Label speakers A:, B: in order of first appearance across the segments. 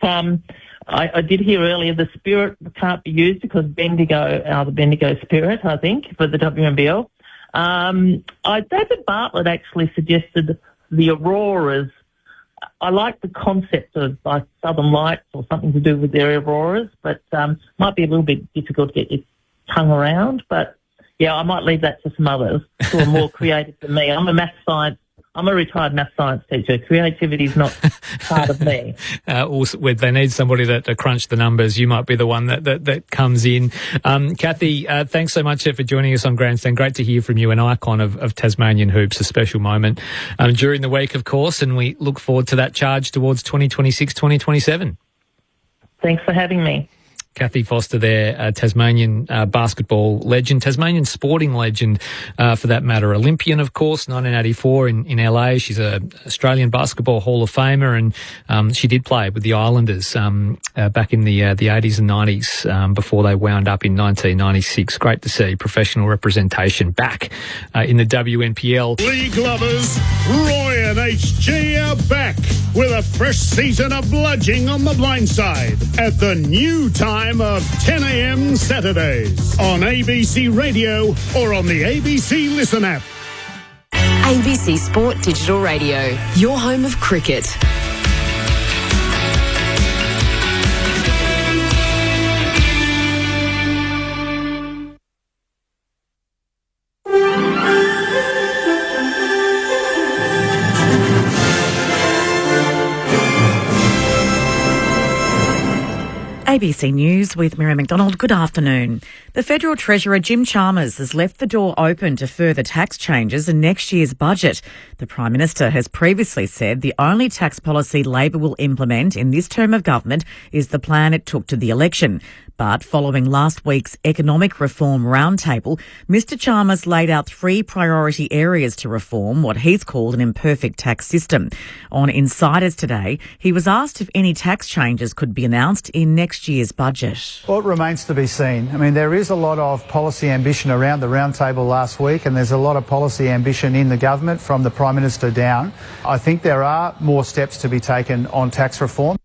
A: But I did hear earlier the Spirit can't be used because the Bendigo Spirit, I think, for the WNBL. David Bartlett actually suggested the Auroras. I like the concept of like Southern Lights or something to do with their Auroras, but might be a little bit difficult to get your tongue around. But yeah, I might leave that to some others who are more creative than me. I'm a retired math science teacher. Creativity is not part of me.
B: Also, when they need somebody to crunch the numbers, you might be the one that comes in. Kathy, thanks so much for joining us on Grandstand. Great to hear from you, an icon of Tasmanian hoops, a special moment during the week, of course, and we look forward to that charge towards 2026, 2027.
A: Thanks for having me.
B: Kathy Foster there, Tasmanian basketball legend, Tasmanian sporting legend for that matter, Olympian, of course, 1984 in LA. She's an Australian Basketball Hall of Famer, and she did play with the Islanders back in the 80s and 90s before they wound up in 1996. Great to see professional representation back in the WNPL.
C: League lovers, Roy and HG are back with a fresh season of bludging on the blind side at the new time of 10 a.m. Saturdays on ABC Radio or on the ABC Listen app.
D: ABC Sport Digital Radio, your home of cricket.
E: ABC News with Miriam McDonald. Good afternoon. The Federal Treasurer Jim Chalmers has left the door open to further tax changes in next year's budget. The Prime Minister has previously said the only tax policy Labor will implement in this term of government is the plan it took to the election. But following last week's Economic Reform Roundtable, Mr Chalmers laid out 3 priority areas to reform what he's called an imperfect tax system. On Insiders today, he was asked if any tax changes could be announced in next year's budget.
F: Well, it remains to be seen. I mean, there is a lot of policy ambition around the roundtable last week, and there's a lot of policy ambition in the government from the Prime Minister down. I think there are more steps to be taken on tax reform.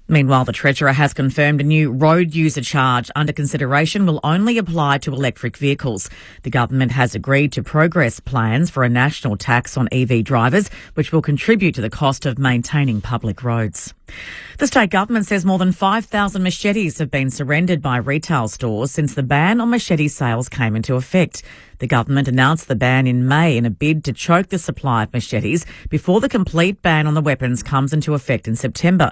E: Meanwhile, the Treasurer has confirmed a new road user charge under consideration will only apply to electric vehicles. The government has agreed to progress plans for a national tax on EV drivers, which will contribute to the cost of maintaining public roads. The state government says more than 5,000 machetes have been surrendered by retail stores since the ban on machete sales came into effect. The government announced the ban in May in a bid to choke the supply of machetes before the complete ban on the weapons comes into effect in September.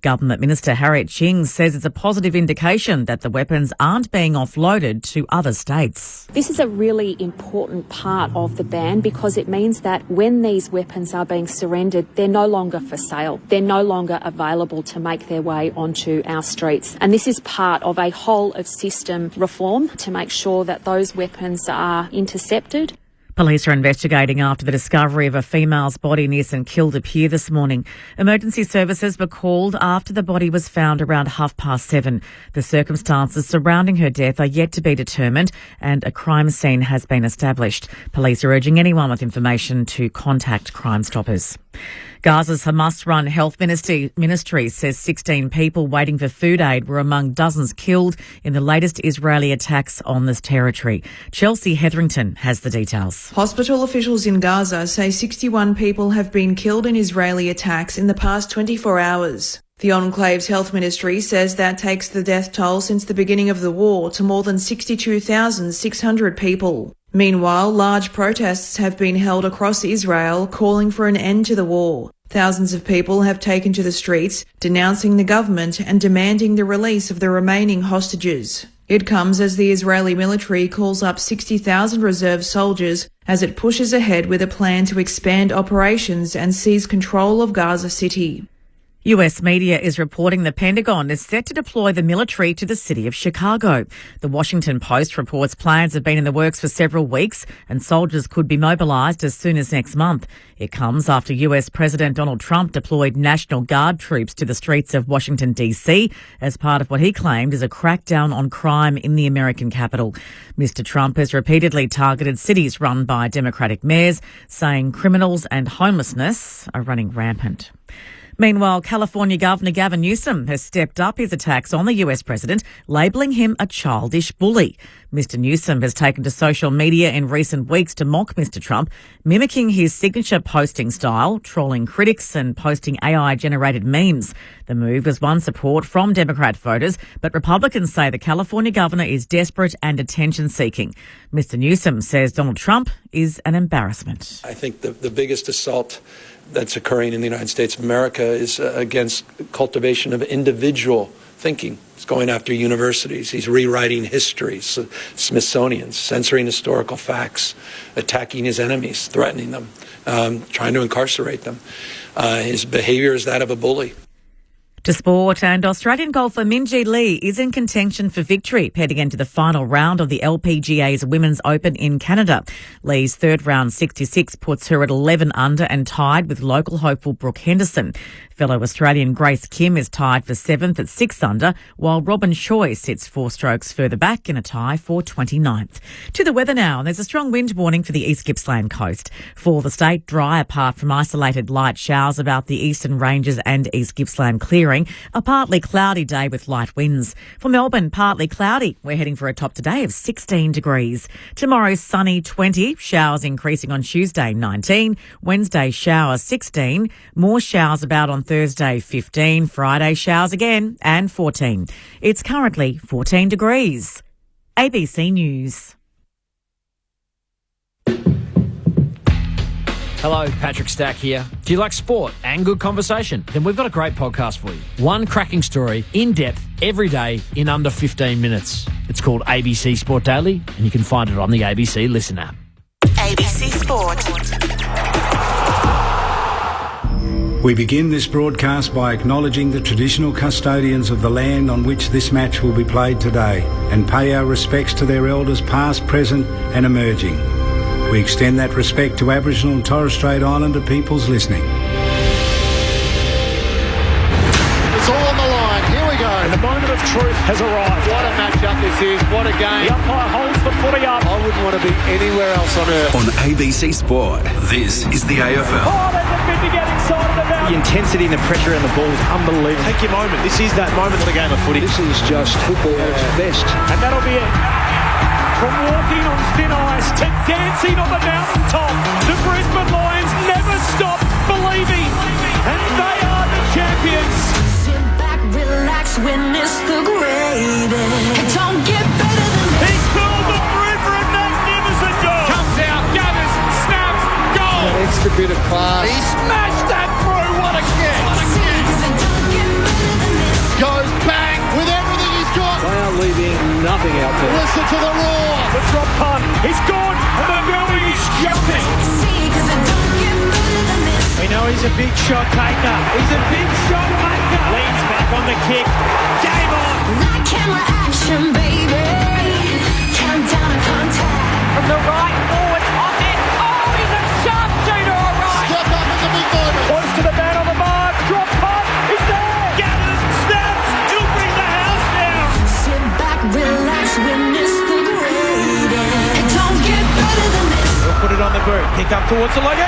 E: Government Minister Harriet Ching says it's a positive indication that the weapons aren't being offloaded to other states.
G: This is a really important part of the ban because it means that when these weapons are being surrendered, they're no longer for sale. They're no longer available to make their way onto our streets. And this is part of a whole of system reform to make sure that those weapons are intercepted.
E: Police are investigating after the discovery of a female's body near St Kilda Pier this morning. Emergency services were called after the body was found around 7:30. The circumstances surrounding her death are yet to be determined and a crime scene has been established. Police are urging anyone with information to contact Crime Stoppers. Gaza's Hamas-run health ministry says 16 people waiting for food aid were among dozens killed in the latest Israeli attacks on this territory. Chelsea Hetherington has the details.
H: Hospital officials in Gaza say 61 people have been killed in Israeli attacks in the past 24 hours. The enclave's health ministry says that takes the death toll since the beginning of the war to more than 62,600 people. Meanwhile, large protests have been held across Israel calling for an end to the war. Thousands of people have taken to the streets, denouncing the government and demanding the release of the remaining hostages. It comes as the Israeli military calls up 60,000 reserve soldiers as it pushes ahead with a plan to expand operations and seize control of Gaza City.
E: US media is reporting the Pentagon is set to deploy the military to the city of Chicago. The Washington Post reports plans have been in the works for several weeks and soldiers could be mobilised as soon as next month. It comes after US President Donald Trump deployed National Guard troops to the streets of Washington, D.C. as part of what he claimed is a crackdown on crime in the American capital. Mr. Trump has repeatedly targeted cities run by Democratic mayors, saying criminals and homelessness are running rampant. Meanwhile, California Governor Gavin Newsom has stepped up his attacks on the US president, labelling him a childish bully. Mr Newsom has taken to social media in recent weeks to mock Mr Trump, mimicking his signature posting style, trolling critics and posting AI-generated memes. The move has won support from Democrat voters, but Republicans say the California governor is desperate and attention-seeking. Mr Newsom says Donald Trump is an embarrassment.
I: I think the biggest assault that's occurring in the United States of America is against cultivation of individual thinking. He's going after universities. He's rewriting history, Smithsonian, censoring historical facts, attacking his enemies, threatening them, trying to incarcerate them. His behaviour is that of a bully.
E: To sport, and Australian golfer Minjee Lee is in contention for victory heading into the final round of the LPGA's Women's Open in Canada. Lee's third round 66 puts her at 11 under and tied with local hopeful Brooke Henderson. Fellow Australian Grace Kim is tied for 7th at 6 under, while Robin Choi sits 4 strokes further back in a tie for 29th. To the weather now, there's a strong wind warning for the East Gippsland coast. For the state, dry apart from isolated light showers about the eastern ranges and East Gippsland clearing. A partly cloudy day with light winds. For Melbourne, partly cloudy. We're heading for a top today of 16 degrees. Tomorrow, sunny 20, showers increasing on Tuesday 19, Wednesday showers 16, more showers about on Thursday 15, Friday showers again and 14. It's currently 14 degrees. ABC News.
J: Hello, Patrick Stack here. Do you like sport and good conversation? Then we've got a great podcast for you. One cracking story, in depth, every day, in under 15 minutes. It's called ABC Sport Daily, and you can find it on the ABC Listen app.
D: ABC Sport.
K: We begin this broadcast by acknowledging the traditional custodians of the land on which this match will be played today and pay our respects to their elders past, present and emerging. We extend that respect to Aboriginal and Torres Strait Islander peoples listening.
L: It's all on the line. Here we go.
M: And the moment of truth has arrived.
L: What a matchup this is. What a game.
M: The umpire holds the footy up.
L: I wouldn't want to be anywhere else on earth.
N: On ABC Sport, this is the AFL.
M: Oh, there's a bit to get excited about.
O: The intensity and the pressure in the ball is unbelievable.
L: Take your moment. This is that moment of the game of footy.
O: This is just football at its best.
M: And that'll be it. From walking on thin ice to dancing on the mountaintop, the Brisbane Lions never stop believing, and they are the champions.
P: Sit back, relax, witness the greatest. It don't get better than this.
M: He's pulled the through for a magnificent goal.
L: Comes out, gathers, snaps, goal.
O: That extra bit of class.
L: He smashed that through. What a kick. Goes bang with everything he's got.
O: They are leaving nothing out there.
L: Listen to the roar.
M: The drop punt. He's gone, and the building is jumping.
L: We know he's a big shot taker. He's a big shot maker.
M: Leans back on the kick. Game on.
P: That camera action, baby. Countdown to contact.
Q: From the right forward, off it. Oh, he's a sharpshooter, all right.
L: Step up in the big moment.
M: Close to the man on the mark. Drop punt. He's there. Gathers, snaps. He'll bring the house down.
P: Sit back, relax, witness the greatest. It don't get better than this.
L: He'll put it on the boot. Kick up towards the logo.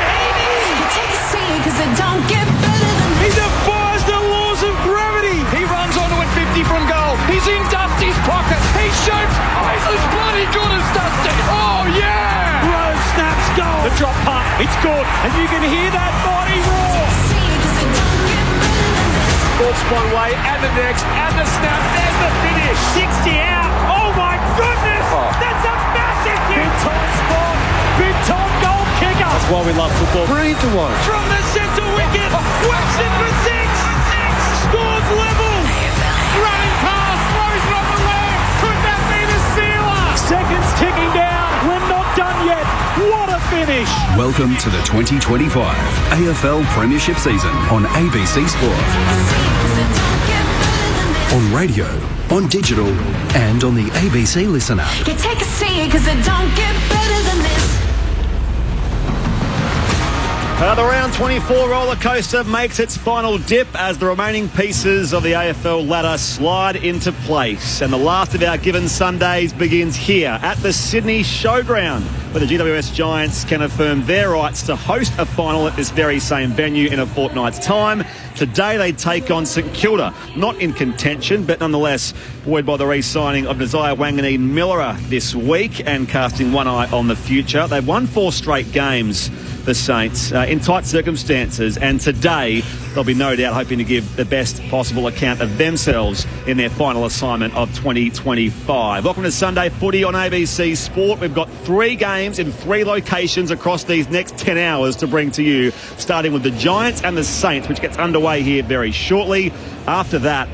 P: Take a seat, cause it don't get better than
L: He
P: this.
L: defies the laws of gravity. He runs onto it 50 from goal. He's in Dusty's pocket. He shoots. Oh, he's as bloody good as Dusty. Oh, yeah.
M: Rose snaps goal. The drop punt. It's good. And you can hear that mighty roar.
L: Ball's one way and the next and the snap. There's the finish.
M: 60 out. Oh, my goodness. That's a massive hit. Big time spot. Big time goal kicker.
O: That's why we love football.
L: 3-1. From the centre wicket. Whacks it for 6. Scores level. Running past. Throws it on the left. Could that be the sealer?
M: Seconds ticking down. We're not done yet. What a finish.
N: Welcome to the 2025 AFL Premiership season on ABC Sport. On radio, on digital, and on the ABC Listen app.
P: You take a seat, cause it don't get better than this.
R: The round 24 roller coaster makes its final dip as the remaining pieces of the AFL ladder slide into place. And the last of our given Sundays begins here at the Sydney Showground, where the GWS Giants can affirm their rights to host a final at this very same venue in a fortnight's time. Today they take on St Kilda, not in contention, but nonetheless buoyed by the re-signing of Nasiah Wanganeen-Millerer this week and casting one eye on the future. They've won 4 straight games, the Saints, in tight circumstances, and today they'll be no doubt hoping to give the best possible account of themselves in their final assignment of 2025. Welcome to Sunday Footy on ABC Sport. We've got 3 games in 3 locations across these next 10 hours to bring to you, starting with the Giants and the Saints, which gets underway here very shortly. After that,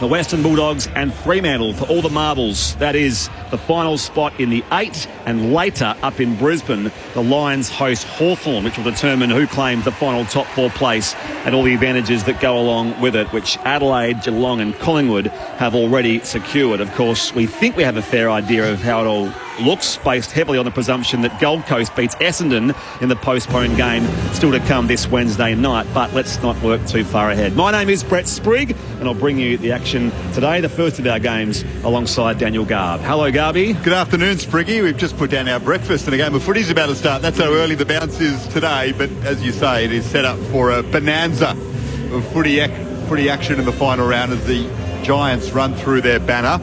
R: the Western Bulldogs and Fremantle for all the marbles. That is the final spot in the 8, and later up in Brisbane, the Lions host Hawthorn, which will determine who claims the final top 4 place and all the advantages that go along with it, which Adelaide, Geelong and Collingwood have already secured. Of course, we think we have a fair idea of how it all looks, based heavily on the presumption that Gold Coast beats Essendon in the postponed game still to come this Wednesday night, but let's not work too far ahead. My name is Brett Sprigg, and I'll bring you the action today, the first of our games, alongside Daniel Garb. Hello, Garby.
S: Good afternoon, Spriggy. We've just put down our breakfast and a game of footy's about to start. That's how early the bounce is today, but as you say, it is set up for a bonanza of footy action in the final round as the Giants run through their banner.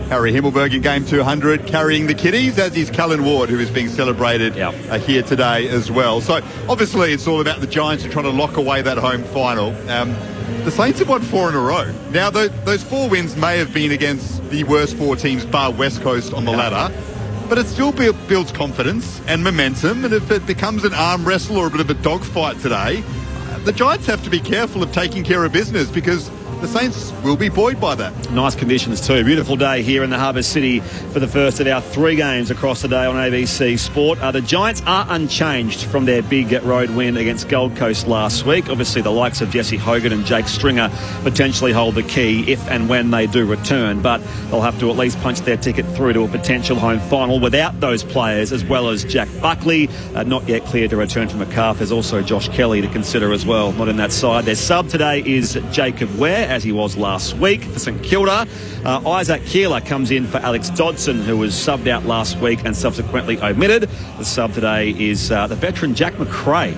S: Harry Himmelberg in game 200 carrying the kiddies, as is Cullen Ward, who is being celebrated here today as well. So obviously it's all about the Giants trying to lock away that home final. The Saints have won 4 in a row. Now those 4 wins may have been against the worst 4 teams bar West Coast on the ladder, but it still builds confidence and momentum, and if it becomes an arm wrestle or a bit of a dogfight today, the Giants have to be careful of taking care of business, because the Saints will be buoyed by that.
R: Nice conditions too. Beautiful day here in the Harbour City for the first of our 3 games across the day on ABC Sport. The Giants are unchanged from their big road win against Gold Coast last week. Obviously, the likes of Jesse Hogan and Jake Stringer potentially hold the key if and when they do return, but they'll have to at least punch their ticket through to a potential home final without those players, as well as Jack Buckley, not yet clear to return from a calf. There's also Josh Kelly to consider as well, not in that side. Their sub today is Jacob Ware, as he was last week for St Kilda. Isaac Keeler comes in for Alex Dodson, who was subbed out last week and subsequently omitted. The sub today is the veteran Jack McRae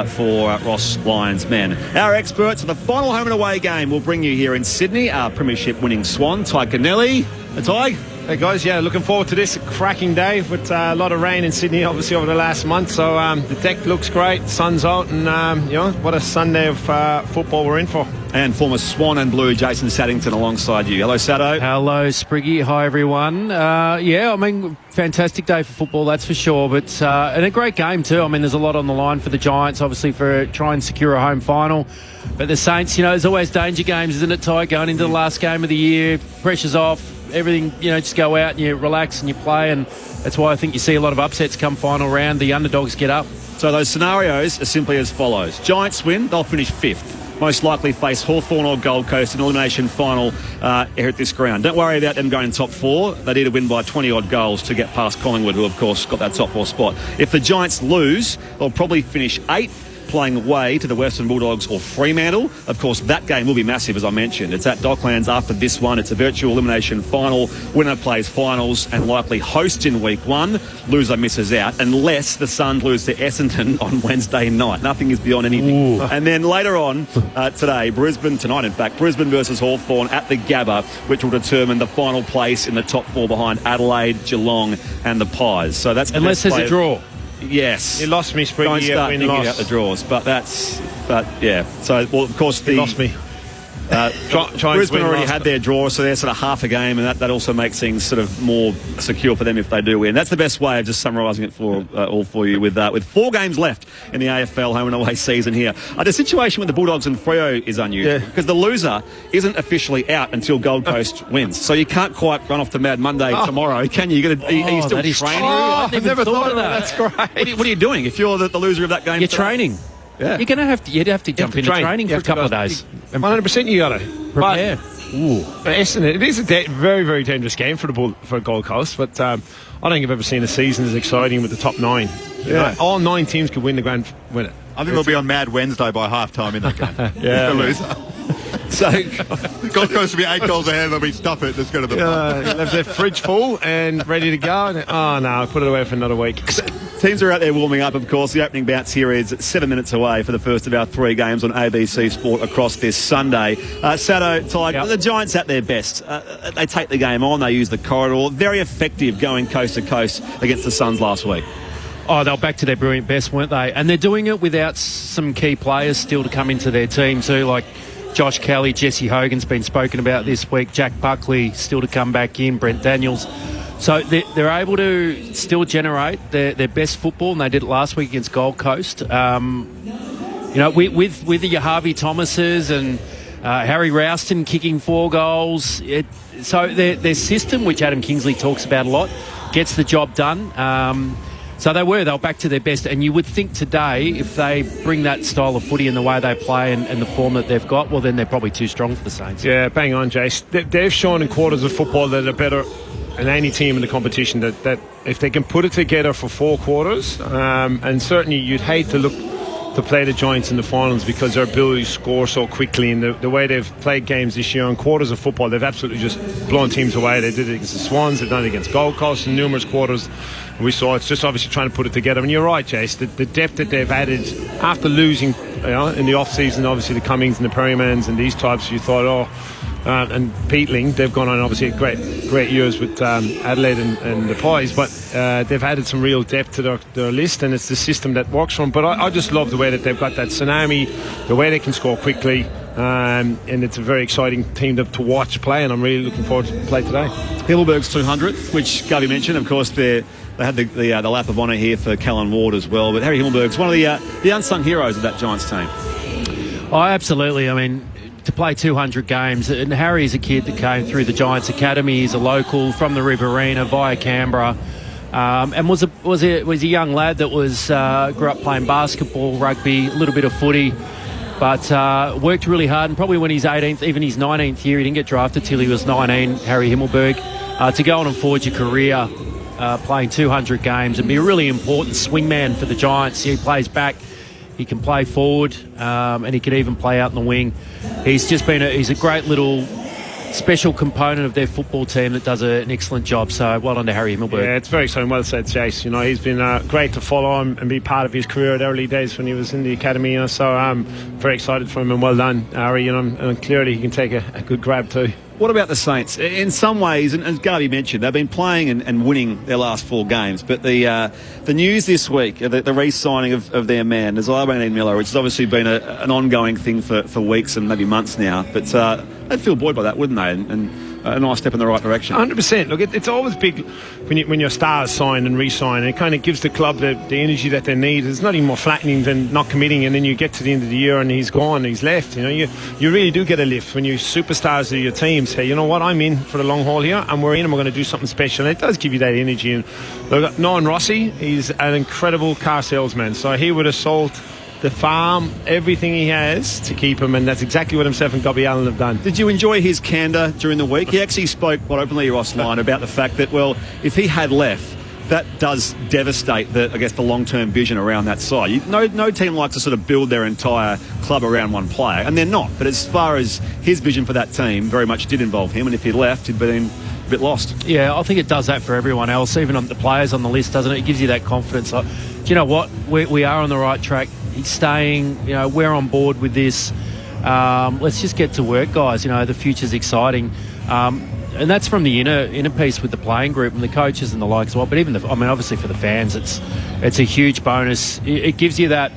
R: for Ross Lyons men. Our experts for the final home and away game will bring you here in Sydney, our premiership winning swan, Ty Cannelli. Ty?
O: Hey guys, looking forward to this. A cracking day with a lot of rain in Sydney obviously over the last month, so the deck looks great, sun's out, and what a Sunday of football we're in for.
R: And former Swan and Blue Jason Saddington alongside you. Hello, Sado.
T: Hello, Spriggy. Hi, everyone. Fantastic day for football, that's for sure. But and a great game too. I mean, there's a lot on the line for the Giants, obviously, for try and secure a home final. But the Saints, there's always danger games, isn't it, Ty? Going into the last game of the year, pressure's off. Everything, just go out and you relax and you play, and that's why I think you see a lot of upsets come final round. The underdogs get up.
R: So those scenarios are simply as follows. Giants win, they'll finish 5th. Most likely face Hawthorn or Gold Coast in an elimination final here at this ground. Don't worry about them going in top 4. They need to win by 20-odd goals to get past Collingwood, who, of course, got that top 4 spot. If the Giants lose, they'll probably finish 8th, playing away to the Western Bulldogs or Fremantle. Of course, that game will be massive, as I mentioned. It's at Docklands after this one. It's a virtual elimination final. Winner plays finals and likely hosts in week 1. Loser misses out, unless the Suns lose to Essendon on Wednesday night. Nothing is beyond anything. Ooh. And then later on tonight Brisbane versus Hawthorn at the Gabba, which will determine the final place in the top 4 behind Adelaide, Geelong and the Pies. So that's
T: unless there's a draw.
R: Yes.
O: You lost me, Spriggy.
R: Don't start thinking about the draws. So, of course,
O: you lost me.
R: Brisbane already had their draw, so they're sort of half a game, and that also makes things sort of more secure for them if they do win. That's the best way of just summarising it for you with 4 games left in the AFL home and away season here. The situation with the Bulldogs and Freo is unusual because the loser isn't officially out until Gold Coast wins, so you can't quite run off to Mad Monday tomorrow, can you? Are you still training?
T: I've never thought of that.
R: That's great. What are you doing if you're the loser of that game?
T: You're training. Yeah. You'd have to jump into training for a couple of days.
O: 100% you got to
T: prepare.
O: It is a very, very dangerous game for Gold Coast, but I don't think I've ever seen a season as exciting with the top 9. All 9 teams could win it.
S: I think they'll be on Mad Wednesday by half-time in that game.
O: Yeah.
S: The loser.
O: So
S: Gold Coast will be 8 goals ahead. They'll be stuff it. Let's go to the pub.
O: have their fridge full and ready to go. And, oh no, put it away for another week.
R: Teams are out there warming up, of course. The opening bounce here is 7 minutes away for the first of our 3 games on ABC Sport across this Sunday. Sado, Tig, the Giants at their best. They take the game on, they use the corridor. Very effective going coast to coast against the Suns last week.
T: Oh, they were back to their brilliant best, weren't they? And they're doing it without some key players still to come into their team too, like Josh Kelly, Jesse Hogan's been spoken about this week, Jack Buckley still to come back in, Brent Daniels. So they're able to still generate their best football, and they did it last week against Gold Coast. With the Harvey Thomases and Harry Rouston kicking 4 goals. So their system, which Adam Kingsley talks about a lot, gets the job done. So they were back to their best, and you would think today, if they bring that style of footy and the way they play and the form that they've got, well, then they're probably too strong for the Saints.
O: Yeah, bang on, Jace. They've shown in quarters of football that they're better than any team in the competition, that if they can put it together for 4 quarters, and certainly you'd hate to look to play the Giants in the finals because their ability to score so quickly and the way they've played games this year in quarters of football, they've absolutely just blown teams away. They did it against the Swans, they've done it against Gold Coast in numerous quarters. We saw it's just obviously trying to put it together. And you're right, Jace, the depth that they've added after losing in the off-season, obviously the Cummings and the Perrymans and these types, you thought, and Peatling, they've gone on obviously great years with Adelaide and the Pies, but they've added some real depth to their list, and it's the system that works for them. But I just love the way that they've got that tsunami, the way they can score quickly, and it's a very exciting team to watch play, and I'm really looking forward to play today.
R: Himmelberg's 200th, which Gubby mentioned, of course, they had the lap of honour here for Callan Ward as well, but Harry Himmelberg's one of the unsung heroes of that Giants team.
T: Oh, absolutely. I mean, to play 200 games, and Harry's a kid that came through the Giants Academy. He's a local from the Riverina via Canberra, and was a young lad that grew up playing basketball, rugby, a little bit of footy, but worked really hard. And probably when he's 18th, even his 19th year, he didn't get drafted till he was 19. Harry Himmelberg, to go on and forge a career playing 200 games and be a really important swingman for the Giants. He plays back. He can play forward, and he can even play out in the wing. He's just been he's a great little special component of their football team that does an excellent job. So well done to Harry Himmelberg.
O: Yeah, it's very exciting. Well said, Jace. He's been great to follow him and be part of his career at early days when he was in the academy. So I'm very excited for him, and well done, Harry. And clearly he can take a good grab too.
R: What about the Saints? In some ways, and as Garvey mentioned, they've been playing and winning their last 4 games. But the news this week, the re-signing of their man, Nazarbayan Miller, which has obviously been an ongoing thing for weeks and maybe months now. But they'd feel buoyed by that, wouldn't they? And a nice step in the right direction.
O: 100%. Look, it's always big when your stars sign and re-sign. It kind of gives the club the energy that they need. It's nothing more flattening than not committing, and then you get to the end of the year and he's gone, he's left. You really do get a lift when you superstars of your team say, you know what, I'm in for the long haul here, and we're in, and we're going to do something special. And it does give you that energy. And look, Nolan Rossi, he's an incredible car salesman. So he would have sold the farm, everything he has to keep him, and that's exactly what himself and Gobby Allen have done.
R: Did you enjoy his candour during the week? He actually spoke quite openly offline about the fact that, well, if he had left, that does devastate the long-term vision around that side. No team likes to sort of build their entire club around one player, and they're not. But as far as his vision for that team, very much did involve him, and if he left, he'd been a bit lost. Yeah, I think it does that for everyone else, even on the players on the list, doesn't it? It gives you that confidence. Like, do you know what? We are on the right track. He's staying. We're on board with this. Let's just get to work, guys. The future's exciting. And that's from the inner piece with the playing group and the coaches and the like as well. But even obviously for the fans, it's a huge bonus. It gives you that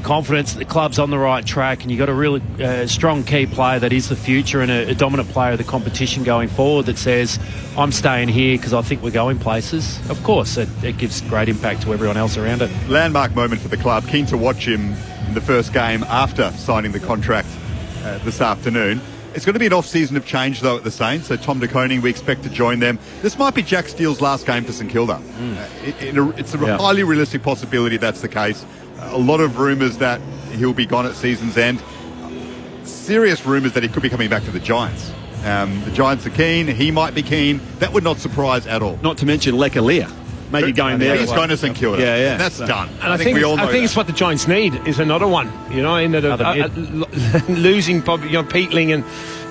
R: confidence that the club's on the right track, and you've got a really strong key player that is the future and a dominant player of the competition going forward that says, I'm staying here because I think we're going places. Of course, it gives great impact to everyone else around it.
S: Landmark moment for the club. Keen to watch him in the first game after signing the contract this afternoon. It's going to be an off-season of change, though, at the Saints. So Tom de Koning, we expect to join them. This might be Jack Steele's last game for St Kilda. It's a highly realistic possibility that's the case. A lot of rumours that he'll be gone at season's end. Serious rumours that he could be coming back to the Giants. The Giants are keen. He might be keen. That would not surprise at all.
R: Not to mention Lekalia maybe going there.
S: He's gone to St Kilda.
R: Yeah.
S: That's done.
O: And I think
S: we all know that.
O: it's what the Giants need is another one. You know, in that losing probably Peatling and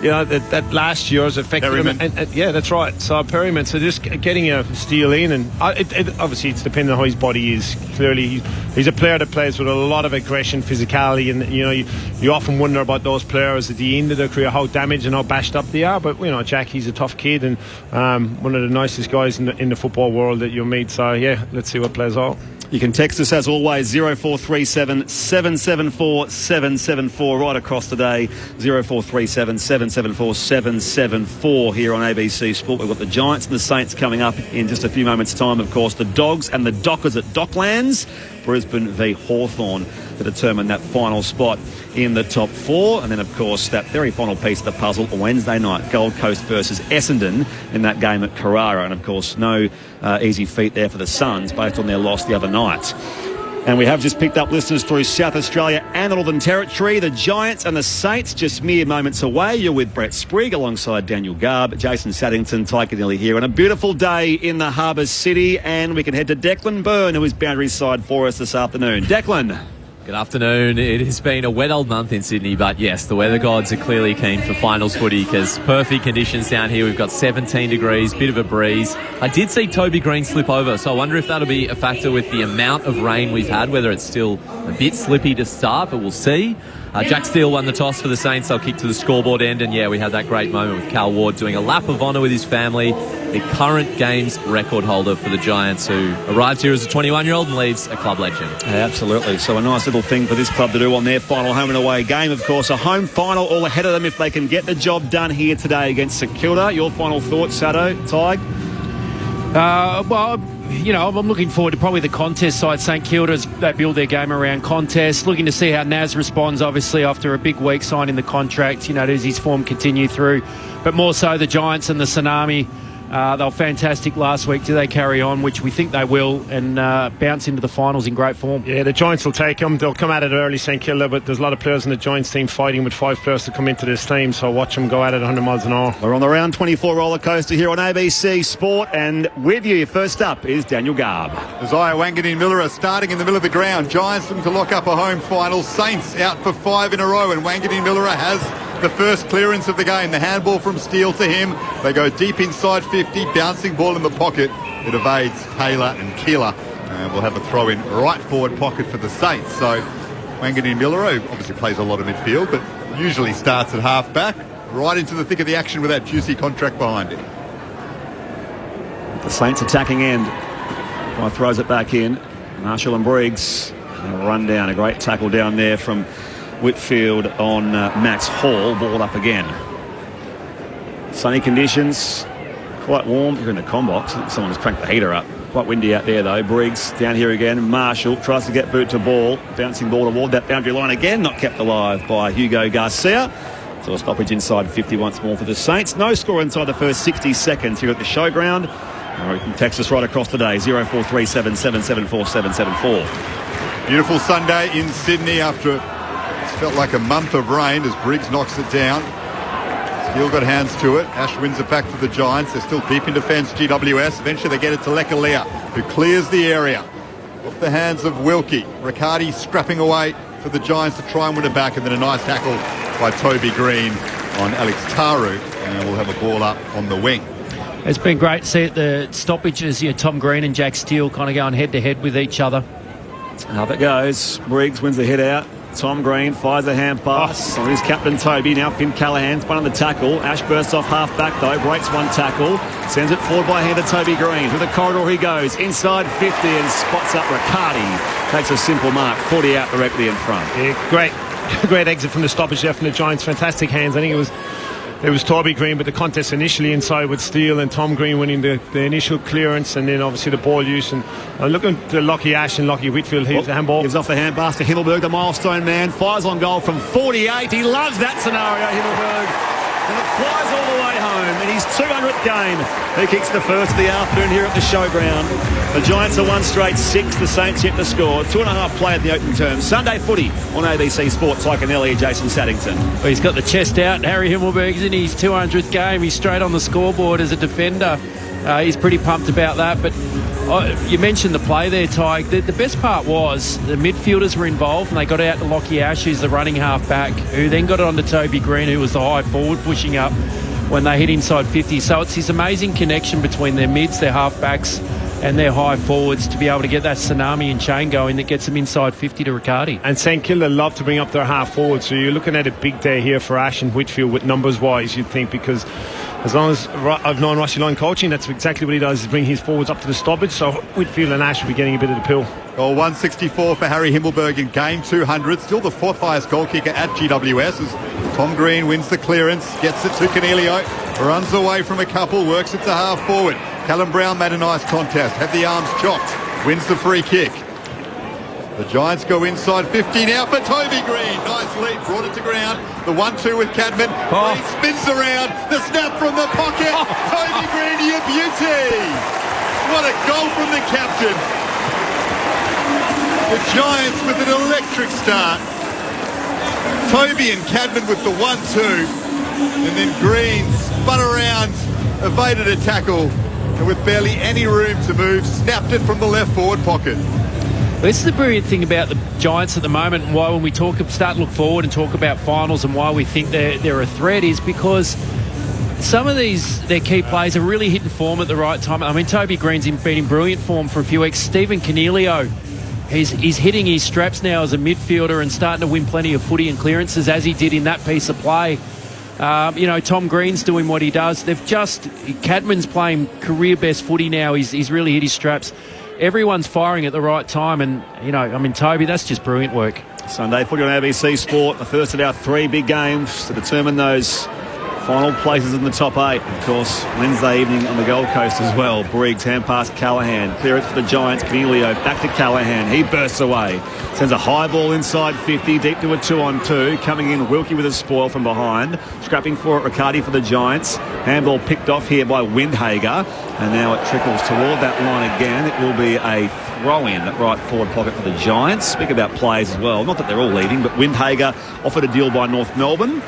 O: that last year has affected him. And yeah, that's right. So Perryman. So just getting a Steele in, and obviously it's depending on how his body is. Clearly, he's a player that plays with a lot of aggression, physicality, and you often wonder about those players at the end of their career how damaged and how bashed up they are. But Jack, he's a tough kid and one of the nicest guys in the football world that you'll meet. So yeah, let's see what plays out.
R: You can text us as always 0437 774 774 right across the day. 0437 774 774 here on ABC Sport. We've got the Giants and the Saints coming up in just a few moments' time. Of course, the Dogs and the Dockers at Docklands, Brisbane v Hawthorn, to determine that final spot in the top four. And then, of course, that very final piece of the puzzle, Wednesday night, Gold Coast versus Essendon in that game at Carrara. And, of course, no easy feat there for the Suns based on their loss the other night. And we have just picked up listeners through South Australia and the Northern Territory. The Giants and the Saints just mere moments away. You're with Brett Sprigg alongside Daniel Garb, Jason Saddington, Ty Canelli here. And a beautiful day in the Harbour City. And we can head to Declan Byrne, who is boundary side for us this afternoon. Declan.
U: Good afternoon. It has been a wet old month in Sydney, but yes, the weather gods are clearly keen for finals footy because perfect conditions down here. We've got 17 degrees, bit of a breeze. I did see Toby Green slip over, so I wonder if that'll be a factor with the amount of rain we've had, whether it's still a bit slippy to start, but we'll see. Jack Steele won the toss for the Saints. They'll kick to the scoreboard end. And, yeah, we had that great moment with Cal Ward doing a lap of honour with his family, the current games record holder for the Giants, who arrived here as a 21-year-old and leaves a club legend.
R: Yeah, absolutely. So a nice little thing for this club to do on their final home and away game. Of course, a home final all ahead of them if they can get the job done here today against St Kilda. Your final thoughts, Sado, Tig?
T: Well, I'm looking forward to probably the contest side. St Kilda's, they build their game around contest. Looking to see how Naz responds, obviously, after a big week signing the contract. Does his form continue through? But more so the Giants and the Tsunami. They were fantastic last week. Do they carry on, which we think they will, and bounce into the finals in great form?
O: Yeah, the Giants will take them. They'll come at it early, St Kilda, but there's a lot of players in the Giants team fighting with 5 players to come into this team, so watch them go at it 100 miles an hour.
R: We're on the round 24 roller coaster here on ABC Sport, and with you, first up is Daniel Garb.
S: Isaiah Wanganeen Miller are starting in the middle of the ground. Giants looking to lock up a home final. Saints out for 5 in a row, and Wanganeen Miller has the first clearance of the game. The handball from Steele to him. They go deep inside 50, bouncing ball in the pocket. It evades Taylor and Keeler. And we'll have a throw in right forward pocket for the Saints. So Wanganeen Miller, who obviously plays a lot of midfield, but usually starts at half back, right into the thick of the action with that juicy contract behind him.
R: The Saints attacking end. Guy throws it back in. Marshall and Briggs run down. A great tackle down there from Whitfield on Max Hall. Ball up again. Sunny conditions, quite warm. You're in the combox. Someone has cranked the heater up. Quite windy out there though. Briggs down here again. Marshall tries to get boot to ball. Bouncing ball toward that boundary line again. Not kept alive by Hugo Garcia. So a stoppage inside 50 once more for the Saints. No score inside the first 60 seconds here at the showground. Or you can text us right across the day. 0437 774 774.
S: Beautiful Sunday in Sydney after it's felt like a month of rain as Briggs knocks it down. Steele got hands to it. Ash wins it back for the Giants. They're still deep in defence, GWS. Eventually they get it to Lekalia, who clears the area. Off the hands of Wilkie. Riccardi scrapping away for the Giants to try and win it back. And then a nice tackle by Toby Green on Alex Taru. And we'll have a ball up on the wing.
T: It's been great to see at the stoppages, Tom Green and Jack Steele kind of going head-to-head with each other.
R: Up it goes. Briggs wins the head out. Tom Green fires a hand pass. On his captain Toby. Now Finn Callahan's one on the tackle. Ash bursts off half back though. Breaks one tackle. Sends it forward by hand to Toby Green. Through the corridor he goes. Inside 50 and spots up Riccardi. Takes a simple mark. 40 out directly in front.
O: Yeah, great exit from the stoppage there from the Giants. Fantastic hands. I think it was Toby Green, but the contest initially inside with Steele and Tom Green winning the initial clearance, and then obviously the ball use. And looking to Lockie Ash and Lockie Whitfield, here's the handball.
R: Gives off the hand pass to Himmelberg, the milestone man. Fires on goal from 48. He loves that scenario, Himmelberg. And it flies all the way home in his 200th game. He kicks the first of the afternoon here at the showground. The Giants are 1 straight 6. The Saints yet to score. 2.5 play at the open term. Sunday footy on ABC Sports. Tyke and Ellie, Jason Saddington.
T: Well, he's got the chest out. Harry Himmelberg's in his 200th game. He's straight on the scoreboard as a defender. He's pretty pumped about that. But You mentioned the play there, Ty. The best part was the midfielders were involved and they got out to Lockie Ash, who's the running half-back, who then got it onto Toby Green, who was the high forward pushing up when they hit inside 50. So it's this amazing connection between their mids, their half-backs and their high forwards to be able to get that tsunami and chain going that gets them inside 50 to Riccardi.
O: And St Kilda love to bring up their half forward, so you're looking at a big day here for Ash and Whitfield with numbers wise, you'd think, because as long as I've known Rossi Line coaching, that's exactly what he does, is bring his forwards up to the stoppage, so Whitfield and Ash will be getting a bit of the pill.
S: Goal 164 for Harry Himmelberg in game 200. Still the fourth highest goal kicker at GWS as Tom Green wins the clearance, gets it to Canelio, runs away from a couple, works it to half forward. Callum Brown made a nice contest, had the arms chopped, wins the free kick. The Giants go inside 50 now for Toby Green. Nice lead, brought it to ground. The 1-2 with Cadman. Green spins around, the snap from the pocket. Toby Green, you beauty! What a goal from the captain. The Giants with an electric start. Toby and Cadman with the 1-2. And then Green spun around, evaded a tackle, and with barely any room to move, snapped it from the left forward pocket.
T: This is the brilliant thing about the Giants at the moment, and why when we start to look forward and talk about finals and why we think they're a threat, is because some of their key players are really hitting form at the right time. I mean, Toby Green's been in brilliant form for a few weeks. Stephen Canelio, he's hitting his straps now as a midfielder and starting to win plenty of footy and clearances, as he did in that piece of play. Tom Green's doing what he does. Cadman's playing career best footy now. He's really hit his straps. Everyone's firing at the right time, and Toby, that's just brilliant work.
R: Sunday footy on ABC Sport, the first of our three big games to determine those final places in the top 8. Of course, Wednesday evening on the Gold Coast as well. Briggs, hand pass Callaghan, clearance for the Giants. Canelio back to Callaghan, he bursts away, sends a high ball inside 50, deep to a 2-on-2. Coming in, Wilkie with a spoil from behind, scrapping for it, Riccardi for the Giants. Handball picked off here by Windhager, and now it trickles toward that line again. It will be a throw-in at right forward pocket for the Giants. Speak about plays as well, not that they're all leaving, but Windhager offered a deal by North Melbourne.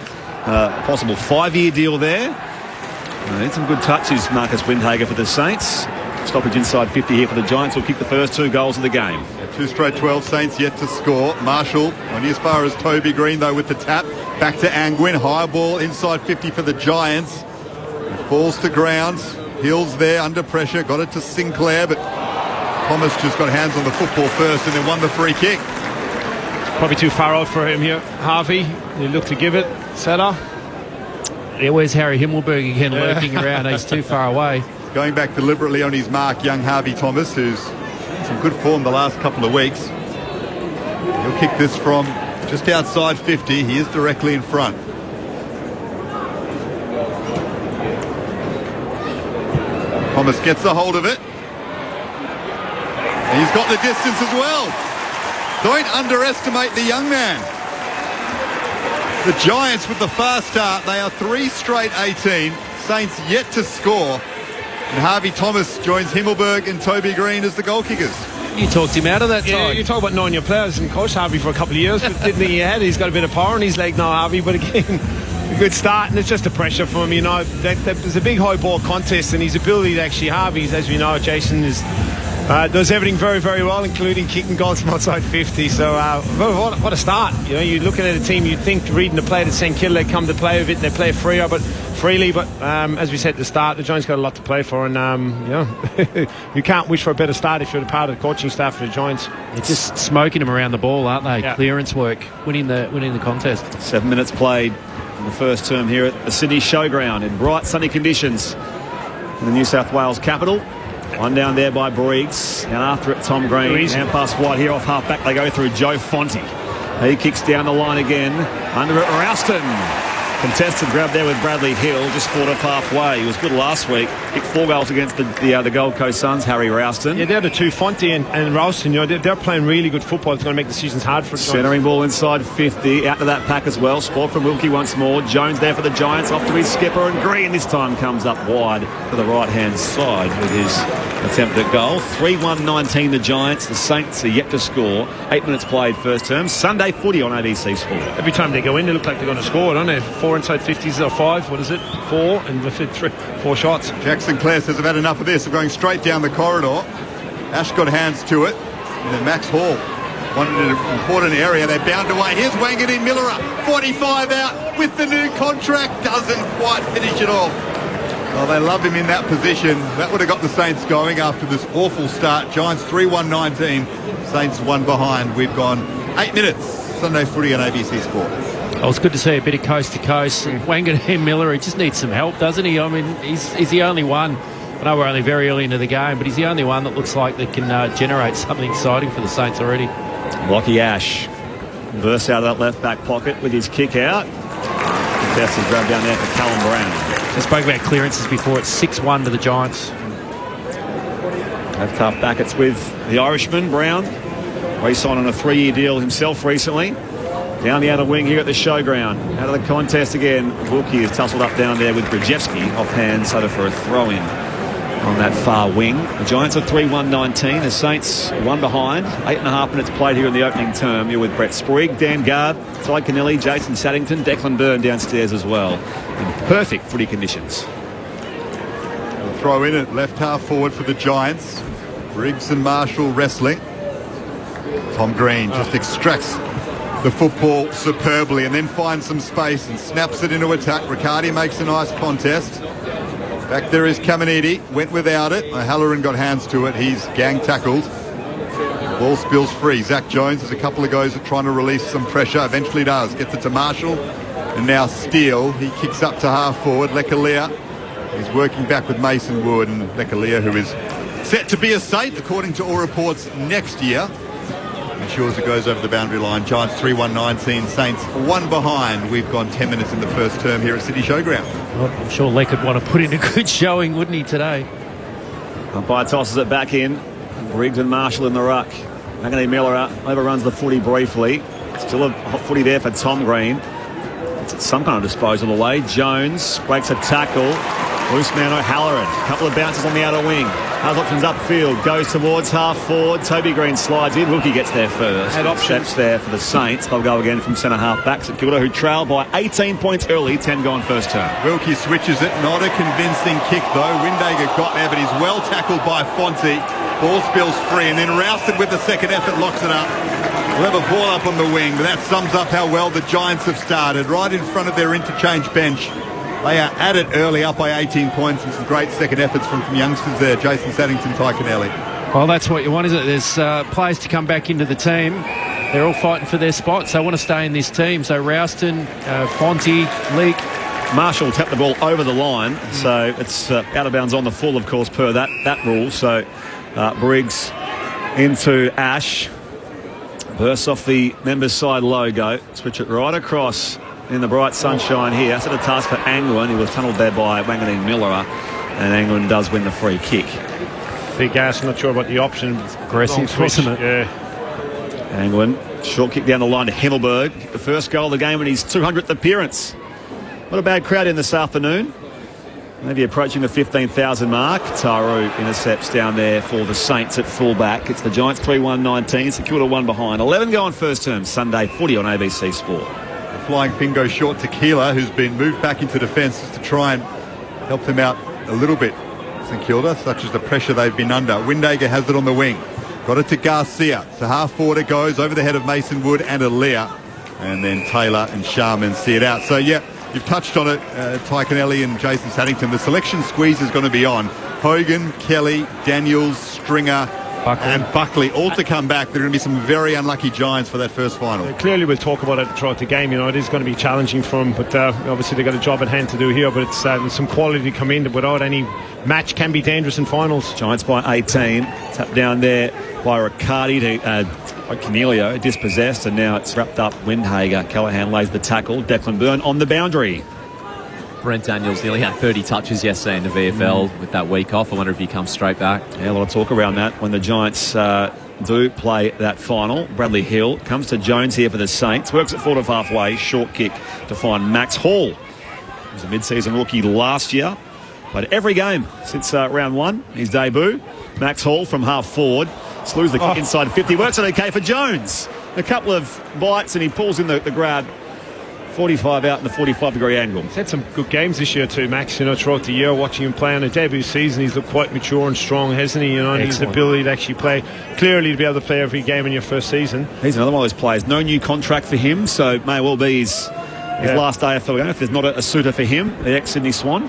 R: Possible 5-year deal there. Need some good touches, Marcus Windhager for the Saints. Stoppage inside 50 here for the Giants. Will kick the first 2 goals of the game.
S: 2 straight 12, Saints yet to score. Marshall only as far as Toby Green though with the tap. Back to Angwin, high ball inside 50 for the Giants. It falls to ground. Hills there under pressure, got it to Sinclair, but Thomas just got hands on the football first and then won the free kick.
O: Probably too far out for him here. Harvey, he looked to give it. Setter.
T: Yeah, where's Harry Himmelberg again, lurking around? He's too far away.
S: Going back deliberately on his mark, young Harvey Thomas, who's in some good form the last couple of weeks. He'll kick this from just outside 50. He is directly in front. Thomas gets a hold of it. And he's got the distance as well. Don't underestimate the young man. The Giants with the fast start. They are 3 straight 18. Saints yet to score. And Harvey Thomas joins Himmelberg and Toby Green as the goal kickers.
T: You talked him out of that time.
O: Yeah, you talk about knowing your players, and coach Harvey for a couple of years, but didn't think he had. He's got a bit of power in his leg now, Harvey, but again, a good start, and it's just the pressure for him, there's a big high ball contest, and his ability to actually, Harvey, as we know, Jason does everything very, very well, including kicking goals from outside 50. So what a start. You're looking at a team, you'd think, reading the play that St Kilda, they come to play with it, they play freely, but as we said at the start, the Giants got a lot to play for, and you can't wish for a better start if you're a part of the coaching staff for the Giants.
T: They're just smoking them around the ball, aren't they? Yeah. Clearance work, winning the contest.
R: 7 minutes played in the first term here at the Sydney Showground in bright sunny conditions in the New South Wales capital. One down there by Briggs, and after it Tom Green, hand pass wide here off half back, they go through Joe Fonte. He kicks down the line again, under it Rouston. Contested grab there with Bradley Hill, just fought off halfway. He was good last week. Kicked 4 goals against the Gold Coast Suns, Harry Rouston.
O: Yeah, they're the two, Fonte and Rouston. They're playing really good football. It's going to make decisions hard for them.
R: Centering ball inside 50, out to that pack as well. Sport from Wilkie once more. Jones there for the Giants, off to his skipper, and Green this time comes up wide to the right-hand side with his attempt at goal. 3-1-19 the Giants. The Saints are yet to score. 8 minutes played first term. Sunday footy on ABC Sport.
O: Every time they go in, they look like they're going to score, don't they? 4 inside 50s or 5, what is it? 4, and 4 shots.
S: Jack Sinclair says, I've had enough of this. I'm going straight down the corridor. Ash got hands to it. And then Max Hall wanted an important area. They bound away. Here's Wanganeen Miller, 45 out with the new contract. Doesn't quite finish it off. Well, they love him in that position. That would have got the Saints going after this awful start. Giants 3-1-19. Saints 1 behind. We've gone 8 minutes. Sunday footy on ABC Sport.
T: Oh, it's good to see a bit of coast to coast. Wanganeen Miller, he just needs some help, doesn't he? I mean, he's the only one. I know we're only very early into the game, but he's the only one that looks like that can generate something exciting for the Saints already.
R: Lockie Ash bursts out of that left back pocket with his kick out. Contested grab down there for Callum Brown.
T: I spoke about clearances before. It's 6-1 to the Giants.
R: Have tough backets with the Irishman, Brown. Re-signed on a 3-year deal himself recently. Down the outer wing here at the showground. Out of the contest again. Wilkie is tussled up down there with Brzezinski off hands over for a throw-in on that far wing. The Giants are 3-1-19. The Saints 1 behind. 8.5 minutes played here in the opening term. You're with Brett Sprague, Dan Gard, Ty Kennelly, Jason Saddington, Declan Byrne downstairs as well. In perfect footy conditions.
S: Throw in at left half forward for the Giants. Briggs and Marshall wrestling. Tom Green just extracts the football superbly and then finds some space and snaps it into attack. Riccardi makes a nice contest. Back there is Caminiti. Went without it. O'Halloran got hands to it. He's gang tackled. Ball spills free. Zach Jones has a couple of goes at trying to release some pressure. Eventually does. Gets it to Marshall. And now Steele. He kicks up to half forward. Lekalia is working back with Mason Wood. And Lekalia, who is set to be a Saint, according to all reports, next year. Ensures it goes over the boundary line. Giants 3-1-19. Saints 1 behind. We've gone 10 minutes in the first term here at City Showground.
T: Well, I'm sure Lee could want to put in a good showing, wouldn't he, today?
R: Umpire tosses it back in. Briggs and Marshall in the ruck. Wanganeen Miller overruns the footy briefly. Still a hot footy there for Tom Green. It's some kind of disposal away. Jones breaks a tackle. Loose man O'Halloran. A couple of bounces on the outer wing. Has options upfield. Goes towards half forward. Toby Green slides in. Wilkie gets there first. Had options there for the Saints. They'll go again from centre half back. St Kilda, who trailed by 18 points early. 10 gone first term.
S: Wilkie switches it. Not a convincing kick though. Windhager got there, but he's well tackled by Fonte. Ball spills free and then Rousted with the second effort locks it up. We'll have a ball up on the wing, but that sums up how well the Giants have started. Right in front of their interchange bench. They are at it early, up by 18 points, and some great second efforts from youngsters there. Jason Saddington, Ty Kennelly.
T: Well, that's what you want, isn't it? There's players to come back into the team. They're all fighting for their spots. They want to stay in this team. So Rouston, Fonte, Leake.
R: Marshall tapped the ball over the line, so it's out of bounds on the full, of course, per that rule. So Briggs into Ash. Bursts off the members' side logo. Switch it right across in the bright sunshine here. That's a task for Angwin. He was tunnelled there by Wanganeen Miller, and Angwin does win the free kick.
O: Big Ash, not sure about the option.
T: Aggressive, wasn't it?
O: Yeah.
R: Angwin, short kick down the line to Himmelberg. The first goal of the game in his 200th appearance. Not a bad crowd in this afternoon. Maybe approaching the 15,000 mark. Taru intercepts down there for the Saints at fullback. It's the Giants 3-1-19. St Kilda 1 behind. 11 going first term. Sunday footy on ABC Sport.
S: The flying pin goes short to Keeler, who's been moved back into defence just to try and help them out a little bit. St Kilda, such as the pressure they've been under. Windhager has it on the wing. Got it to Garcia. To half forward it goes over the head of Mason Wood and Aaliyah. And then Taylor and Sharman see it out. So, yeah, you've touched on it, Ty Kennelly and Jason Saddington. The selection squeeze is going to be on. Hogan, Kelly, Daniels, Stringer, and Buckley all to come back. There are going to be some very unlucky Giants for that first final.
O: Clearly we'll talk about it throughout the game. You know, it is going to be challenging for them, but obviously they've got a job at hand to do here, but it's some quality to come in without any match can be dangerous in finals.
R: Giants by 18. Tap down there by Riccardi to Cornelio, dispossessed, and now it's wrapped up. Windhager. Callaghan lays the tackle. Declan Byrne on the boundary.
U: Brent Daniels nearly had 30 touches yesterday in the VFL with that week off. I wonder if he comes straight back.
R: Yeah, a lot of talk around that when the Giants do play that final. Bradley Hill comes to Jones here for the Saints. Works at forward of halfway. Short kick to find Max Hall. He was a mid-season rookie last year. Played every game since round one, his debut. Max Hall from half forward. Slews the kick inside 50. Works it okay for Jones. A couple of bites and he pulls in the grab 45 out in the 45-degree angle.
O: He's had some good games this year too, Max, throughout the year. Watching him play on a debut season, he's looked quite mature and strong, hasn't he? And his ability to actually play, clearly to be able to play every game in your first season.
R: He's another one of those players. No new contract for him, so may well be his last AFL game if there's not a suitor for him, the ex-Sydney Swan.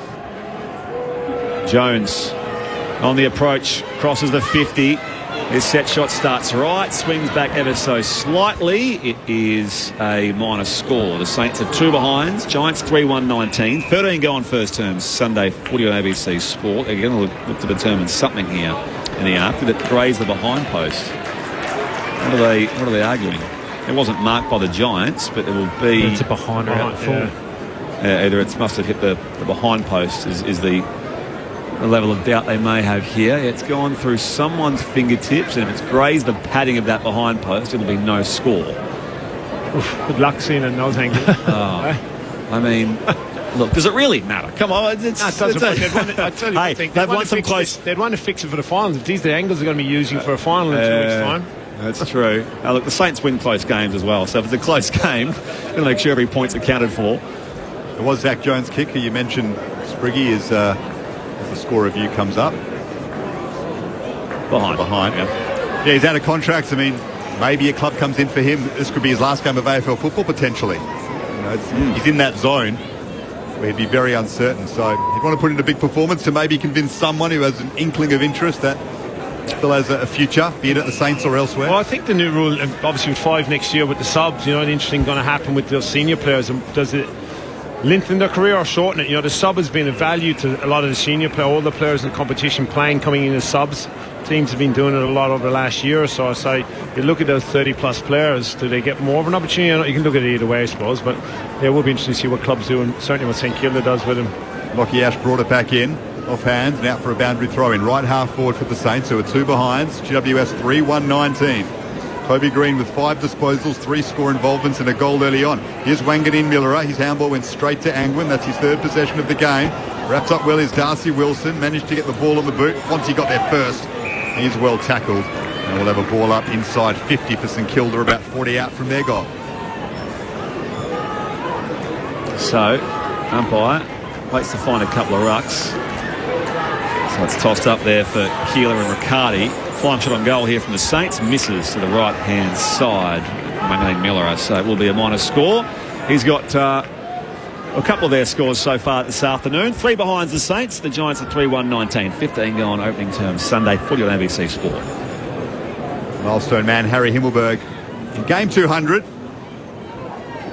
R: Jones on the approach, crosses the 50. His set shot starts right, swings back ever so slightly. It is a minus score. The Saints are 2 behind. Giants 3-1-19. 13 go on first term. Sunday footy on ABC Sport. They're going to look to determine something here in the arc. Did it graze the behind post? What are they arguing? It wasn't marked by the Giants, but it will be...
T: It's a behind or out full.
R: Either it must have hit the behind post is the level of doubt they may have here. It's gone through someone's fingertips, and if it's grazed the padding of that behind post, it'll be no score.
O: Oof, good luck seeing a nose angle.
R: I mean, look, does it really matter? Come on,
O: They'd want to fix it for the finals. If these are the angles they're going to be using for a final in 2 weeks' time.
R: That's true. Look, the Saints win close games as well, so if it's a close game, going to make sure every point's accounted for.
S: It was Zach Jones' kicker. You mentioned Spriggy as the score review comes up. Behind. Yeah, he's out of contracts. I mean, maybe a club comes in for him. This could be his last game of AFL football, potentially. He's in that zone where he'd be very uncertain. So he'd want to put in a big performance to maybe convince someone who has an inkling of interest that still has a future, be it at the Saints or elsewhere.
O: Well, I think the new rule, obviously with 5 next year with the subs, an interesting going to happen with those senior players. Does it lengthen their career or shorten it? The sub has been a value to a lot of the senior players, all the players in the competition coming in as subs. Teams have been doing it a lot over the last year or so. So you look at those 30-plus players, do they get more of an opportunity? You can look at it either way, I suppose, but it will be interesting to see what clubs do, and certainly what St Kilda does with him.
S: Lockie Ash brought it back in, off hands, and out for a boundary throw in. Right half forward for the Saints, who are 2 behind. GWS 3-1-19. Toby Green with 5 disposals, 3 score involvements and a goal early on. Here's Wanganeen Millerer. His handball went straight to Angwin. That's his 3rd possession of the game. Wrapped up well is Darcy Wilson. Managed to get the ball on the boot. Once he got there first, he's well tackled. And we'll have a ball up inside 50 for St Kilda, about 40 out from their goal.
R: So, umpire waits to find a couple of rucks. So it's tossed up there for Keeler and Riccardi. Flying shot on goal here from the Saints. Misses to the right-hand side. Wanganeen Millerer. So it will be a minus score. He's got a couple of their scores so far this afternoon. 3 behind the Saints. The Giants are 3-1-19. 15 go on opening term Sunday. Footy on ABC Sport.
S: Milestone man Harry Himmelberg in game 200.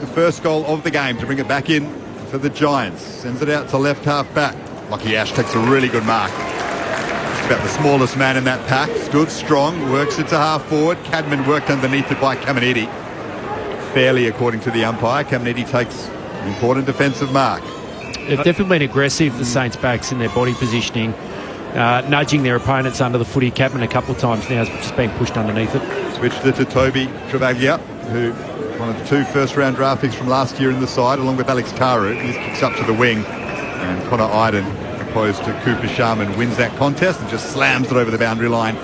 S: The first goal of the game to bring it back in for the Giants. Sends it out to left half back. Lockie Ash takes a really good mark. About the smallest man in that pack. Stood strong, works it to half forward. Cadman worked underneath it by Caminiti. Fairly, according to the umpire. Caminiti takes an important defensive mark.
T: They've definitely been aggressive, the Saints backs, in their body positioning, nudging their opponents under the footy. Cadman a couple of times now, just being pushed underneath it.
S: Switched it to Toby Travaglia, who one of the 2 first-round draft picks from last year in the side, along with Alex Taru. This kicks up to the wing, and Connor Iden, opposed to Cooper Sharman, wins that contest and just slams it over the boundary line.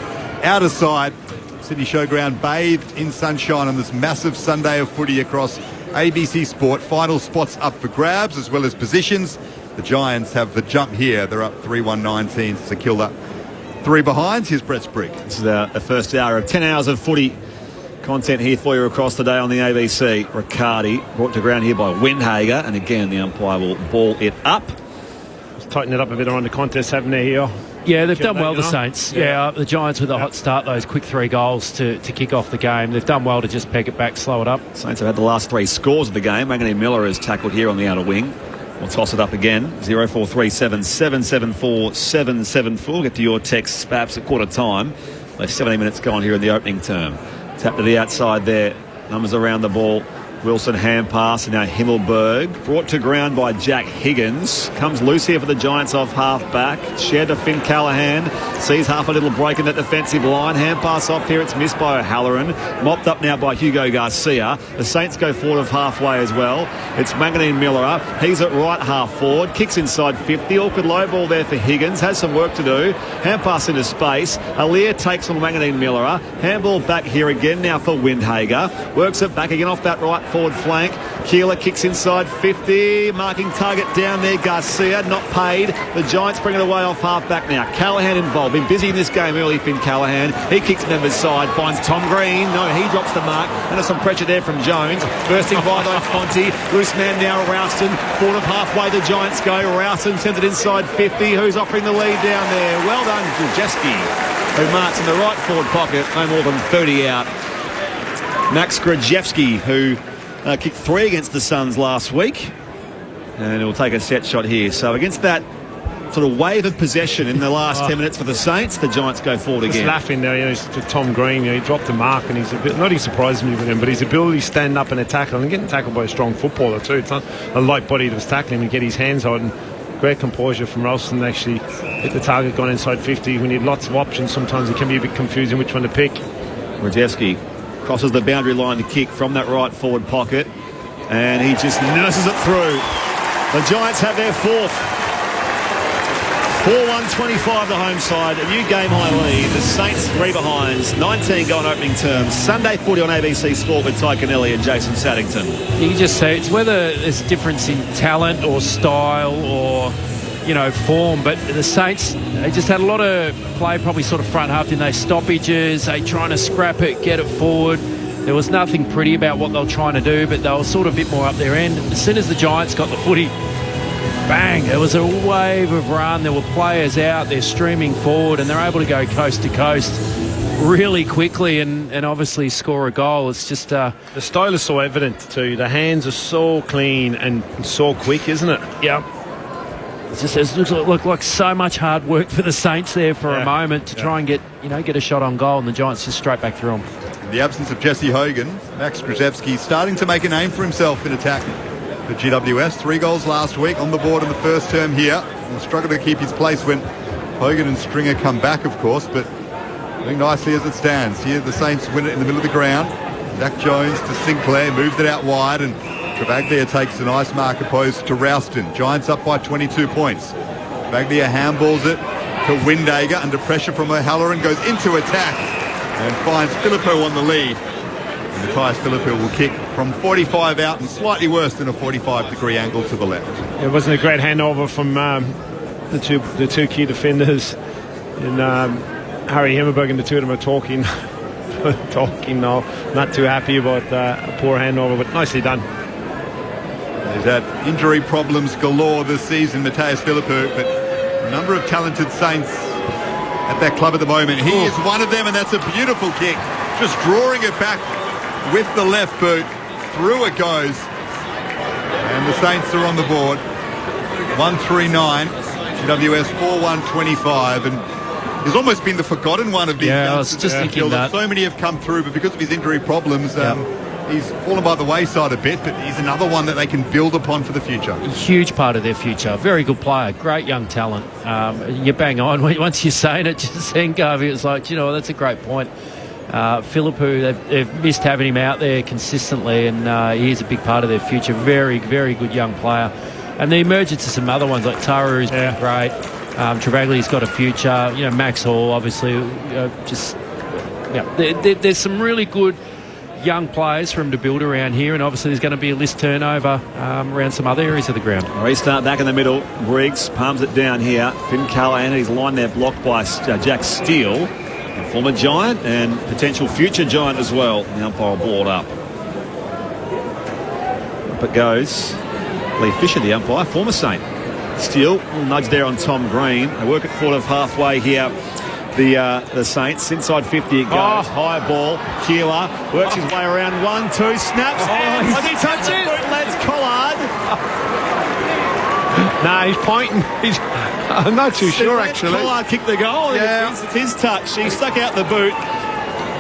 S: Out of side, Sydney Showground bathed in sunshine on this massive Sunday of footy across ABC Sport. Final spots up for grabs as well as positions. The Giants have the jump here. They're up 3-1-19 to Kilda. 3 behinds. Here's Brett Sprigg.
R: This is the first hour of 10 hours of footy content here for you across the day on the ABC. Riccardi brought to ground here by Windhager, and again the umpire will ball it up.
O: Tighten it up a bit around the contest, haven't they, here?
T: Yeah, they've done well, the Saints. Yeah, the Giants with a hot start, those quick 3 goals to kick off the game. They've done well to just peg it back, slow it up.
R: Saints have had the last 3 scores of the game. Wanganeen Millerer is tackled here on the outer wing. We'll toss it up again. 0437 774 774. Get to your texts perhaps at quarter time. There's 17 minutes gone here in the opening term. Tap to the outside there. Numbers around the ball. Wilson hand pass, and now Himmelberg brought to ground by Jack Higgins. Comes loose here for the Giants off half back. Shared to Finn Callahan. Sees half a little break in that defensive line. Hand pass off here. It's missed by O'Halloran. Mopped up now by Hugo Garcia. The Saints go forward of halfway as well. It's Wanganeen Millerer. He's at right half forward. Kicks inside 50. Awkward low ball there for Higgins. Has some work to do. Hand pass into space. Alier takes on Wanganeen Millerer. Handball back here again now for Windhager. Works it back again off that right forward flank. Keeler kicks inside 50, marking target down there. Garcia not paid. The Giants bring it away off half-back now. Callahan involved. Been busy in this game early, Finn Callahan. He kicks Member's side, finds Tom Green. No, he drops the mark. And there's some pressure there from Jones. Bursting by though Fonte. Loose man now, Rouston. Forward of halfway the Giants go. Rouston sends it inside 50. Who's offering the lead down there? Well done, Grzeski, who marks in the right forward pocket. No more than 30 out. Max Grzeski, who kicked 3 against the Suns last week. And he'll take a set shot here. So against that sort of wave of possession in the last 10 minutes for the Saints, the Giants go forward again.
O: Just laughing there, to Tom Green. He dropped the mark, and he's a bit, not he surprised me with him, but his ability to stand up and attack and getting tackled by a strong footballer too. It's not a light body that was tackling him and get his hands out. And great composure from Ralston, actually hit the target, gone inside 50. We need lots of options. Sometimes it can be a bit confusing which one to pick.
R: Grzeski crosses the boundary line to kick from that right forward pocket, and he just nurses it through. The Giants have their fourth. 4-1-25 the home side. A new game high lead. The Saints 3 behinds. 19 go on opening terms. Sunday footy on ABC Sport with Ty Kennelly and Jason Saddington.
T: You can just say it's whether there's a difference in talent or style or, form, but the Saints, they just had a lot of play, probably sort of front half, in those stoppages. They trying to scrap it, get it forward. There was nothing pretty about what they were trying to do, but they were sort of a bit more up their end. As soon as the Giants got the footy, bang, there was a wave of run. There were players out, they're streaming forward, and they're able to go coast to coast really quickly and obviously score a goal. It's just
O: the style is so evident too. The hands are so clean and so quick, isn't it?
T: Yeah. It looked like so much hard work for the Saints there for a moment to try and get a shot on goal, and the Giants just straight back through them.
S: In the absence of Jesse Hogan, Max Grzeski starting to make a name for himself in attack for GWS. 3 goals last week on the board in the first term here. He'll struggle to keep his place when Hogan and Stringer come back, of course, but doing nicely as it stands. Here the Saints win it in the middle of the ground. Zach Jones to Sinclair, moves it out wide, and Travaglia takes a nice mark opposed to Rouston. Giants up by 22 points. Travaglia handballs it to Windhager under pressure from O'Halloran, goes into attack and finds Filippo on the lead. And Matthias Filippo will kick from 45 out and slightly worse than a 45-degree angle to the left.
O: It wasn't a great handover from the two key defenders. And Harry Himmelberg and the two of them are talking now. Not too happy about a poor handover, but nicely done.
S: He's had injury problems galore this season, Matthias Filippo, but a number of talented Saints at that club at the moment. He is one of them, and that's a beautiful kick. Just drawing it back with the left boot. Through it goes. And the Saints are on the board. 139. GWS 4-1-25. And he's almost been the forgotten one of these.
T: Yeah, I was just thinking that.
S: So many have come through, but because of his injury problems, he's fallen by the wayside a bit, but he's another one that they can build upon for the future.
T: A huge part of their future. Very good player. Great young talent. You bang on. Once you're saying it, just saying Garvey, it's like, that's a great point. Filippo, they've missed having him out there consistently, and he is a big part of their future. Very, very good young player. And the emergence of some other ones like Tara has been great. Travaglia's got a future. Max Hall, obviously. There's some really good young players for him to build around here, and obviously there's going to be a list turnover around some other areas of the ground.
R: Restart back in the middle. Briggs palms it down here. Finn Callahan, he's lined there blocked by Jack Steele, former Giant and potential future Giant as well. The umpire ball up. Up it goes. Lee Fisher, the umpire, former Saint. Steele, little nudge there on Tom Green. They work at quarter of halfway here. The Saints inside 50 it goes. High ball. Keeler works his way around. 1-2 snaps.
T: Does he touch it?
R: Bootlegs Collard.
O: Nah, he's pointing. I'm not too sure actually.
R: Collard kicked the goal.
O: Yeah.
R: It's his touch. He stuck out the boot,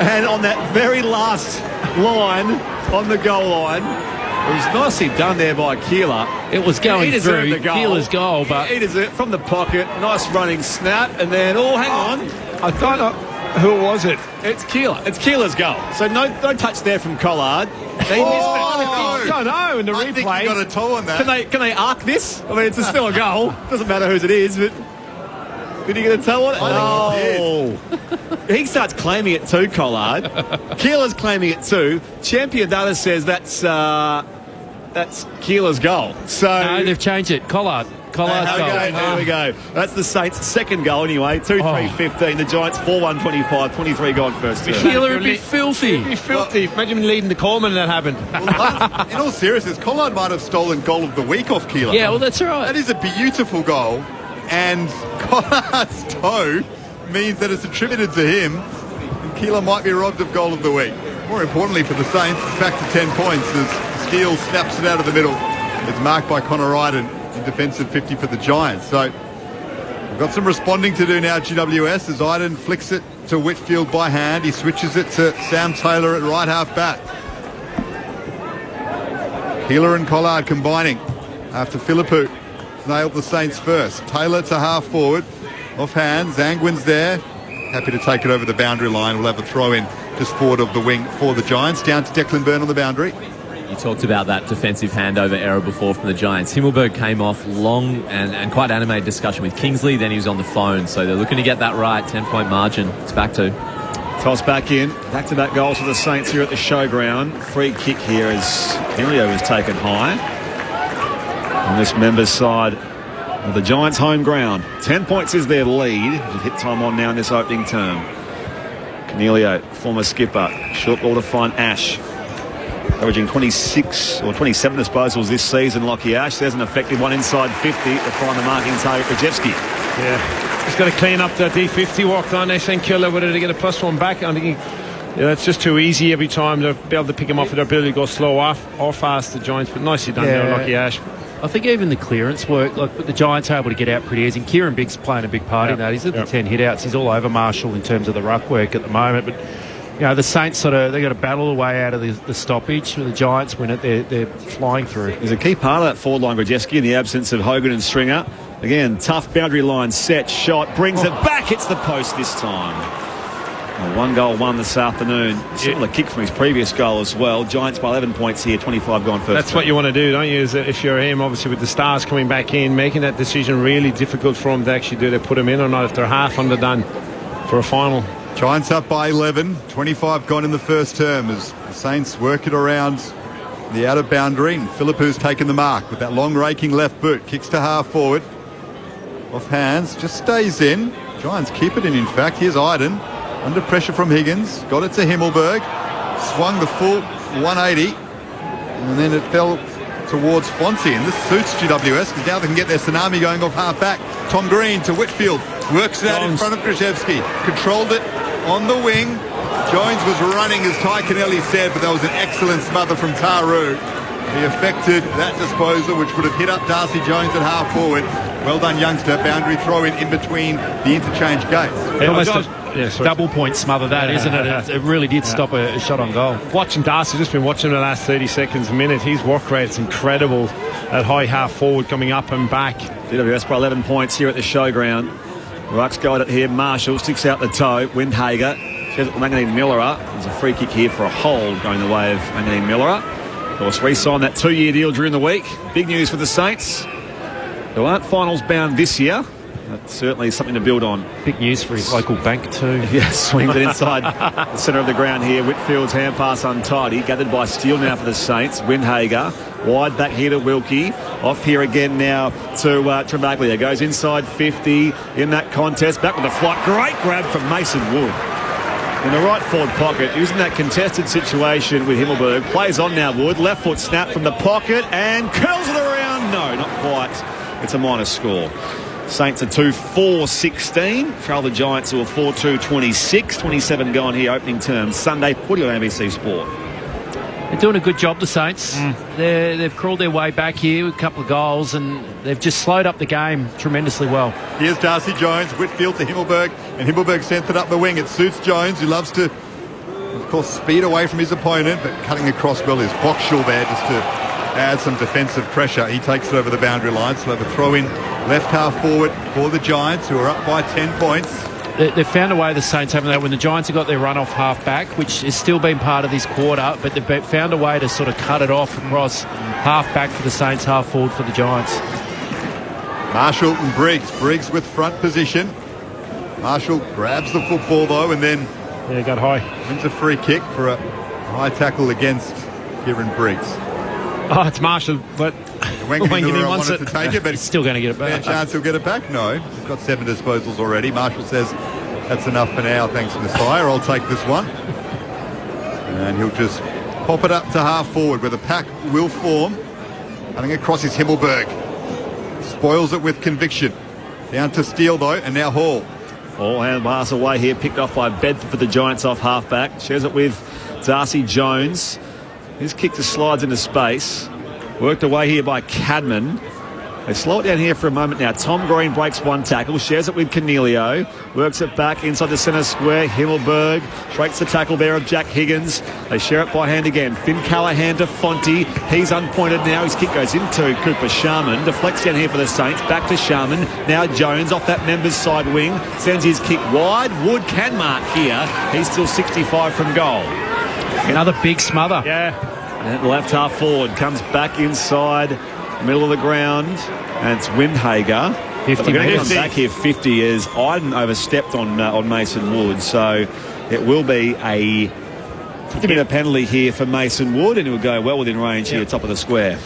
R: and on that very last line on the goal line, it was nicely done there by Keeler.
T: It was going through Keeler's goal, but
R: he deserved it from the pocket. Nice running snap, and then hang on.
O: I thought who was it?
R: It's Keeler. It's Keeler's goal. So no touch there from Collard. They missed it.
O: I don't know in the replay.
S: I think you got a toe on that.
R: Can they arc this? I mean, it's still a goal. Doesn't matter whose it is, but Did he get a toe on it? Oh. He starts claiming it too, Collard. Keeler's claiming it too. Champion Data says that's Keeler's goal. So
T: no, they've changed it. Collard's goal.
R: There we go. That's the Saints' second goal anyway. 2-3-15. The Giants 4-1-25. 23 gone first.
T: Keeler would be filthy.
O: He'd be filthy. Imagine him leading the Coleman and that happened.
S: Well, in all seriousness, Collard might have stolen goal of the week off Keeler.
T: Yeah, well, that's right.
S: That is a beautiful goal. And Collard's toe means that it's attributed to him. And Keeler might be robbed of goal of the week. More importantly for the Saints, it's back to 10 points as Steele snaps it out of the middle. It's marked by Connor Ryden in defensive 50 for the Giants. So we've got some responding to do now, GWS, as Iden flicks it to Whitfield by hand. He switches it to Sam Taylor at right half back. Keeler and Collard combining after Philippou nailed the Saints first. Taylor to half forward, off hands. Angwin's there, happy to take it over the boundary line. We'll have a throw in just forward of the wing for the Giants. Down to Declan Byrne on the boundary.
U: You talked about that defensive handover error before from the Giants. Himmelberg came off long and quite animated discussion with Kingsley. Then he was on the phone. So they're looking to get that right. 10-point margin. It's back to.
R: Toss back in. Back-to-back goals for the Saints here at the showground. Free kick here as Emilio was taken high. On this members' side of the Giants' home ground. 10 points is their lead. We've hit time on now in this opening term. Cornelio, former skipper. Short ball to find Ash. Averaging 26 or 27 disposals this season, Lockie Ash. There's an effective one inside 50 to find the marking target for Rajewski.
O: Yeah, he's got to clean up that D50 work on. They think Kilda whether to get a +1 back. I think it's just too easy every time to be able to pick him off with their ability to go slow off or fast, the Giants. But nicely done there, Lockie Ash.
T: I think even the clearance work, like the Giants are able to get out pretty easy. And Kieran Biggs playing a big part in that. He's at the 10 hit-outs. He's all over Marshall in terms of the ruck work at the moment. But you know, the Saints they got to battle the way out of the stoppage. When the Giants win it, they're flying through.
R: He's a key part of that forward line, Rajewski, in the absence of Hogan and Stringer. Again, tough boundary line set, shot, brings it back, hits the post this time. Well, 1 goal, 1 this afternoon. Similar kick from his previous goal as well. Giants by 11 points here, 25 gone first.
O: That's what you want to do, don't you? Is if you're him, obviously with the Stars coming back in, making that decision really difficult for him to actually do. They put him in or not if they're half underdone for a final.
S: Giants up by 11, 25 gone in the first term as the Saints work it around the outer boundary. And Philippou's taken the mark with that long raking left boot. Kicks to half forward. Off hands, just stays in. Giants keep it in fact. Here's Iden. Under pressure from Higgins. Got it to Himmelberg. Swung the full 180. And then it fell towards Fonzie. And this suits GWS because now they can get their tsunami going off half back. Tom Green to Whitfield. Works it out in front of Krzyzewski. Controlled it on the wing. Jones was running, as Ty Kennelly said, but that was an excellent smother from Taru. He affected that disposal, which would have hit up Darcy Jones at half forward. Well done, youngster. Boundary throw in between the interchange gates.
T: Almost a double point smother that, isn't it? It really did stop a shot on goal.
O: Watching Darcy, just been watching the last 30 seconds a minute. His work rate's incredible at high half forward, coming up and back.
R: GWS by 11 points here at the showground. Ruck's got it here. Marshall sticks out the toe. Windhager says it Manganine Millerer. There's a free kick here for a hold going the way of Manganine Millerer. Of course, re-signed that 2-year deal during the week. Big news for the Saints. They aren't finals bound this year. That's certainly something to build on.
T: Big news for his local bank too.
R: Yeah, swings it inside the centre of the ground here. Whitfield's hand pass untidy. Gathered by Steele now for the Saints. Windhager. Wide back here to Wilkie. Off here again now to Travaglia. Goes inside 50 in that contest. Back with the flight. Great grab from Mason Wood. In the right forward pocket, using that contested situation with Himmelberg. Plays on now, Wood. Left foot snap from the pocket and curls it around. No, not quite. It's a minus score. Saints are 2-4-16. Trail the Giants who are 4-2-26. 27 gone here opening term. Sunday, footy on ABC Sport.
T: They're doing a good job, the Saints. They've crawled their way back here with a couple of goals and they've just slowed up the game tremendously well.
S: Here's Darcy Jones, Whitfield to Himmelberg, and Himmelberg sent it up the wing. It suits Jones, who loves to, of course, speed away from his opponent, but cutting across well is Boxall there just to add some defensive pressure. He takes it over the boundary line, so they'll have a throw in left half forward for the Giants, who are up by 10 points.
T: They've found a way, the Saints, haven't they, when the Giants have got their run off half back, which has still been part of this quarter, but they've found a way to sort of cut it off across half back for the Saints, half forward for the Giants.
S: Marshall and Briggs with front position. Marshall grabs the football though, and then
O: got high.
S: Wins a free kick for a high tackle against Kieran Briggs.
O: Oh, it's Marshall, but
S: Wanganui wanted to take it, but
T: he's still going to get it back.
S: Fair chance he'll get it back? No. He's got 7 disposals already. Marshall says that's enough for now, thanks Messiah. I'll take this one. And he'll just pop it up to half forward where the pack will form. Running across is Himmelberg. Spoils it with conviction. Down to Steele though, and now Hall.
R: All hand pass away here, picked off by Bedford for the Giants off half-back. Shares it with Darcy Jones. His kick to slides into space. Worked away here by Cadman. They slow it down here for a moment now. Tom Green breaks one tackle, shares it with Cornelio, works it back inside the centre square. Himmelberg breaks the tackle there of Jack Higgins. They share it by hand again. Finn Callaghan to Fonte. He's unpointed now. His kick goes into Cooper Sharman. Deflects down here for the Saints. Back to Sharman. Now Jones off that member's side wing. Sends his kick wide. Wood can mark here. He's still 65 from goal.
T: Another big smother.
R: Yeah. And left half forward. Comes back inside. Middle of the ground, and it's Windhager.
T: 50
R: going to come back here 50 as Iden overstepped on Mason Wood, so it will be a 50-metre penalty here for Mason Wood, and it will go well within range here, top of the square.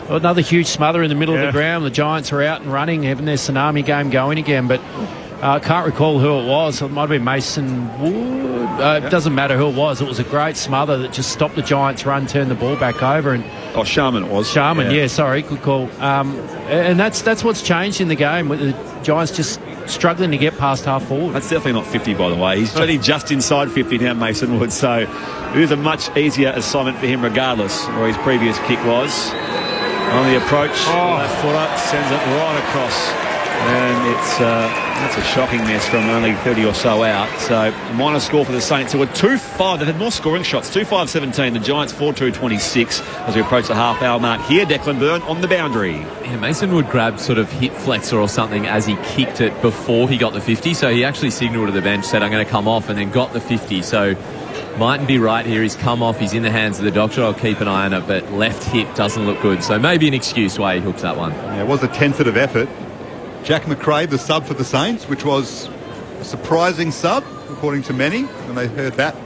T: Well, another huge smother in the middle of the ground. The Giants are out and running, having their tsunami game going again, but I can't recall who it was. It might have been Mason Wood. It doesn't matter who it was. It was a great smother that just stopped the Giants' run, turned the ball back over. And
R: Sharman it was.
T: Sharman, sorry, good call. And that's what's changed in the game, with the Giants just struggling to get past half forward.
R: That's definitely not 50, by the way. He's only just inside 50 now, Mason Wood, so it is a much easier assignment for him regardless where his previous kick was. On the approach, left footer, sends it right across. And it's that's a shocking mess from only 30 or so out. So minor score for the Saints, who were 2-5. They've had more scoring shots. 2-5-17. The Giants 4-2-26 as we approach the half-hour mark here. Declan Byrne on the boundary.
U: Yeah, Mason Wood grabbed sort of hip flexor or something as he kicked it before he got the 50. So he actually signalled to the bench, said, I'm going to come off, and then got the 50. So mightn't be right here. He's come off. He's in the hands of the doctor. I'll keep an eye on it, but left hip doesn't look good. So maybe an excuse why he hooked that one.
S: Yeah, it was a tentative effort. Jack McRae, the sub for the Saints, which was a surprising sub, according to many, when they heard that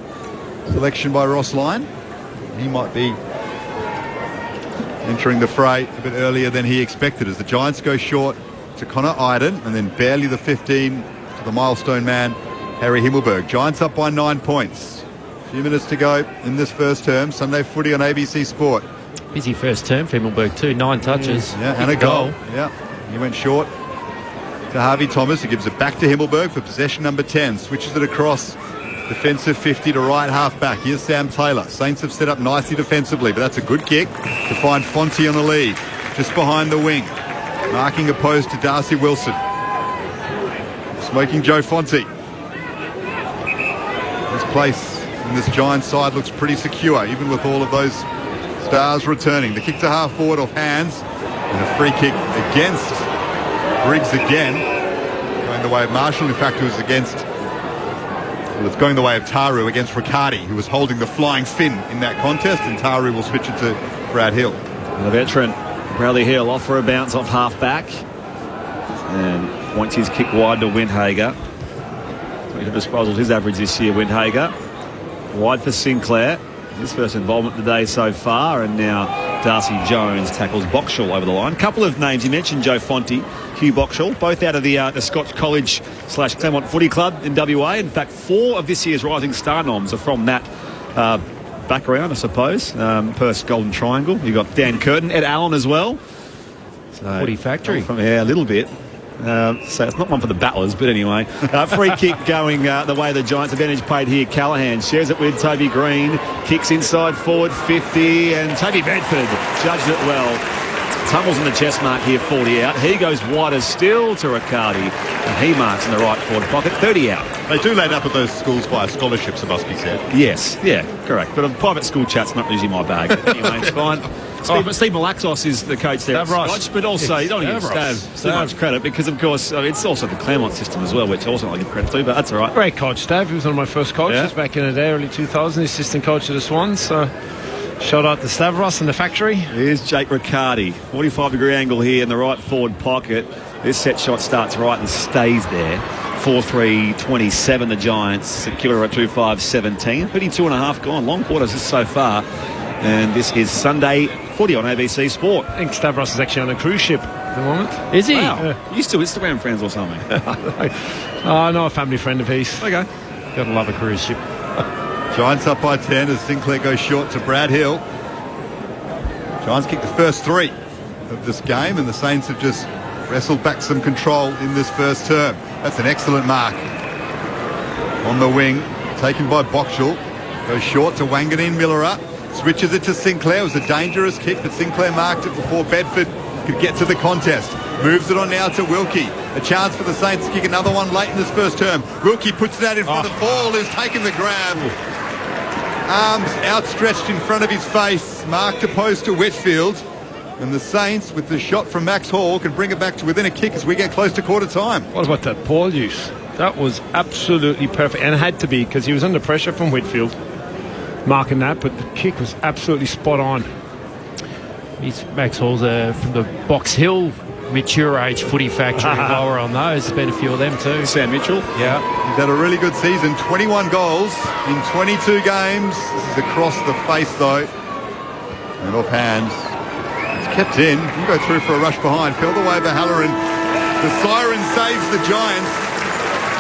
S: selection by Ross Lyon. He might be entering the fray a bit earlier than he expected, as the Giants go short to Connor Iden, and then barely the 15 to the milestone man, Harry Himmelberg. Giants up by 9 points. A few minutes to go in this first term. Sunday footy on ABC Sport.
T: Busy first term for Himmelberg too. 9 touches.
S: Yeah, and a goal. Yeah, he went short to Harvey Thomas, who gives it back to Himmelberg for possession number 10. Switches it across defensive 50 to right half back. Here's Sam Taylor. Saints have set up nicely defensively, but that's a good kick to find Fonte on the lead, just behind the wing. Marking opposed to Darcy Wilson. Smoking Joe Fonte. This place in this Giants side looks pretty secure, even with all of those stars returning. The kick to half forward off hands, and a free kick against Briggs again, going the way of Marshall. In fact, it was going the way of Taru against Riccardi, who was holding the flying fin in that contest, and Taru will switch it to Brad Hill.
R: The veteran Bradley Hill off for a bounce off half back, and points his kick wide to Windhager. He's disposal his average this year, Windhager. Wide for Sinclair. His first involvement today so far, and now Darcy Jones tackles Boxall over the line. Couple of names, you mentioned Joe Fonte, Hugh Boxall, both out of the Scotch College / Claremont Footy Club in WA. In fact, 4 of this year's Rising Star noms are from that background, I suppose. Perth Golden Triangle. You've got Dan Curtin, Ed Allen as well. So,
T: Footy Factory.
R: A little bit. So it's not one for the battlers, but anyway. Free kick going the way the Giants. Advantage paid here. Callaghan shares it with Toby Green. Kicks inside forward 50, and Toby Bedford judged it well. Tumbles in the chest mark here, 40 out. He goes wider still to Riccardi, and he marks in the right forward pocket, 30 out.
S: They do land up at those schools via scholarships, it must be said.
R: Yes, yeah, correct. But a private school chat's not usually my bag. Anyway, it's fine. Steve Malaxos is the coach there at Scotch, but also you don't give Stav too much credit, because of course it's also the Claremont system as well, which I also don't give credit to, but that's all right.
O: Great coach, Stav. He was one of my first coaches back in the day, early 2000s, assistant coach of the Swans. So shout out to Stavros and the factory.
R: Here's Jake Riccardi, 45-degree angle here in the right forward pocket. This set shot starts right and stays there. 4-3-27, the Giants. Kilda at 2-5-17. 32.5 gone. Long quarters so far. And this is Sunday footy on ABC Sport.
O: I think Stavros is actually on a cruise ship at the moment.
R: Is he?
O: Wow.
R: You still Instagram friends or something?
O: Oh, no, a family friend of his.
R: Okay.
T: Gotta love a cruise ship.
S: Giants up by 10 as Sinclair goes short to Brad Hill. Giants kicked the first 3 of this game, and the Saints have just wrestled back some control in this first term. That's an excellent mark. On the wing, taken by Boxall. Goes short to Wanganeen Millera. Switches it to Sinclair. It was a dangerous kick, but Sinclair marked it before Bedford could get to the contest. Moves it on now to Wilkie. A chance for the Saints to kick another one late in this first term. Wilkie puts it out in front of Ball, who's taken the grab. Arms outstretched in front of his face. Marked opposed to Whitfield. And the Saints, with the shot from Max Hall, can bring it back to within a kick as we get close to quarter time.
O: What about that ball use? That was absolutely perfect, and it had to be because he was under pressure from Whitfield marking that, but the kick was absolutely spot on.
T: Max Hall's from the Box Hill mature age footy factory. While we're on those, there's been a few of them too.
R: Sam Mitchell.
T: Yeah.
S: He's had a really good season. 21 goals in 22 games. This is across the face though. And off hands. It's kept in. You go through for a rush behind. Fell the way by Halloran. The siren saves the Giants.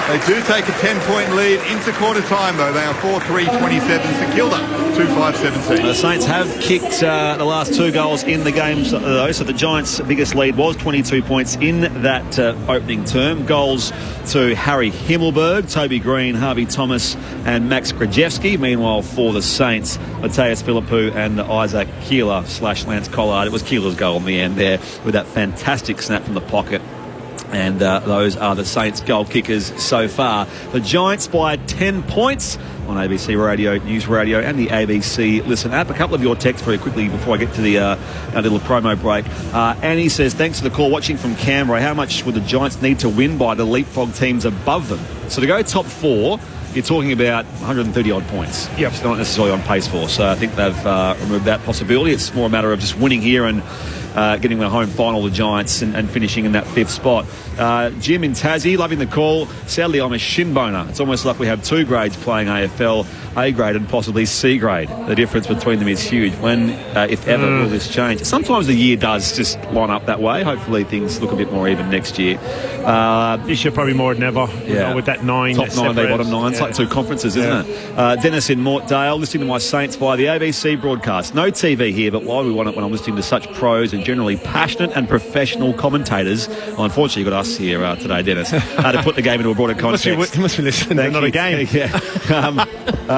S: They do take a 10-point lead into quarter time, though. They are 4-3-27 to Kilda, 2-5-17.
R: The Saints have kicked the last 2 goals in the games, though, so the Giants' biggest lead was 22 points in that opening term. Goals to Harry Himmelberg, Toby Green, Harvey Thomas and Max Krajewski. Meanwhile, for the Saints, Mateus Philippou and Isaac Keeler / Lance Collard. It was Keeler's goal in the end there with that fantastic snap from the pocket. And those are the Saints goal kickers so far. The Giants by 10 points on ABC Radio, News Radio and the ABC Listen app. A couple of your texts very quickly before I get to the our little promo break. Annie says, thanks for the call. Watching from Canberra, how much would the Giants need to win by to leapfrog teams above them? So to go top 4, you're talking about 130 odd points.
O: Yep.
R: It's not necessarily on pace for. So I think they've removed that possibility. It's more a matter of just winning here and getting the home final, the Giants, and finishing in that 5th spot. Jim in Tassie, loving the call. Sadly, I'm a shin boner. It's almost like we have 2 grades playing AFL, A grade and possibly C grade. The difference between them is huge. When, if ever, will this change? Sometimes the year does just line up that way. Hopefully things look a bit more even next year.
O: This year probably more than ever.
R: Yeah.
O: With that 9.
R: Top 9, they bottom 9. It's like 2 conferences, isn't it? Dennis in Mortdale, listening to my Saints via the ABC broadcast. No TV here, but why we want it when I'm listening to such pros and generally passionate and professional commentators. Well, unfortunately, you've got us here today, Dennis, to put the game into a broader context.
O: You must be listening to another game.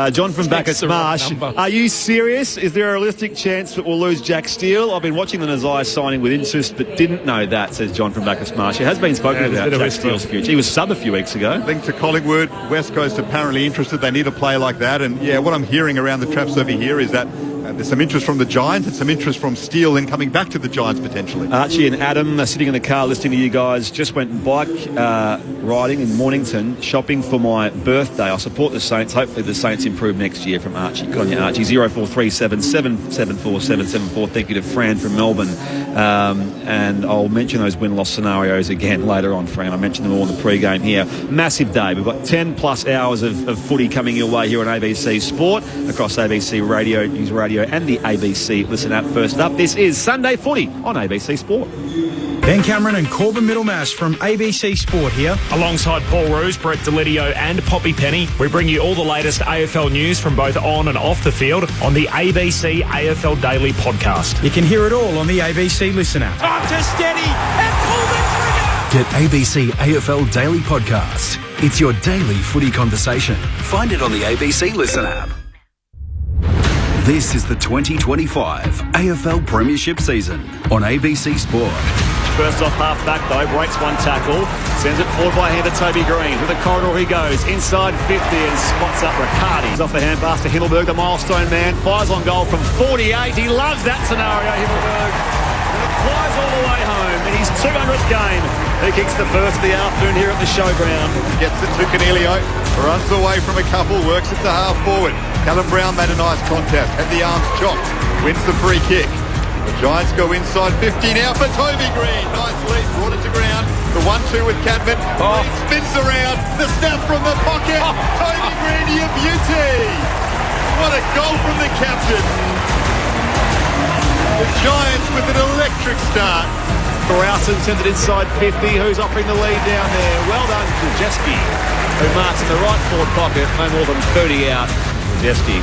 R: John from Bacchus Marsh. Are you serious? Is there a realistic chance that we'll lose Jack Steele? I've been watching the Nazai signing with interest, but didn't know that, says John from Bacchus Marsh. It has been spoken about Jack Steele's future. He was sub a few weeks ago.
S: Linked to Collingwood. West Coast apparently interested. They need a player like that. And, what I'm hearing around the traps over here is that there's some interest from the Giants and some interest from Steele in coming back to the Giants potentially.
R: Archie and Adam sitting in the car listening to you guys. Just went bike riding in Mornington, shopping for my birthday. I'll support the Saints. Hopefully the Saints improve next year, from Archie. Good on you, Archie. 0437 774 774. Thank you to Fran from Melbourne. And I'll mention those win-loss scenarios again later on, Fran. I mentioned them all in the pre-game here. Massive day. We've got 10 plus hours of footy coming your way here on ABC Sport, across ABC Radio, News Radio and the ABC Listen app. First up, this is Sunday Footy on ABC Sport.
A: Ben Cameron and Corbin Middlemash from ABC Sport here.
M: Alongside Paul Roos, Brett Delidio and Poppy Penny, we bring you all the latest AFL news from both on and off the field on the ABC AFL Daily podcast.
A: You can hear it all on the ABC Listen app.
L: On to steady and pull the trigger.
N: Get ABC AFL Daily Podcast. It's your daily footy conversation. Find it on the ABC Listen app. This is the 2025 AFL Premiership season on ABC Sport.
R: First off, half back though, breaks one tackle, sends it forward by hand to Toby Green. With the corridor he goes, inside 50 and spots up Riccardi. He's off the hand pass to Himmelberg, the milestone man, fires on goal from 48. He loves that scenario, Himmelberg. And it flies all the way home in his 200th game. He kicks the first of the afternoon here at the showground.
S: Gets it to Canelio, runs away from a couple, works it to half forward. Callum Brown made a nice contest, had the arms chopped, wins the free kick. The Giants go inside 50 now for Toby Green. Nice lead, brought it to ground. The 1-2 with Cadman. Green spins around. The snap from the pocket. Toby Green, you beauty. What a goal from the captain. The Giants with an electric start.
R: Broughton sends it inside 50. Who's offering the lead down there? Well done, Krzyzewski, who marks in the right forward pocket, no more than 30 out. Krzyzewski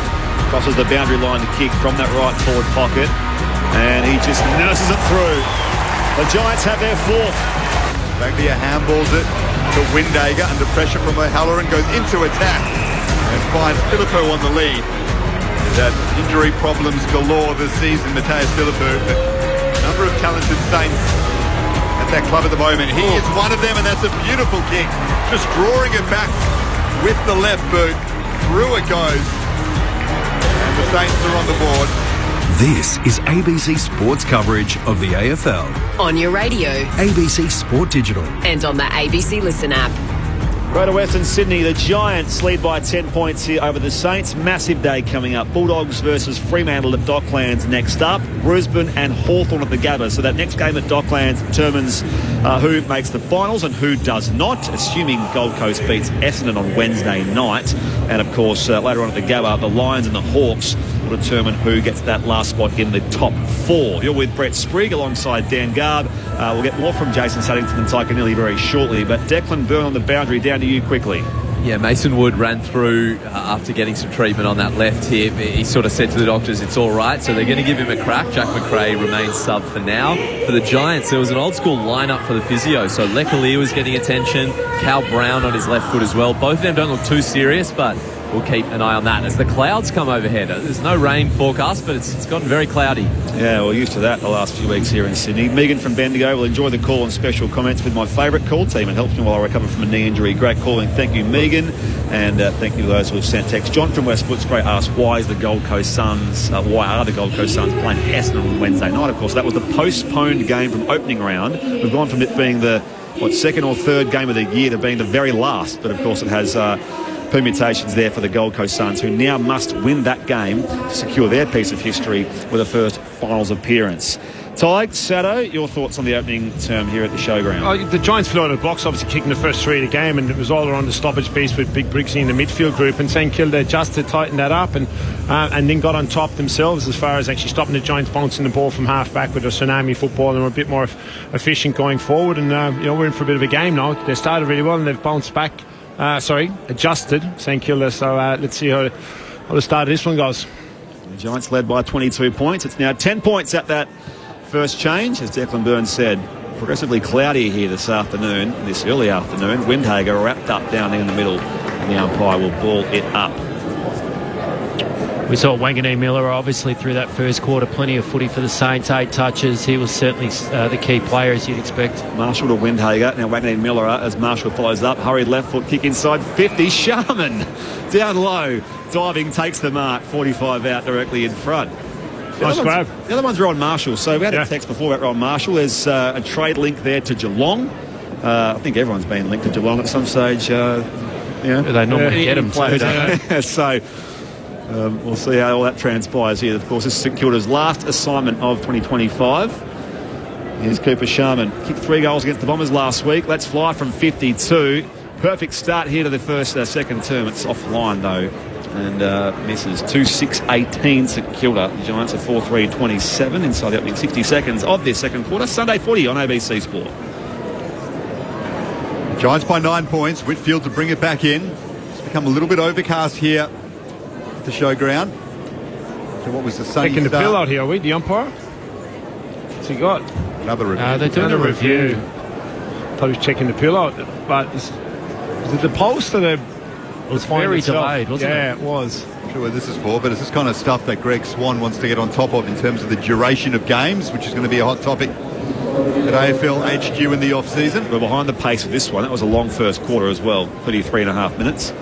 R: crosses the boundary line to kick from that right forward pocket, and he just nurses it through. The Giants have their fourth.
S: Baglia handballs it to Windhager under pressure from O'Halloran, goes into attack and finds Filippo on the lead. That injury problems galore this season, Mateus Filippo, but a number of talented Saints at that club at the moment. He is one of them, and that's a beautiful kick. Just drawing it back with the left boot. Through it goes. And the Saints are on the board.
N: This is ABC Sports coverage of the AFL.
D: On your radio.
N: ABC Sport Digital.
D: And on the ABC Listen app.
R: Greater Western Sydney, the Giants lead by 10 points here over the Saints. Massive day coming up. Bulldogs versus Fremantle at Docklands next up. Brisbane and Hawthorn at the Gabba. So that next game at Docklands determines who makes the finals and who does not, assuming Gold Coast beats Essendon on Wednesday night. And of course, later on at the Gabba, the Lions and the Hawks will determine who gets that last spot in the top four. You're with Brett Sprigg alongside Dan Garb. We'll get more from Jason Saddington and Tyconelli very shortly, but Declan Byrne on the boundary. Down to you quickly.
U: Yeah, Mason Wood ran through after getting some treatment on that left hip. He sort of said to the doctors it's all right, so they're going to give him a crack. Jack McRae remains sub for now. For the Giants, there was an old school lineup for the physio, so Leclerc was getting attention, Cal Brown on his left foot as well. Both of them don't look too serious, but we'll keep an eye on that as the clouds come overhead. There's no rain forecast, but it's gotten very cloudy.
R: Yeah, we're used to that the last few weeks here in Sydney. Megan from Bendigo will enjoy the call and special comments with my favourite call team. It helps me while I recover from a knee injury. Great calling. Thank you, Megan. And thank you to those who have sent text. John from West Footscray asked, why are the Gold Coast Suns playing Essendon on Wednesday night? Of course, that was the postponed game from opening round. We've gone from it being the second or third game of the year to being the very last. But of course, it has permutations there for the Gold Coast Suns, who now must win that game to secure their piece of history with a first finals appearance. Ty, Sato, your thoughts on the opening term here at the showground?
O: The Giants flew out of the box, obviously kicking the first three of the game, and it was all around the stoppage piece with Big Briggsy in the midfield group, and St Kilda adjusted, tightened that up, and then got on top themselves as far as actually stopping the Giants bouncing the ball from half back with their tsunami football, and were a bit more efficient going forward. And we're in for a bit of a game now. They started really well and they've bounced back. Adjusted, St Kilda. So let's see how the start of this one goes.
R: The Giants led by 22 points. It's now 10 points at that first change. As Declan Byrne said, progressively cloudy here this early afternoon. Windhager wrapped up down there in the middle, and the umpire will ball it up.
T: We saw Wanganeen Miller obviously through that first quarter, plenty of footy for the Saints, 8 touches. He was certainly the key player, as you'd expect.
R: Marshall to Windhager. Now Wanganeen Miller, as Marshall follows up, hurried left foot kick inside 50. Sharman down low, diving, takes the mark, 45 out directly in front.
O: Nice grab.
R: The other ones are on Marshall. So we had a text before about Ron Marshall. There's a trade link there to Geelong. I think everyone's been linked to Geelong at some stage.
T: They normally get them too.
R: So we'll see how all that transpires here. Of course, this is St Kilda's last assignment of 2025. Here's Cooper Sharman. Kicked 3 goals against the Bombers last week. Let's fly from 52. Perfect start here to the second term. It's offline though, and misses. 2-6-18 St Kilda. The Giants are 4-3-27 inside the opening 60 seconds of this second quarter. Sunday footy on ABC Sport.
S: Giants by 9 points. Whitfield to bring it back in. It's become a little bit overcast here at the showground. So what was the sunny
O: taking the
S: start?
O: pill out here, are we? The umpire? What's he got?
S: Another review.
T: They're doing a review.
O: Thought he was checking the pill out, but is it the post or the?
T: It was very delayed, wasn't it?
O: Yeah, it was.
S: I'm sure what this is for, but it's this kind of stuff that Greg Swan wants to get on top of in terms of the duration of games, which is going to be a hot topic at AFL HQ in the off-season.
R: We're behind the pace of this one. That was a long first quarter as well, 33.5 minutes.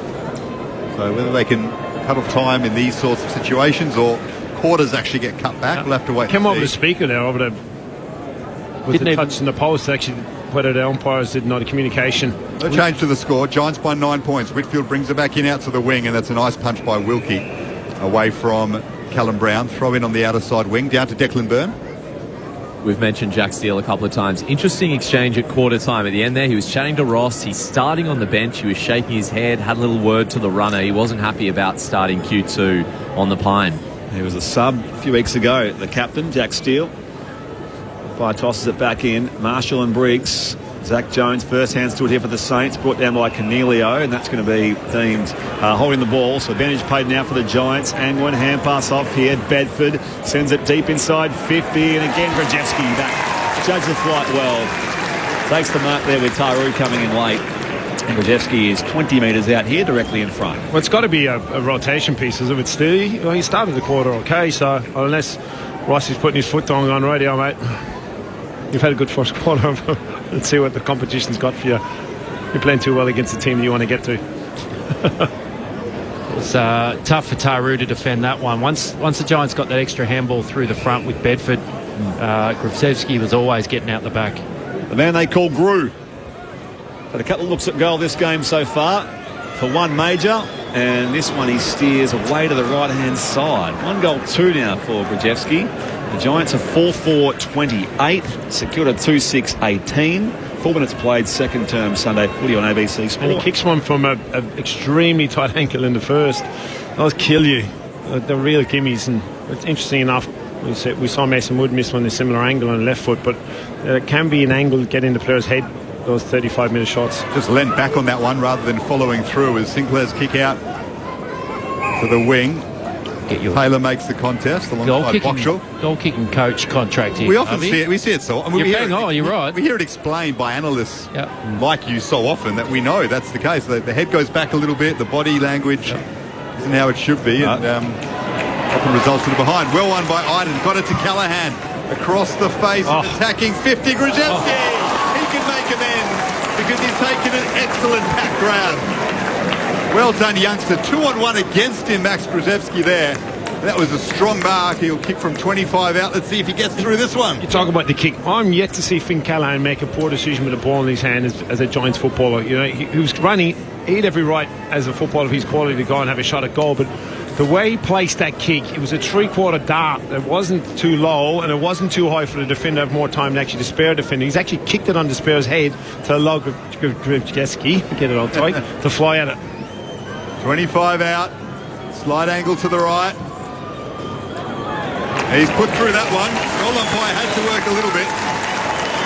S: So whether they can cut off time in these sorts of situations or quarters actually get cut back, we'll have to wait.
O: Came over
S: see.
O: the speaker there over the with the touch in the post, actually, whether the umpires did not communication.
S: No change to the score. Giants by 9 points. Whitfield brings it back in out to the wing, and that's a nice punch by Wilkie away from Callum Brown. Throw in on the outer side wing, down to Declan Byrne.
U: we've mentioned Jack Steele a couple of times. Interesting exchange at quarter time. At the end there, he was chatting to Ross. He's starting on the bench. He was shaking his head, had a little word to the runner. He wasn't happy about starting Q2 on the Pine.
R: He was a sub a few weeks ago. The captain, Jack Steele. Fire tosses it back in. Marshall and Briggs. Zach Jones, first hand stood here for the Saints, brought down by Cornelio, and that's going to be deemed holding the ball. So advantage paid now for the Giants. Angwin, hand pass off here. Bedford sends it deep inside 50, and again Grajewski back. Judged the flight well. Takes the mark there with Taru coming in late. And Grajewski is 20 metres out here, directly in front.
O: Well, it's got to be a rotation piece, isn't it, Stevie? Well, he started the quarter okay, so unless Rossi's putting his foot down on radio, mate, you've had a good first quarter. Let's see what the competition's got for you. You're playing too well against the team that you want to get to.
T: It's tough for Taru to defend that one. Once the Giants got that extra handball through the front with Bedford, Grajewski was always getting out the back.
R: The man they call Gru. Had a couple of looks at goal this game so far for one major, and this one he steers away to the right-hand side. 1-2 now for Grajewski. The Giants are 4-4-28, secured a 2-6-18. 4 minutes played, second term Sunday footy on ABC Sport.
O: And he kicks one from an extremely tight ankle in the first. Those kill you. The real gimmies. And it's interesting enough, we saw Mason Wood miss one in a similar angle on the left foot, but it can be an angle getting the player's head, those 35-metre shots.
S: Just leant back on that one rather than following through as Sinclair's kick out to the wing. Taylor makes the contest alongside Boxall.
T: Goal-kicking coach contract here.
S: We often see it. We see it so. I mean,
T: you're right.
S: We hear it explained by analysts like you so often that we know that's the case. The head goes back a little bit. The body language isn't how it should be, and often results in a behind. Well won by Iden. Got it to Callahan across the face, attacking 50. Grajewski. He can make amends because he's taken an excellent pack grab. Well done, youngster. 2-on-1 against him, Max Grajewski there. That was a strong mark. He'll kick from 25 out. Let's see if he gets through this one.
O: You talk about the kick. I'm yet to see Finn Callahan make a poor decision with the ball in his hand as a Giants footballer. You know, he was running. He had every right as a footballer of his quality to go and have a shot at goal, but the way he placed that kick, it was a three-quarter dart. It wasn't too low and it wasn't too high for the defender to have more time than actually the spare defender. He's actually kicked it on the spare's head to allow Grajewski, get it all tight, to fly at it.
S: 25 out, slight angle to the right. He's put through that one. Goal umpire had to work a little bit,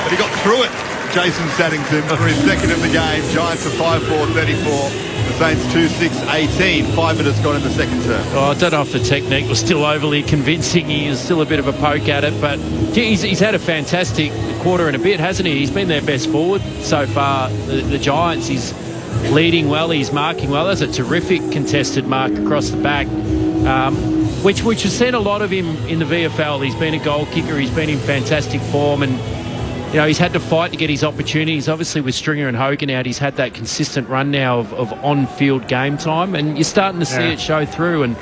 S: but he got through it. Jason Saddington for his second of the game. Giants are 5-4-34. The Saints 2-6-18. 5 minutes gone in the second term.
T: I don't know if the technique was still overly convincing. He is still a bit of a poke at it, but he's had a fantastic quarter and a bit, hasn't he? He's been their best forward so far. The Giants, he's leading well, he's marking well. That's a terrific contested mark across the back, which has seen a lot of him in the VFL. He's been a goal kicker, he's been in fantastic form, and you know, he's had to fight to get his opportunities. Obviously with Stringer and Hogan out, he's had that consistent run now of on-field game time, and you're starting to see it show through. And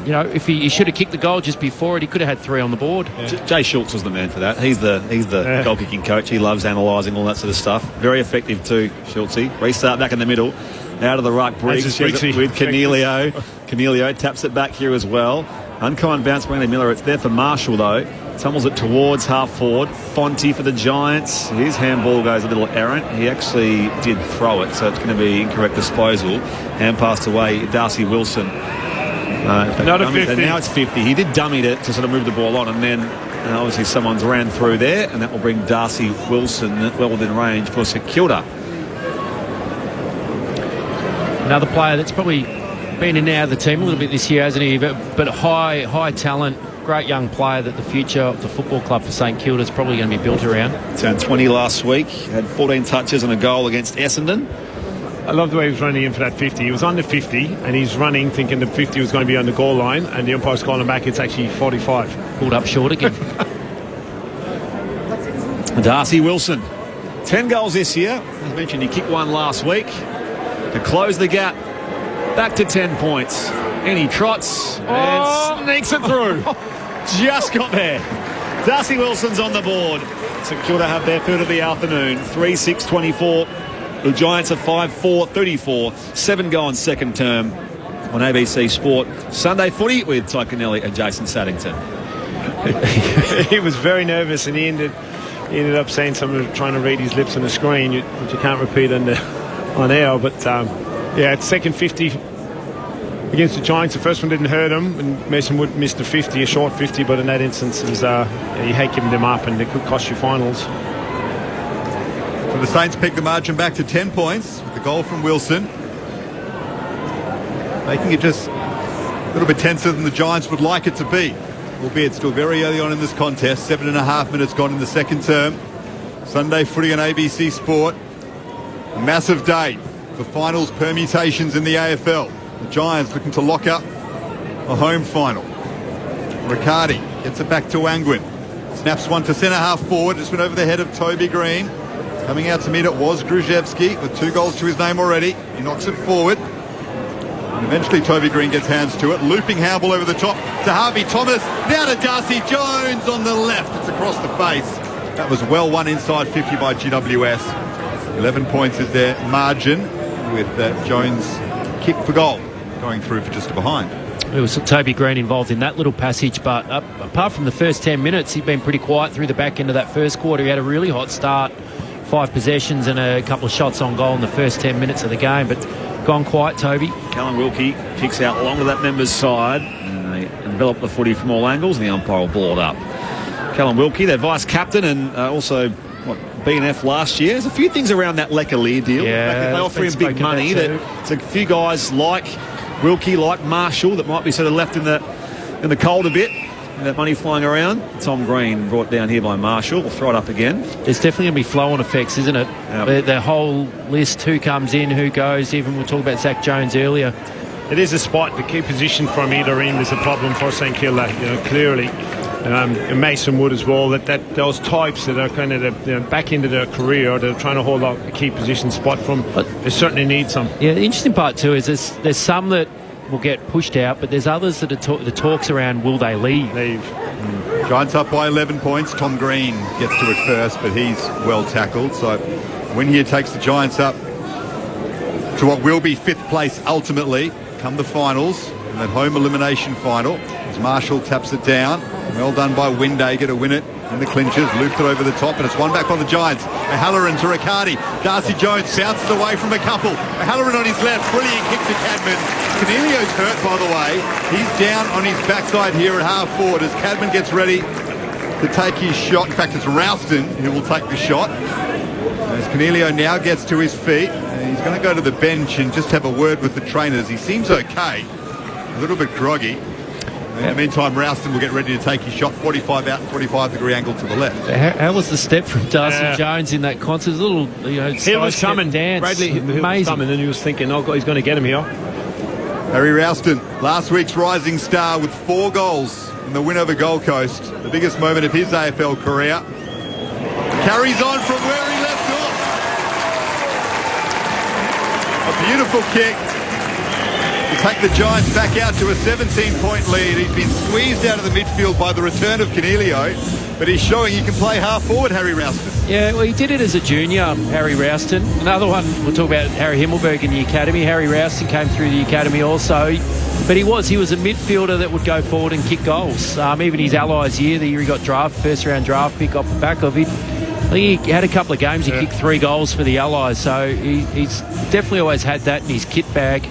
T: you know, if he should have kicked the goal just before it, he could have had 3 on the board.
R: Jay Schultz was the man for that. He's the goal kicking coach. He loves analysing all that sort of stuff. Very effective too, Schultzy. Restart back in the middle, out of the ruck. Briggs with Cornelio. Cornelio taps it back here as well. Unkind bounce by Andy Miller. It's there for Marshall though. Tumbles it towards half forward. Fonte for the Giants. His handball goes a little errant. He actually did throw it, so it's going to be incorrect disposal. Hand passed away. Darcy Wilson.
O: Not a 50.
R: Now it's 50. He did dummy it to sort of move the ball on, and then obviously someone's ran through there, and that will bring Darcy Wilson well within range for Kilda.
T: Another player that's probably been in and out of the team a little bit this year, hasn't he? But high talent, great young player that the future of the football club for St Kilda is probably going to be built around.
R: Turned 20 last week, had 14 touches and a goal against Essendon.
O: I love the way he was running in for that 50. He was on the 50 and he's running thinking the 50 was going to be on the goal line, and the umpire's calling back, it's actually 45.
T: Pulled up short again.
R: Darcy Wilson, 10 goals this year. As mentioned, he kicked one last week to close the gap back to 10 points. And he trots and sneaks it through. Just got there. Darcy Wilson's on the board. St Kilda have their food of the afternoon. 3-6-24. The Giants are 5-4-34. 7 gone second term on ABC Sport. Sunday footy with Ty Connelly and Jason Saddington.
O: He was very nervous, and he ended up saying something, trying to read his lips on the screen, which you can't repeat on air. But it's second 50 against the Giants. The first one didn't hurt him, and Mason Wood missed a 50, a short 50. But in that instance, you hate giving them up, and it could cost you finals.
S: So the Saints pick the margin back to 10 points with the goal from Wilson, making it just a little bit tenser than the Giants would like it to be, albeit still very early on in this contest. 7.5 minutes gone in the second term. Sunday footy on ABC Sport. A massive day for finals permutations in the AFL. The Giants looking to lock up a home final. Riccardi gets it back to Angwin. Snaps one to centre half forward. Just went over the head of Toby Green. Coming out to meet it was Gruzevski with 2 goals to his name already. He knocks it forward. And eventually Toby Green gets hands to it. Looping handball over the top to Harvey Thomas. Now to Darcy Jones on the left. It's across the face. That was well won inside 50 by GWS. 11 points is their margin, with Jones' kick for goal going through for just a behind.
T: It was Toby Green involved in that little passage, but apart from the first 10 minutes, he'd been pretty quiet through the back end of that first quarter. He had a really hot start, 5 possessions and a couple of shots on goal in the first 10 minutes of the game, but gone quiet, Toby.
R: Callum Wilkie kicks out long to that member's side, and they envelop the footy from all angles, and the umpire will ball it up. Callum Wilkie, their vice-captain, and also B&F last year. There's a few things around that Leclerc deal.
T: Yeah,
R: they offer him big money. There's a few guys like Wilkie, like Marshall, that might be sort of left in the cold a bit. That money flying around. Tom Green brought down here by Marshall. We'll throw it up again.
T: There's definitely going to be flow-on effects, isn't it?
R: Yep.
T: The whole list, who comes in, who goes. Even we'll talk about Zach Jones earlier.
O: It is a spot. The key position from either end is a problem for St Kilda, clearly. And Mason Wood as well. That those types that are kind of the back into their career, they're trying to hold out a key position spot from. But they certainly need some.
T: Yeah, the interesting part too is there's some that will get pushed out, but there's others that are the talks around, will they leave?
S: Giants up by 11 points. Tom Green gets to it first, but he's well tackled. So Wynyard takes the Giants up to what will be 5th place ultimately come the finals, and that home elimination final, as Marshall taps it down. Well done by Winday, to win it in the clinches, looped it over the top, and it's one back by the Giants. O'Halloran to Riccardi. Darcy Jones bounces away from a couple. O'Halloran on his left, brilliant kick to Cadman. Canelio's hurt, by the way. He's down on his backside here at half forward as Cadman gets ready to take his shot. In fact, it's Ralston who will take the shot. As Canelio now gets to his feet, and he's going to go to the bench and just have a word with the trainers. He seems okay, a little bit groggy. In the meantime, Ralston will get ready to take his shot. 45 out, 45-degree angle to the left.
T: How was the step from Darcy Jones in that concert? A little,
O: he was coming.
T: Dance.
O: Bradley was coming, and he was thinking, oh, God, he's going to get him here.
S: Harry Ralston, last week's rising star with 4 goals in the win over Gold Coast. The biggest moment of his AFL career. Carries on from where he left off. A beautiful kick. Take the Giants back out to a 17-point lead. He's been squeezed out of the midfield by the return of Canelio, but he's showing he can play half forward, Harry Ralston.
T: Yeah, well, he did it as a junior, Harry Ralston. Another one, we'll talk about Harry Himmelberg in the academy. Harry Ralston came through the academy also, but he was a midfielder that would go forward and kick goals. Even his Allies year, the year he got first round draft pick off the back of it. I think he had a couple of games, he kicked 3 goals for the Allies, so he's definitely always had that in his kit bag.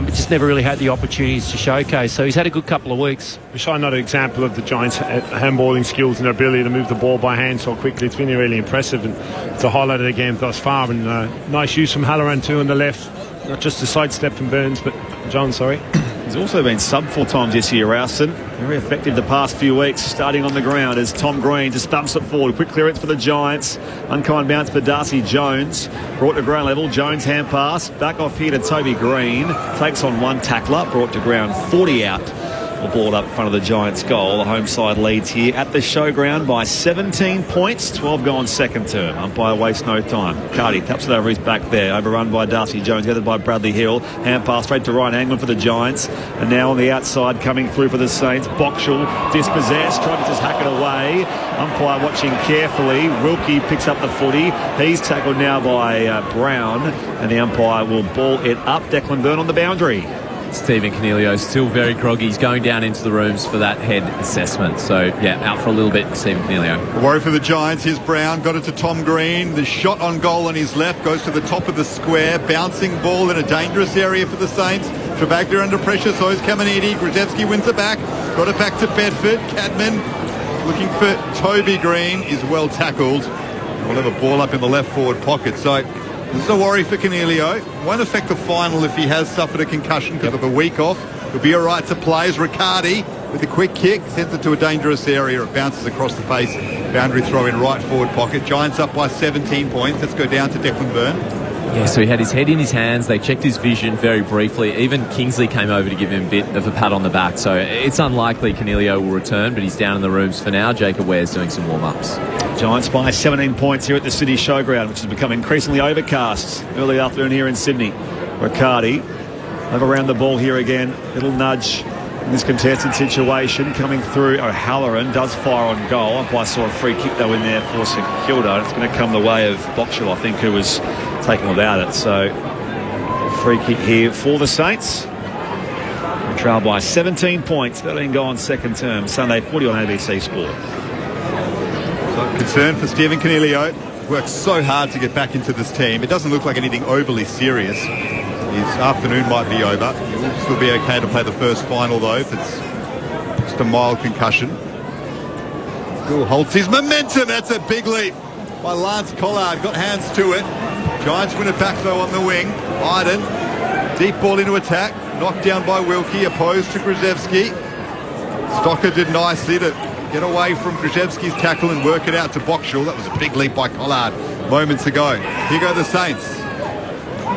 T: Just never really had the opportunities to showcase. So he's had a good couple of weeks.
O: We saw another example of the Giants' handballing skills and their ability to move the ball by hand so quickly. It's been really impressive, and it's a highlight of the game thus far. And nice use from Halloran too on the left. Not just a sidestep from Burns, but John, sorry.
R: He's also been sub 4 times this year, Ralston. Very effective the past few weeks, starting on the ground as Tom Green just thumps it forward. Quick clearance for the Giants. Unkind bounce for Darcy Jones. Brought to ground level. Jones hand pass. Back off here to Toby Green. Takes on one tackler. Brought to ground. 40 out. The ball up in front of the Giants' goal. The home side leads here at the showground by 17 points. 12 gone second term. Umpire wastes no time. Cardi taps it over his back there. Overrun by Darcy Jones. Gathered by Bradley Hill. Hand pass straight to Ryan Anglin for the Giants. And now on the outside coming through for the Saints. Boxall dispossessed. Trying to just hack it away. Umpire watching carefully. Wilkie picks up the footy. He's tackled now by Brown. And the umpire will ball it up. Declan Byrne on the boundary.
U: Stephen Cornelio still very groggy. He's going down into the rooms for that head assessment. So, yeah, out for a little bit, Stephen Cornelio.
S: A worry for the Giants. Here's Brown, got it to Tom Green. The shot on goal on his left goes to the top of the square. Bouncing ball in a dangerous area for the Saints. Travaglia under pressure, so is Caminiti. Grzelski wins it back. Got it back to Bedford. Cadman looking for Toby Green, is well tackled. We'll have a ball up in the left forward pocket. So this is a worry for Cornelio. Won't affect the final if he has suffered a concussion because of a week off. He'll be all right to play. As Riccardi with a quick kick sends it to a dangerous area. It bounces across the face. Boundary throw in right forward pocket. Giants up by 17 points. Let's go down to Declan Byrne.
U: Yeah, so he had his head in his hands. They checked his vision very briefly. Even Kingsley came over to give him a bit of a pat on the back. So it's unlikely Cornelio will return, but he's down in the rooms for now. Jacob Ware's doing some warm-ups.
R: Giants by 17 points here at the Sydney Showground, which has become increasingly overcast early afternoon here in Sydney. Riccardi over around the ball here again. Little nudge in this contested situation coming through. O'Halloran does fire on goal. I saw a free kick though in there for St Kilda. It's going to come the way of Boxall, I think, who was taken without it. So free kick here for the Saints. Trail by 17 points. 13 goal on second term. Sunday 40 on ABC Sport.
S: So concern for Stephen Cornelio. Worked so hard to get back into this team. It doesn't look like anything overly serious. His afternoon might be over. He will still be okay to play the first final though if it's just a mild concussion. Still holds his momentum. That's a big leap by Lance Collard. Got hands to it. Giants win it back though on the wing. Iden, deep ball into attack. Knocked down by Wilkie, opposed to Grzelski. Stocker did nicely to get away from Grzelski's tackle and work it out to Boxall. That was a big leap by Collard moments ago. Here go the Saints.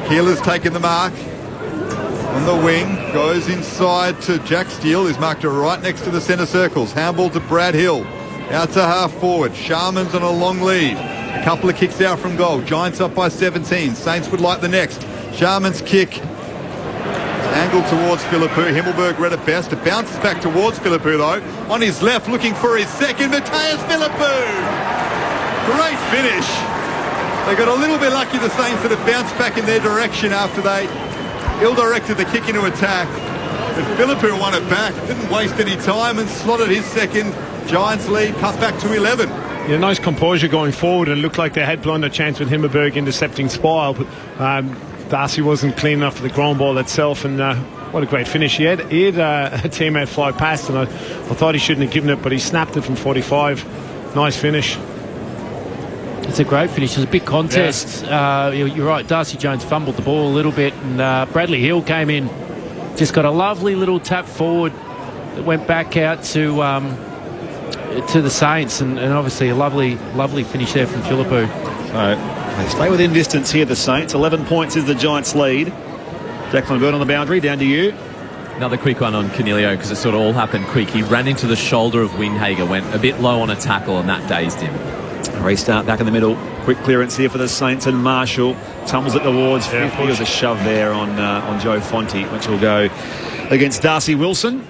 S: Keeler's taken the mark on the wing, goes inside to Jack Steele, who's marked her right next to the centre circles. Handball to Brad Hill, out to half forward. Sharman's on a long lead. A couple of kicks out from goal. Giants up by 17. Saints would like the next. Sharman's kick angled towards Philippou. Himmelberg read it best. It bounces back towards Philippou though. On his left, looking for his second. Mateus Philippou! Great finish. They got a little bit lucky, the Saints, that it bounced back in their direction after they ill-directed the kick into attack. But Philippou won it back. Didn't waste any time and slotted his second. Giants lead cut back to 11.
O: Yeah, nice composure going forward, and it looked like they had blown their chance with Himmelberg intercepting Spile, but Darcy wasn't clean enough for the ground ball itself, and what a great finish. He had a teammate fly past, and I thought he shouldn't have given it, but he snapped it from 45. Nice finish.
T: It's a great finish. It was a big contest. Yeah. You're right, Darcy Jones fumbled the ball a little bit, and Bradley Hill came in, just got a lovely little tap forward that went back out to the Saints, and obviously a lovely finish there from Philippou.
R: So they stay within distance here, the Saints. 11 points is the Giants' lead. Declan Byrne on the boundary, down to you.
U: Another quick one on Cornelio, because it sort of all happened quick. He ran into the shoulder of Windhager, went a bit low on a tackle, and that dazed him.
R: Restart back in the middle. Quick clearance here for the Saints, and Marshall tumbles it towards 50. There's a shove there on Joe Fonte, which will go against Darcy Wilson.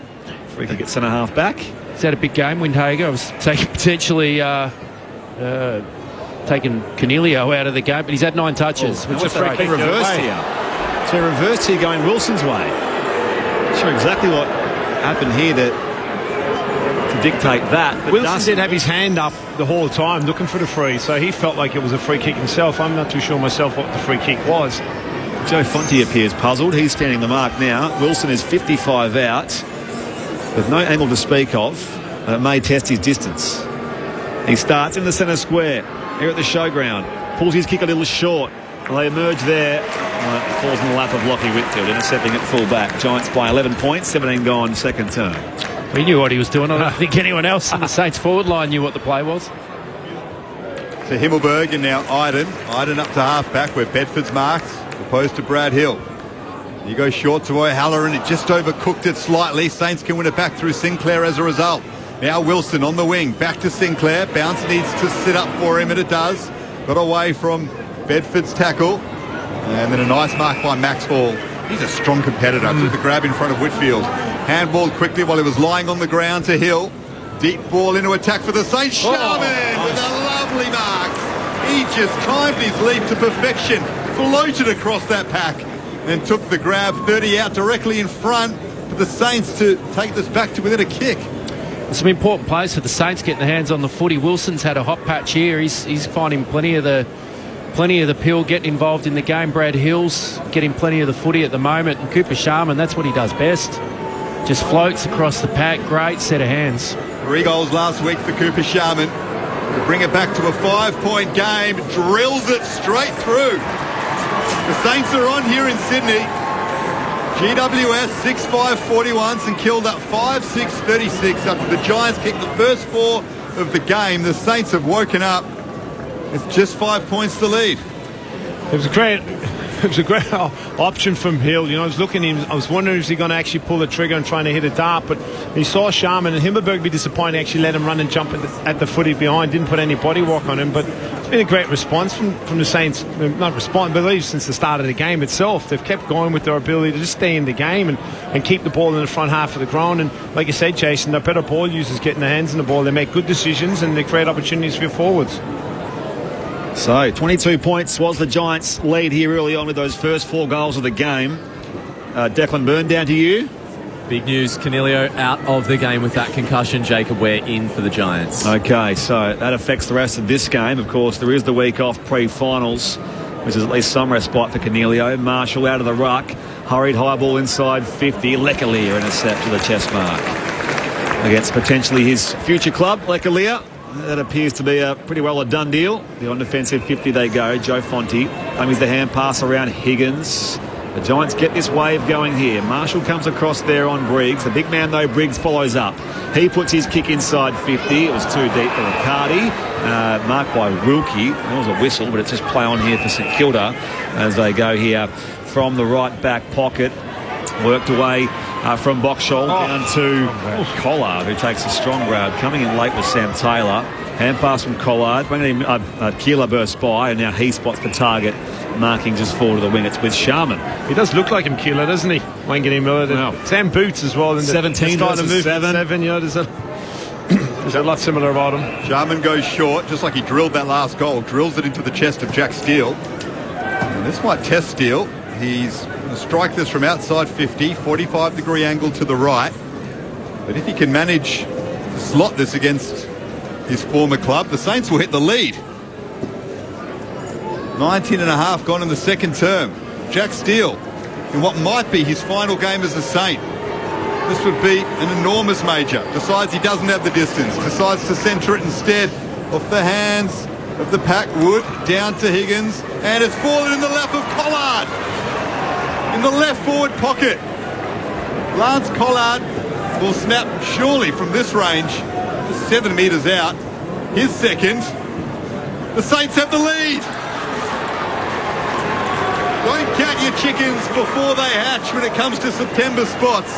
R: Free kick at centre half back.
T: He's had a big game, Windhager. I was potentially taking Cornelio out of the game, but he's had 9 touches.
R: Which is free kick reversed here. So reversed here, going Wilson's way. Not sure exactly what happened here to dictate that. But
O: Wilson did have his hand up the whole time looking for the free, so he felt like it was a free kick himself. I'm not too sure myself what the free kick was.
R: Joe Fonte appears puzzled. He's standing the mark now. Wilson is 55 out with no angle to speak of. May test his distance. He starts in the centre square here at the showground. Pulls his kick a little short. They emerge there. It falls in the lap of Lockie Whitfield, intercepting at full back. Giants by 11 points, 17 gone second term.
T: He knew what he was doing. I don't think anyone else in the Saints forward line knew what the play was.
S: To Himmelberg and now Iden. Iden up to half back where Bedford's marked, opposed to Brad Hill. You go short to O'Halloran. It just overcooked it slightly. Saints can win it back through Sinclair as a result. Now Wilson on the wing. Back to Sinclair. Bounce needs to sit up for him, and it does. Got away from Bedford's tackle. And then a nice mark by Max Hall. He's a strong competitor. Took the grab in front of Whitfield. Handballed quickly while he was lying on the ground to Hill. Deep ball into attack for the Saints. Sharman with a lovely mark. He just timed his leap to perfection. Floated across that pack and took the grab. 30 out directly in front for the Saints to take this back to within a kick.
T: Some important plays for the Saints getting their hands on the footy. Wilson's had a hot patch here. He's finding plenty of the pill, getting involved in the game. Brad Hill's getting plenty of the footy at the moment. And Cooper Sharman, that's what he does best. Just floats across the pack. Great set of hands.
S: 3 goals last week for Cooper Sharman. To bring it back to a 5-point game. Drills it straight through. The Saints are on here in Sydney. GWS 6-5-41, St Kilda 5-6-36 after the Giants kicked the first 4 of the game. The Saints have woken up. It's just 5 points to lead.
O: It was a great option from Hill. You know, I was looking at him, I was wondering if he's going to actually pull the trigger and trying to hit a dart, but he saw Sharman, and Himmelberg would be disappointed, actually let him run and jump at the footy behind, didn't put any body work on him, but it's been a great response from the Saints. Not response, but at least since the start of the game itself. They've kept going with their ability to just stay in the game and keep the ball in the front half of the ground, and like you said, Jason, they're better ball users getting their hands on the ball. They make good decisions and they create opportunities for your forwards.
R: So 22 points was the Giants' lead here early on with those first 4 goals of the game. Declan Byrne, down to you.
U: Big news, Canelio out of the game with that concussion. Jacob Ware in for the Giants.
R: Okay, so that affects the rest of this game. Of course, there is the week off pre-finals, which is at least some respite for Canelio. Marshall out of the ruck. Hurried high ball inside 50. Lecalier intercept to the chest mark against potentially his future club, Lecalier. That appears to be pretty well a done deal. The on-defensive 50 they go. Joe Fonte. Dummies the hand pass around Higgins. The Giants get this wave going here. Marshall comes across there on Briggs. The big man, though, Briggs follows up. He puts his kick inside 50. It was too deep for Riccardi. Marked by Wilkie. That was a whistle, but it's just play on here for St Kilda as they go here from the right back pocket. Worked away from Boxall down to Collard, who takes a strong grab. Coming in late was Sam Taylor. Hand pass from Collard. Keeler bursts by, and now he spots the target, marking just forward of the wing. It's with Sharman.
O: He does look like him, Keeler, doesn't he? Wayne Miller. Wow. Sam Boots as well.
R: 17 versus 7.
O: You know, there's a lot similar about him.
S: Sharman goes short, just like he drilled that last goal. Drills it into the chest of Jack Steele. And this might test Steele. He's going to strike this from outside 50, 45-degree angle to the right. But if he can manage to slot this against his former club, the Saints will hit the lead. 19.5 gone in the second term. Jack Steele, in what might be his final game as a Saint. This would be an enormous major. Decides he doesn't have the distance. Decides to centre it instead off the hands of the Packwood. Down to Higgins. And it's fallen in the lap of Collard. In the left forward pocket. Lance Collard will snap surely from this range. 7 metres out. His second. The Saints have the lead. Don't count your chickens before they hatch when it comes to September spots,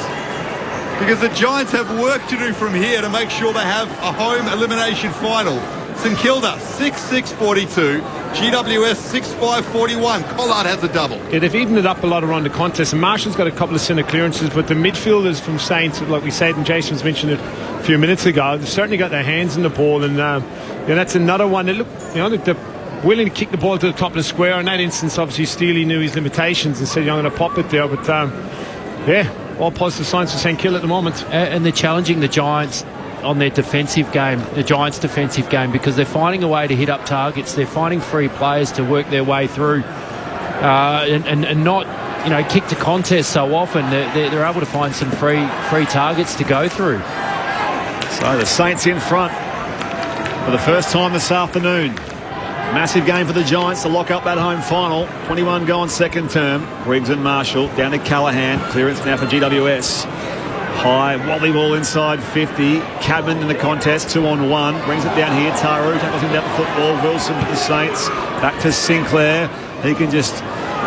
S: because the Giants have work to do from here to make sure they have a home elimination final. St Kilda 6-6-42, GWS 6-5-41. Collard has a double.
O: Yeah, they've evened it up a lot around the contest, and Marshall's got a couple of centre clearances, but the midfielders from Saints, like we said, and Jason's mentioned it a few minutes ago, they've certainly got their hands on the ball, and that's another one that they're willing to kick the ball to the top of the square. In that instance, obviously Steely knew his limitations and said, I'm going to pop it there, but all positive signs for St Kilda at the moment.
T: And they're challenging the Giants on their defensive game, the Giants' defensive game, because they're finding a way to hit up targets. They're finding free players to work their way through and not, kick to contest so often. They're able to find some free targets to go through.
R: So the Saints in front for the first time this afternoon. Massive game for the Giants to lock up that home final. 21 gone second term. Briggs and Marshall down to Callahan. Clearance now for GWS. High wobbly ball inside 50. Cadman in the contest, 2-on-1. Brings it down here. Taru tackles him down the football. Wilson for the Saints. Back to Sinclair. He can just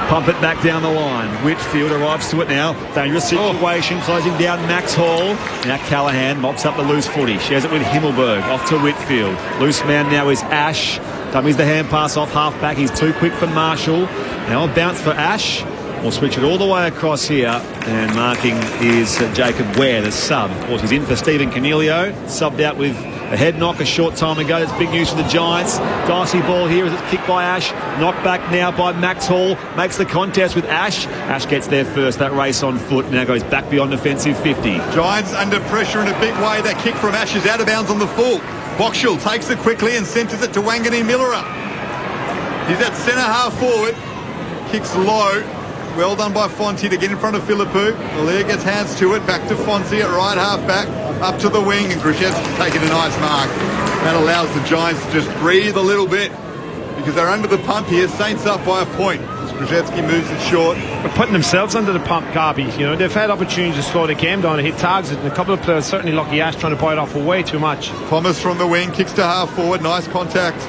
R: pump it back down the line. Whitfield arrives to it now. Dangerous situation. Closing down Max Hall. Now Callahan mops up the loose footy. Shares it with Himmelberg. Off to Whitfield. Loose man now is Ash. Dummies the hand pass off half back. He's too quick for Marshall. Now a bounce for Ash. We'll switch it all the way across here. And marking is Jacob Ware, the sub. Of course, he's in for Stephen Canelio. Subbed out with A head knock a short time ago. That's big news for the Giants. Dicey ball here as it's kicked by Ash. Knocked back now by Max Hall. Makes the contest with Ash. Ash gets there first. That race on foot now goes back beyond defensive 50.
S: Giants under pressure in a big way. That kick from Ash is out of bounds on the full. Boxall takes it quickly and centres it to Wangani Millera. He's at centre half forward. Kicks low. Well done by Fonzie to get in front of Philippou. Allaire gets hands to it. Back to Fonzie at right half back. Up to the wing, and Grishevsky's taking a nice mark. That allows the Giants to just breathe a little bit because they're under the pump here. Saints up by a point as Grishevsky moves it short.
O: They're putting themselves under the pump, Garby. You know, they've had opportunities to slow the game down and hit targets, and a couple of players, certainly Lucky Ash, trying to bite off way too much.
S: Thomas from the wing, kicks to half forward. Nice contest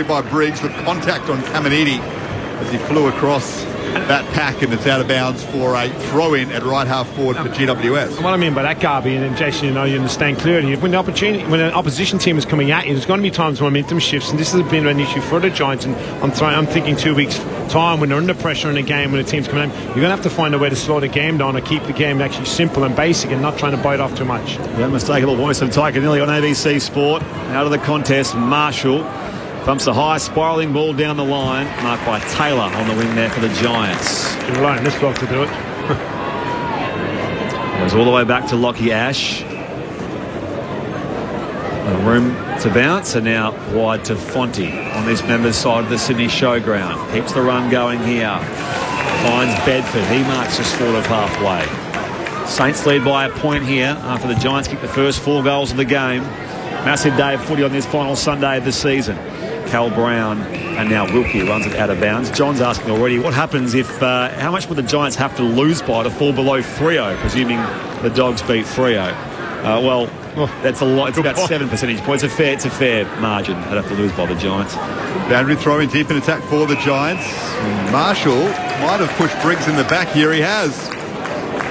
S: by Briggs with contact on Caminiti as he flew across that pack, and it's out of bounds for a throw-in at right half forward for GWS.
O: What I mean by that, Garby, and Jason, you know, you understand clearly, when an opposition team is coming at you, there's going to be times when momentum shifts, and this has been an issue for the Giants. And I'm thinking 2 weeks' time, when they're under pressure in a game, when the team's coming in, you're going to have to find a way to slow the game down or keep the game actually simple and basic and not trying to bite off too much.
R: The unmistakable voice of Tyke Nilly on ABC Sport. Out of the contest, Marshall bumps a high spiralling ball down the line, marked by Taylor on the wing there for the Giants.
O: You're allowing this bloke to do it.
R: Goes all the way back to Lockie Ash. A room to bounce, and now wide to Fonte on this members' side of the Sydney Showground. Keeps the run going here. Finds Bedford. He marks us forward of halfway. Saints lead by a point here after the Giants kick the first 4 goals of the game. Massive day of footy on this final Sunday of the season. Cal Brown and now Wilkie runs it out of bounds. John's asking already, what happens if, how much would the Giants have to lose by to fall below Freo, presuming the Dogs beat Freo? That's a lot. It's about 7 percentage points. It's a fair margin. They'd have to lose by the Giants.
S: Boundary throw in deep in attack for the Giants. Marshall might have pushed Briggs in the back here. He has.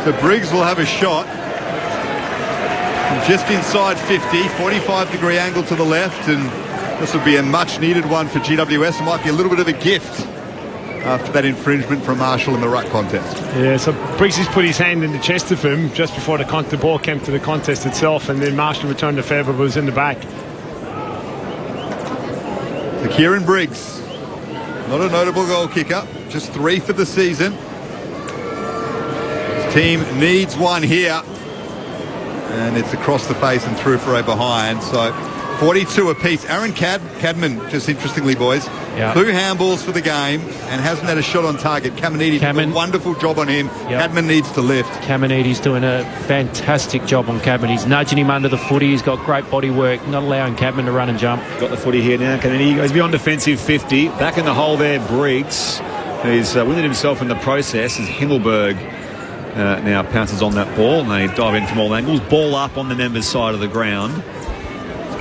S: So Briggs will have a shot. Just inside 50, 45-degree angle to the left, and this will be a much-needed one for GWS. It might be a little bit of a gift after that infringement from Marshall in the ruck contest.
O: Yeah, so Briggs has put his hand in the chest of him just before the ball came to the contest itself, and then Marshall returned the favour, but was in the back.
S: The Kieran Briggs, not a notable goal kicker, just 3 for the season. His team needs one here, and it's across the face and through for a behind. So 42 apiece. Aaron Cadman, just interestingly, boys, 2 handballs for the game and hasn't had a shot on target. Caminiti did a wonderful job on him. Cadman needs to lift.
T: Caminiti's doing a fantastic job on Cadman. He's nudging him under the footy. He's got great body work, not allowing Cadman to run and jump.
R: Got the footy here now. Caminiti goes beyond defensive 50. Back in the hole there, Briggs. He's winded himself in the process as Himmelberg now pounces on that ball, and they dive in from all angles. Ball up on the members' side of the ground.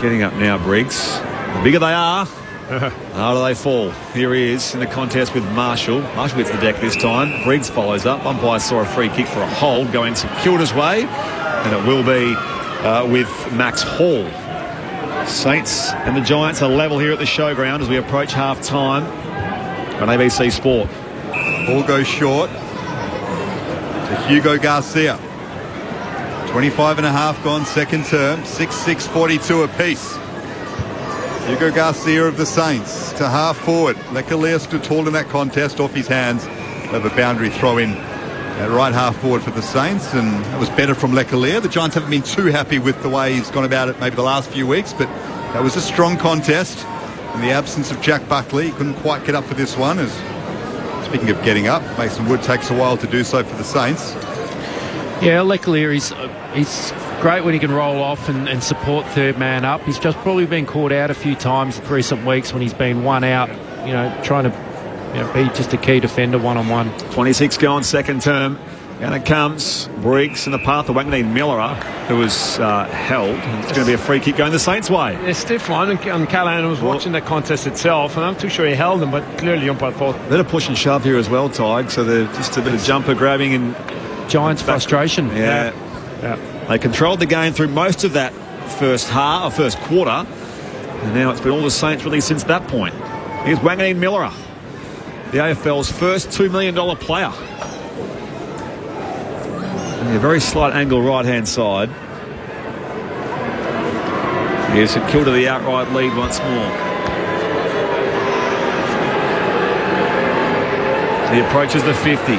R: Getting up now, Briggs. The bigger they are, the harder they fall. Here he is in the contest with Marshall. Marshall gets the deck this time. Briggs follows up. Umpire saw a free kick for a hold going St Kilda's way, and it will be with Max Hall. Saints and the Giants are level here at the Showground as we approach half-time on ABC Sport.
S: Ball goes short to Hugo Garcia. 25 and a half gone, second term, 6-6, 42 apiece. Hugo Garcia of the Saints to half forward. Leclerc stood tall in that contest, off his hands. Have a boundary throw in at right half forward for the Saints, and that was better from Leclerc. The Giants haven't been too happy with the way he's gone about it maybe the last few weeks, but that was a strong contest. In the absence of Jack Buckley, he couldn't quite get up for this one. As speaking of getting up, Mason Wood takes a while to do so for the Saints.
T: Yeah, Leclerc, he's great when he can roll off and support third man up. He's just probably been caught out a few times in recent weeks when he's been one out, trying to be just a key defender one-on-one.
R: 26 gone, second term. And it comes Briggs in the path of Wangani Millera, who was held. It's going to be a free kick going the Saints' way.
O: A stiff one, and Callahan was watching the contest itself, and I'm too sure he held him, but clearly umpire thought.
R: A bit of push and shove here as well, Tig, so they're just a bit of jumper grabbing and
T: Giants' frustration.
R: Yeah. They controlled the game through most of that first quarter, and now it's been all the Saints really since that point. Here's Wangani Millera, the AFL's first $2 million player. And a very slight angle right-hand side. Here's St Kilda the outright lead once more. He approaches the 50.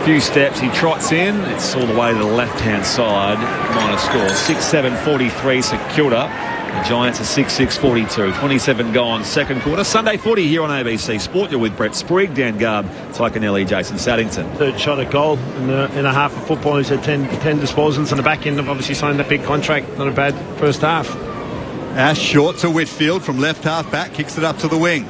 R: Few steps, he trots in. It's all the way to the left-hand side. Minor score, 6-7-43 St Kilda. The Giants are 6-6-42. 27 gone, second quarter. Sunday footy here on ABC Sport. You're with Brett Sprigg, Dan Garb, Tyconelli, Jason Saddington.
O: Third shot at goal in a half of football. He's had 10 disposals on the back end. Have obviously signed that big contract. Not a bad first half.
S: Ash short to Whitfield from left half back. Kicks it up to the wing.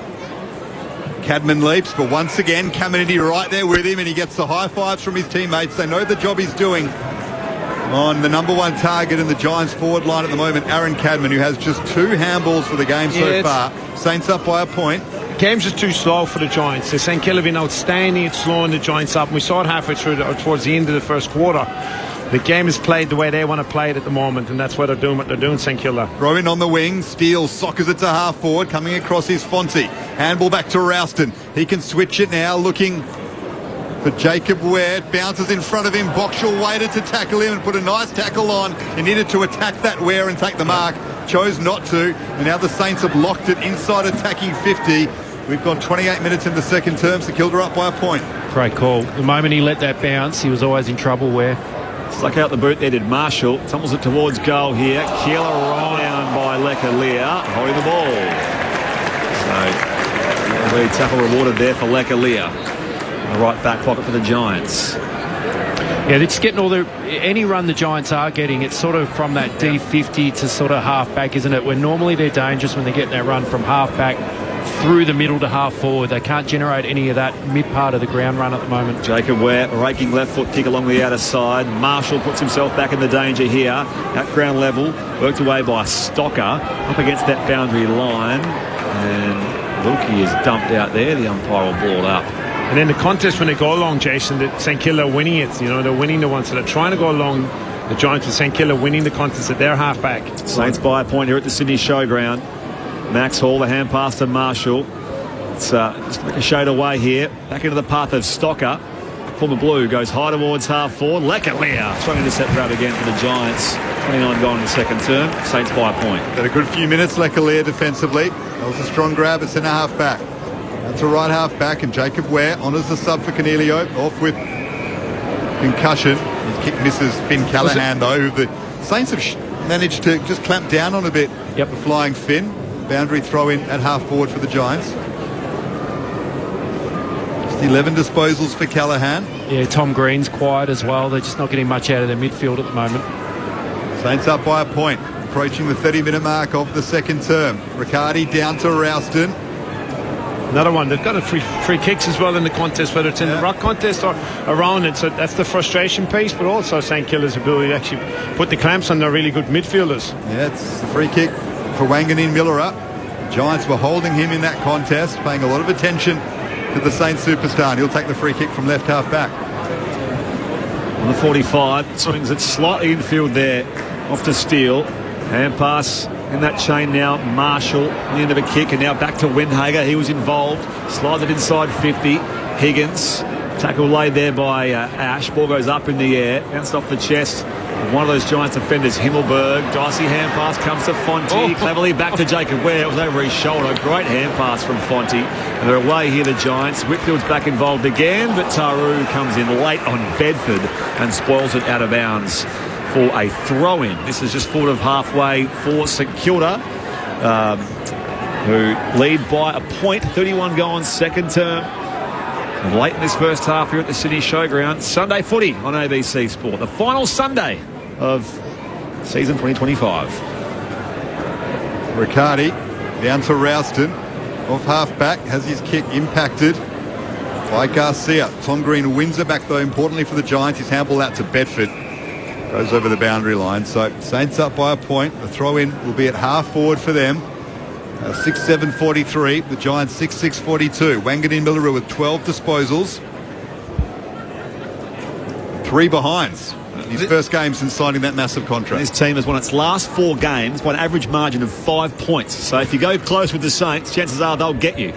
S: Cadman leaps, but once again, Caminiti right there with him, and he gets the high fives from his teammates. They know the job he's doing on the number one target in the Giants forward line at the moment, Aaron Cadman, who has just 2 handballs for the game so far. Saints up by a point.
O: The game's just too slow for the Giants. The St Kilda have been outstanding at slowing the Giants up, and we saw it halfway through towards the end of the first quarter. The game is played the way they want to play it at the moment, and that's why they're doing what they're doing, St Kilda.
S: Throw in on the wing. Steele soccers it to half forward. Coming across is Fonte. Handball back to Rouston. He can switch it now, looking for Jacob Ware. It bounces in front of him. Boxall waited to tackle him and put a nice tackle on. He needed to attack that Ware and take the mark. Chose not to. And now the Saints have locked it inside attacking 50. We've gone 28 minutes in the second term. St Kilda up by a point.
T: Great call. The moment he let that bounce, he was always in trouble. Where
R: stuck out the boot there did Marshall. Tumbles it towards goal here. Keeler down by Lecalier. Holding the ball. So, lead tackle rewarded there for Lecalier. The right back pocket for the Giants.
T: Yeah, it's getting any run the Giants are getting, it's sort of from that D50 to sort of half back, isn't it? Where normally they're dangerous when they get that run from half back through the middle to half forward. They can't generate any of that mid part of the ground run at the moment.
R: Jacob Ware raking left foot kick along the outer side. Marshall puts himself back in the danger here at ground level, worked away by Stocker up against that boundary line, and Wilkie is dumped out there. The umpire will ball up.
O: And then the contest when they go along, Jason, that St Kilda are winning it. You know, they're winning the ones that are trying to go along. The Giants of St Kilda winning the contest at their halfback.
R: Saints by a point here at the Sydney Showground. Max Hall, the hand pass to Marshall. It's just like a shade away here. Back into the path of Stocker. Former Blue goes high towards half forward. Lecalier trying to intercept grab again for the Giants. 29 gone in the second term. Saints by a point.
S: Had a good few minutes, Lecalier defensively. That was a strong grab at centre half back. That's a right half back, and Jacob Ware honours the sub for Cornelio. Off with concussion. His kick misses Finn Callahan, though. The Saints have managed to just clamp down on a bit.
T: Yep.
S: The flying Finn. Boundary throw in at half forward for the Giants. Just 11 disposals for Callahan.
T: Yeah, Tom Green's quiet as well. They're just not getting much out of their midfield at the moment.
S: Saints up by a point. Approaching the 30-minute mark of the second term. Riccardi down to Rouston.
O: Another one. They've got a free kicks as well in the contest, whether it's in the ruck contest or around it. So that's the frustration piece, but also St Kilda's ability to actually put the clamps on their really good midfielders.
S: Yeah, it's a free kick for Wanganeen Millera. Giants were holding him in that contest, paying a lot of attention to the Saints superstar, and he'll take the free kick from left half back.
R: On the 45, swings it slightly infield there, off to Steele. Hand pass in that chain now. Marshall on the end of a kick, and now back to Windhager. He was involved. Slides it inside 50. Higgins. Tackle laid there by Ash. Ball goes up in the air. Bounced off the chest of one of those Giants defenders, Himmelberg. Dicey hand pass comes to Fonte. Cleverly back to Jacob Ware. It was over his shoulder. Great hand pass from Fonte. And they're away here, the Giants. Whitfield's back involved again, but Taru comes in late on Bedford and spoils it out of bounds for a throw-in. This is just sort of halfway for St Kilda, who lead by a point. 31 gone second term. And late in this first half here at the Sydney Showground. Sunday footy on ABC Sport. The final Sunday of season 2025.
S: Riccardi down to Rouston. Off half back, has his kick impacted by Garcia. Tom Green wins it back, though, importantly for the Giants. His handball out to Bedford. Goes over the boundary line. So Saints up by a point. The throw-in will be at half forward for them. 6-7-43. The Giants 6-6-42. Wanganeen Millera with 12 disposals. 3 behinds. His first game since signing that massive contract.
R: This team has won its last 4 games by an average margin of 5 points. So if you go close with the Saints, chances are they'll get you.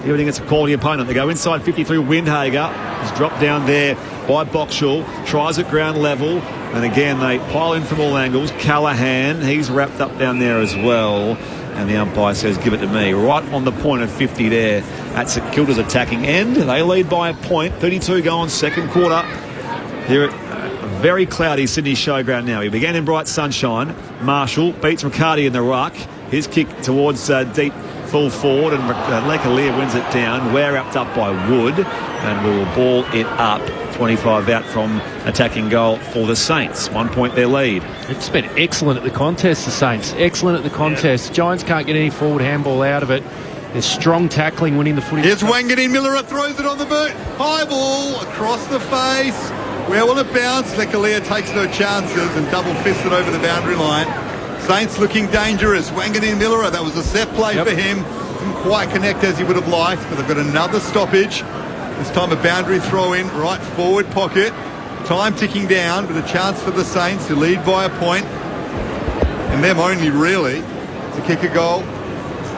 R: Even against a quality opponent. They go inside 53. Windhager is dropped down there by Boxall. Tries at ground level. And again, they pile in from all angles. Callaghan, he's wrapped up down there as well. And the umpire says, give it to me. Right on the point of 50 there at St Kilda's attacking end. They lead by a point. 32 go on second quarter. Here at a very cloudy Sydney Showground now. He began in bright sunshine. Marshall beats McCarty in the ruck. His kick towards deep full forward, and Lecalier wins it down. We're wrapped up by Wood, and we will ball it up. 25 out from attacking goal for the Saints. 1 point their lead.
T: It's been excellent at the contest, the Saints. Excellent at the contest. Yeah. Giants can't get any forward handball out of it. There's strong tackling winning the footy.
S: Here's Wanganeen. Miller throws it on the boot. High ball across the face. Where will it bounce? Lecalier takes no chances and double fists it over the boundary line. Saints looking dangerous. Wanganeen Miller, that was a set play for him. Didn't quite connect as he would have liked, but they've got another stoppage. This time a boundary throw in, right forward pocket. Time ticking down, but a chance for the Saints to lead by a point. And them only really to kick a goal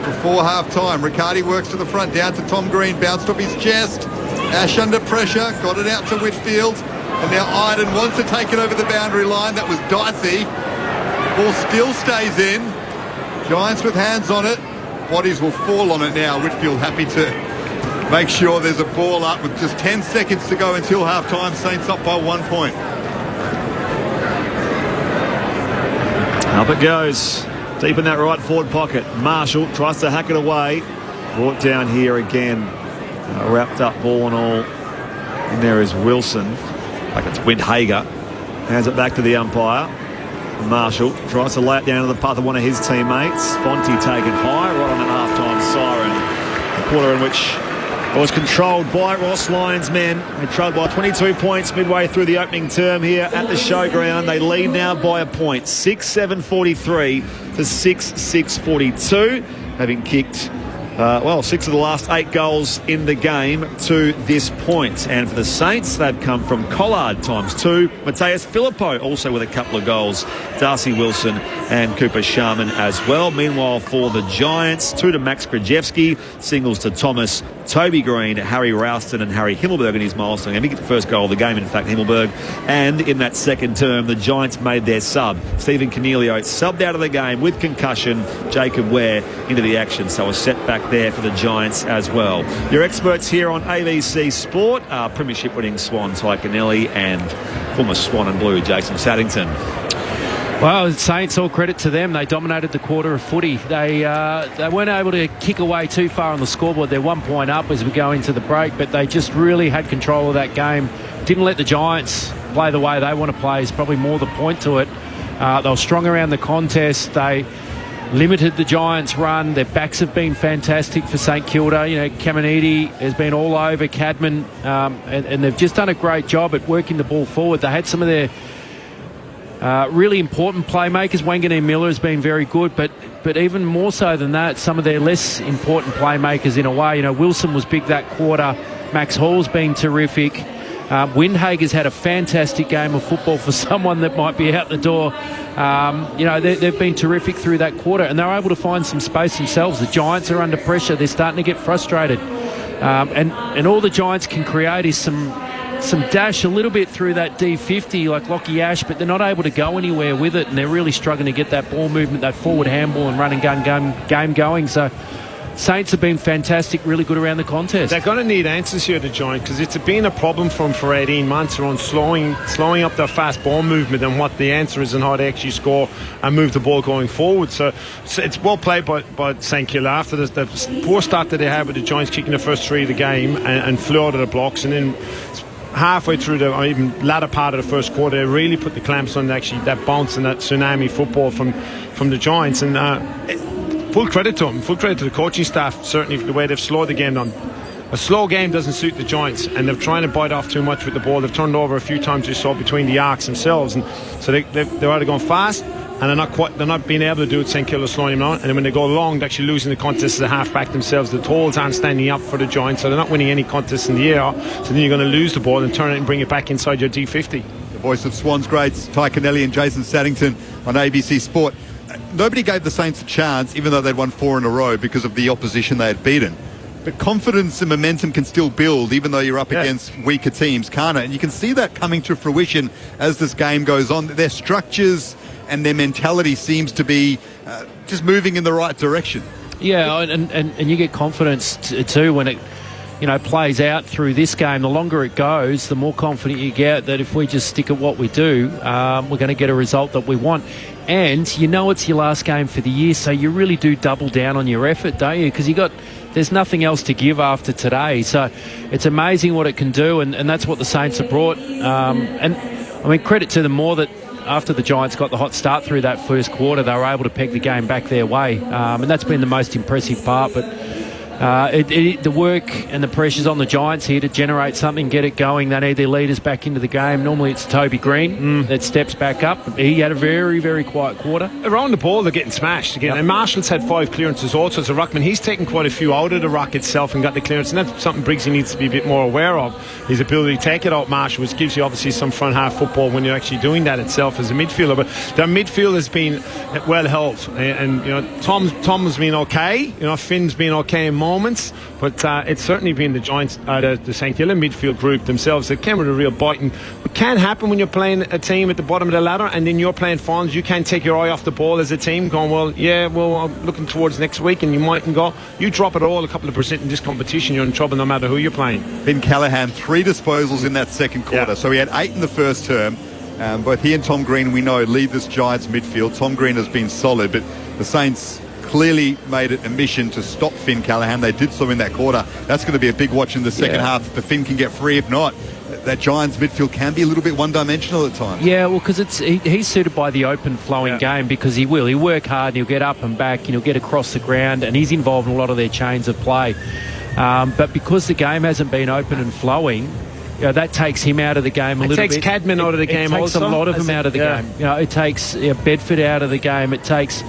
S: before half-time. Riccardi works to the front, down to Tom Green, bounced off his chest. Ash under pressure, got it out to Whitfield. And now Iden wants to take it over the boundary line. That was dicey. Ball still stays in. Giants with hands on it. Bodies will fall on it now. Whitfield happy to make sure there's a ball up with just 10 seconds to go until half-time. Saints up by 1 point.
R: Up it goes. Deep in that right forward pocket. Marshall tries to hack it away. Brought down here again. Wrapped up ball and all. And there is Wilson. Like it's Windhager. Hands it back to the umpire. Marshall tries to lay it down to the path of one of his teammates. Fonte taken high right on that half-time siren. A quarter in which it was controlled by Ross Lyons' men. They trailed by 22 points midway through the opening term here at the showground. They lead now by a point, 6-7-43 to 6-6-42, having kicked 6 of the last 8 goals in the game to this point. And for the Saints, they've come from Collard ×2, Mateus Filippo also with a couple of goals, Darcy Wilson and Cooper Sharman as well. Meanwhile, for the Giants, 2 to Max Krajewski, singles to Thomas, Toby Green, Harry Rouston and Harry Himmelberg in his milestone. And he got the first goal of the game, in fact, Himmelberg. And in that second term, the Giants made their sub. Stephen Cornelio subbed out of the game with concussion. Jacob Ware into the action. So a setback there for the Giants as well. Your experts here on ABC Sport are Premiership winning Swan Ty Connelly and former Swan and Blue Jason Saddington.
T: Well, the Saints, all credit to them. They dominated the quarter of footy. They weren't able to kick away too far on the scoreboard. They're 1 point up as we go into the break, but they just really had control of that game. Didn't let the Giants play the way they want to play is probably more the point to it. They were strong around the contest. They limited the Giants' run. Their backs have been fantastic for St Kilda. You know, Caminiti has been all over Cadman, and they've just done a great job at working the ball forward. They had some of their really important playmakers. Wanganeen Miller has been very good, but even more so than that, some of their less important playmakers in a way. You know, Wilson was big that quarter. Max Hall's been terrific. Windhager's had a fantastic game of football for someone that might be out the door. You know, they've been terrific through that quarter, and they're able to find some space themselves. The Giants are under pressure. They're starting to get frustrated. And all the Giants can create is some dash a little bit through that D50 like Lockie Ash, but they're not able to go anywhere with it, and they're really struggling to get that ball movement, that forward handball and run and gun game going. So Saints have been fantastic, really good around the contest.
O: They're going to need answers here to join, because it's been a problem for them for 18 months around slowing up their fast ball movement and what the answer is and how they actually score and move the ball going forward. So it's well played by St Kilda after the poor start that they had with the Giants kicking the first 3 of the game and flew out of the blocks, and then halfway through or even latter part of the first quarter, they really put the clamps on actually that bounce and that tsunami football from the Giants. And full credit to them, full credit to the coaching staff, certainly for the way they've slowed the game down. A slow game doesn't suit the Giants, and they're trying to bite off too much with the ball. They've turned over a few times, you saw, between the arcs themselves, and so they're either going fast and they're not being able to do it. St Kilda slowing them down, and then when they go long, they're actually losing the contest as a half-back themselves. The tolls aren't standing up for the Giants, so they're not winning any contests in the air. So then you're going to lose the ball and turn it and bring it back inside your D50.
S: The voice of Swans greats Ty Connelly and Jason Saddington on ABC Sport. Nobody gave the Saints a chance, even though they'd won 4 in a row, because of the opposition they had beaten. But confidence and momentum can still build even though you're up against weaker teams, can't it? And you can see that coming to fruition as this game goes on. Their structures and their mentality seems to be just moving in the right direction.
T: Yeah, and you get confidence too when it plays out through this game. The longer it goes, the more confident you get that if we just stick at what we do, we're going to get a result that we want. And it's your last game for the year, so you really do double down on your effort, don't you? Because there's nothing else to give after today. So it's amazing what it can do, and that's what the Saints have brought. And I mean, credit to them more that after the Giants got the hot start through that first quarter, they were able to peg the game back their way. And that's been the most impressive part. But the work and the pressures on the Giants here to generate something, get it going. They need their leaders back into the game. Normally it's Toby Green that steps back up. He had a very, very quiet quarter.
O: Around the ball, they're getting smashed again. Yep. And Marshall's had 5 clearances also as a ruckman. He's taken quite a few out of the ruck itself and got the clearance. And that's something Briggsy needs to be a bit more aware of, his ability to take it out, Marshall, which gives you obviously some front half football when you're actually doing that itself as a midfielder. But their midfield has been well held. And Tom has been okay. Finn's been okay in moments. But it's certainly been the Giants, the St Kilda midfield group themselves that came with a real bite. And it can happen when you're playing a team at the bottom of the ladder and then you're playing finals. You can't take your eye off the ball as a team going, I'm looking towards next week, and you mightn't go. You drop it all a couple of % in this competition, you're in trouble no matter who you're playing.
S: Finn Callaghan, 3 disposals in that second quarter. Yeah. So he had 8 in the first term. Both he and Tom Green, we know, lead this Giants midfield. Tom Green has been solid, but the Saints clearly made it a mission to stop Finn Callaghan. They did so in that quarter. That's going to be a big watch in the second half. The Finn can get free. If not, that Giants midfield can be a little bit one-dimensional at times.
T: Yeah, well, because he's suited by the open flowing game, because he'll work hard and he'll get up and back and he'll get across the ground, and he's involved in a lot of their chains of play. But because the game hasn't been open and flowing, that takes him out of the game a little bit.
O: It takes Cadman out of the game also.
T: It takes a lot of them out of the game. It takes Bedford out of the game. It takes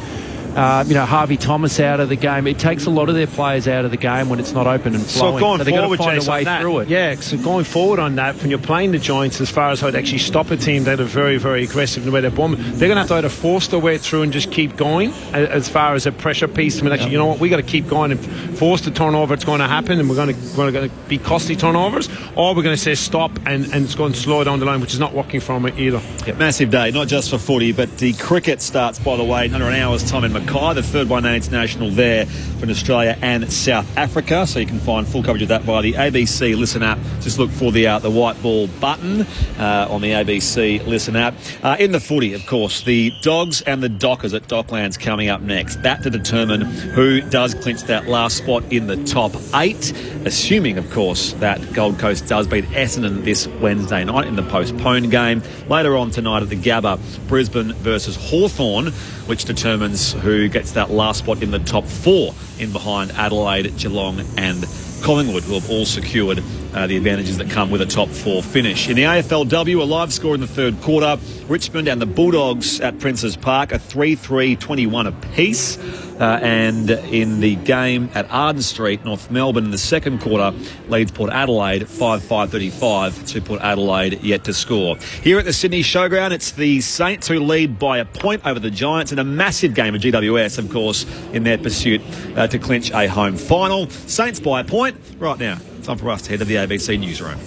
T: Harvey Thomas out of the game. It takes a lot of their players out of the game when it's not open and flowing.
O: So going
T: they've
O: forward,
T: got to find a way through it.
O: Yeah, so going forward on that, when you're playing the Giants, as far as how to actually stop a team that are very, very aggressive in the way they're bombing, they're going to have to either force their way through and just keep going as far as a pressure piece. I mean, actually, you know what, we got to keep going and force the turnover. It's going to happen, and we're going to be costly turnovers, or we're going to say stop and it's going to slow down the line, which is not working for them either.
R: Yep. Massive day, not just for footy, but the cricket starts, by the way, in under an hour's time in Mackay, the third one international there for Australia and South Africa. So you can find full coverage of that via the ABC Listen app. Just look for the white ball button on the ABC Listen app. In the footy, of course, the Dogs and the Dockers at Docklands coming up next. That to determine who does clinch that last spot in the top 8, assuming, of course, that Gold Coast does beat Essendon this Wednesday night in the postponed game. Later on tonight at the Gabba, Brisbane versus Hawthorn, which determines who gets that last spot in the top 4 in behind Adelaide, Geelong and Collingwood, who have all secured the advantages that come with a top 4 finish. In the AFLW, a live score in the third quarter. Richmond and the Bulldogs at Princes Park, a 3-3-21 apiece. And in the game at Arden Street, North Melbourne in the second quarter leads Port Adelaide 5-5-35 to Port Adelaide yet to score. Here at the Sydney Showground, it's the Saints who lead by a point over the Giants in a massive game of GWS, of course, in their pursuit to clinch a home final. Saints by a point. Right now, time for us to head to the ABC newsroom.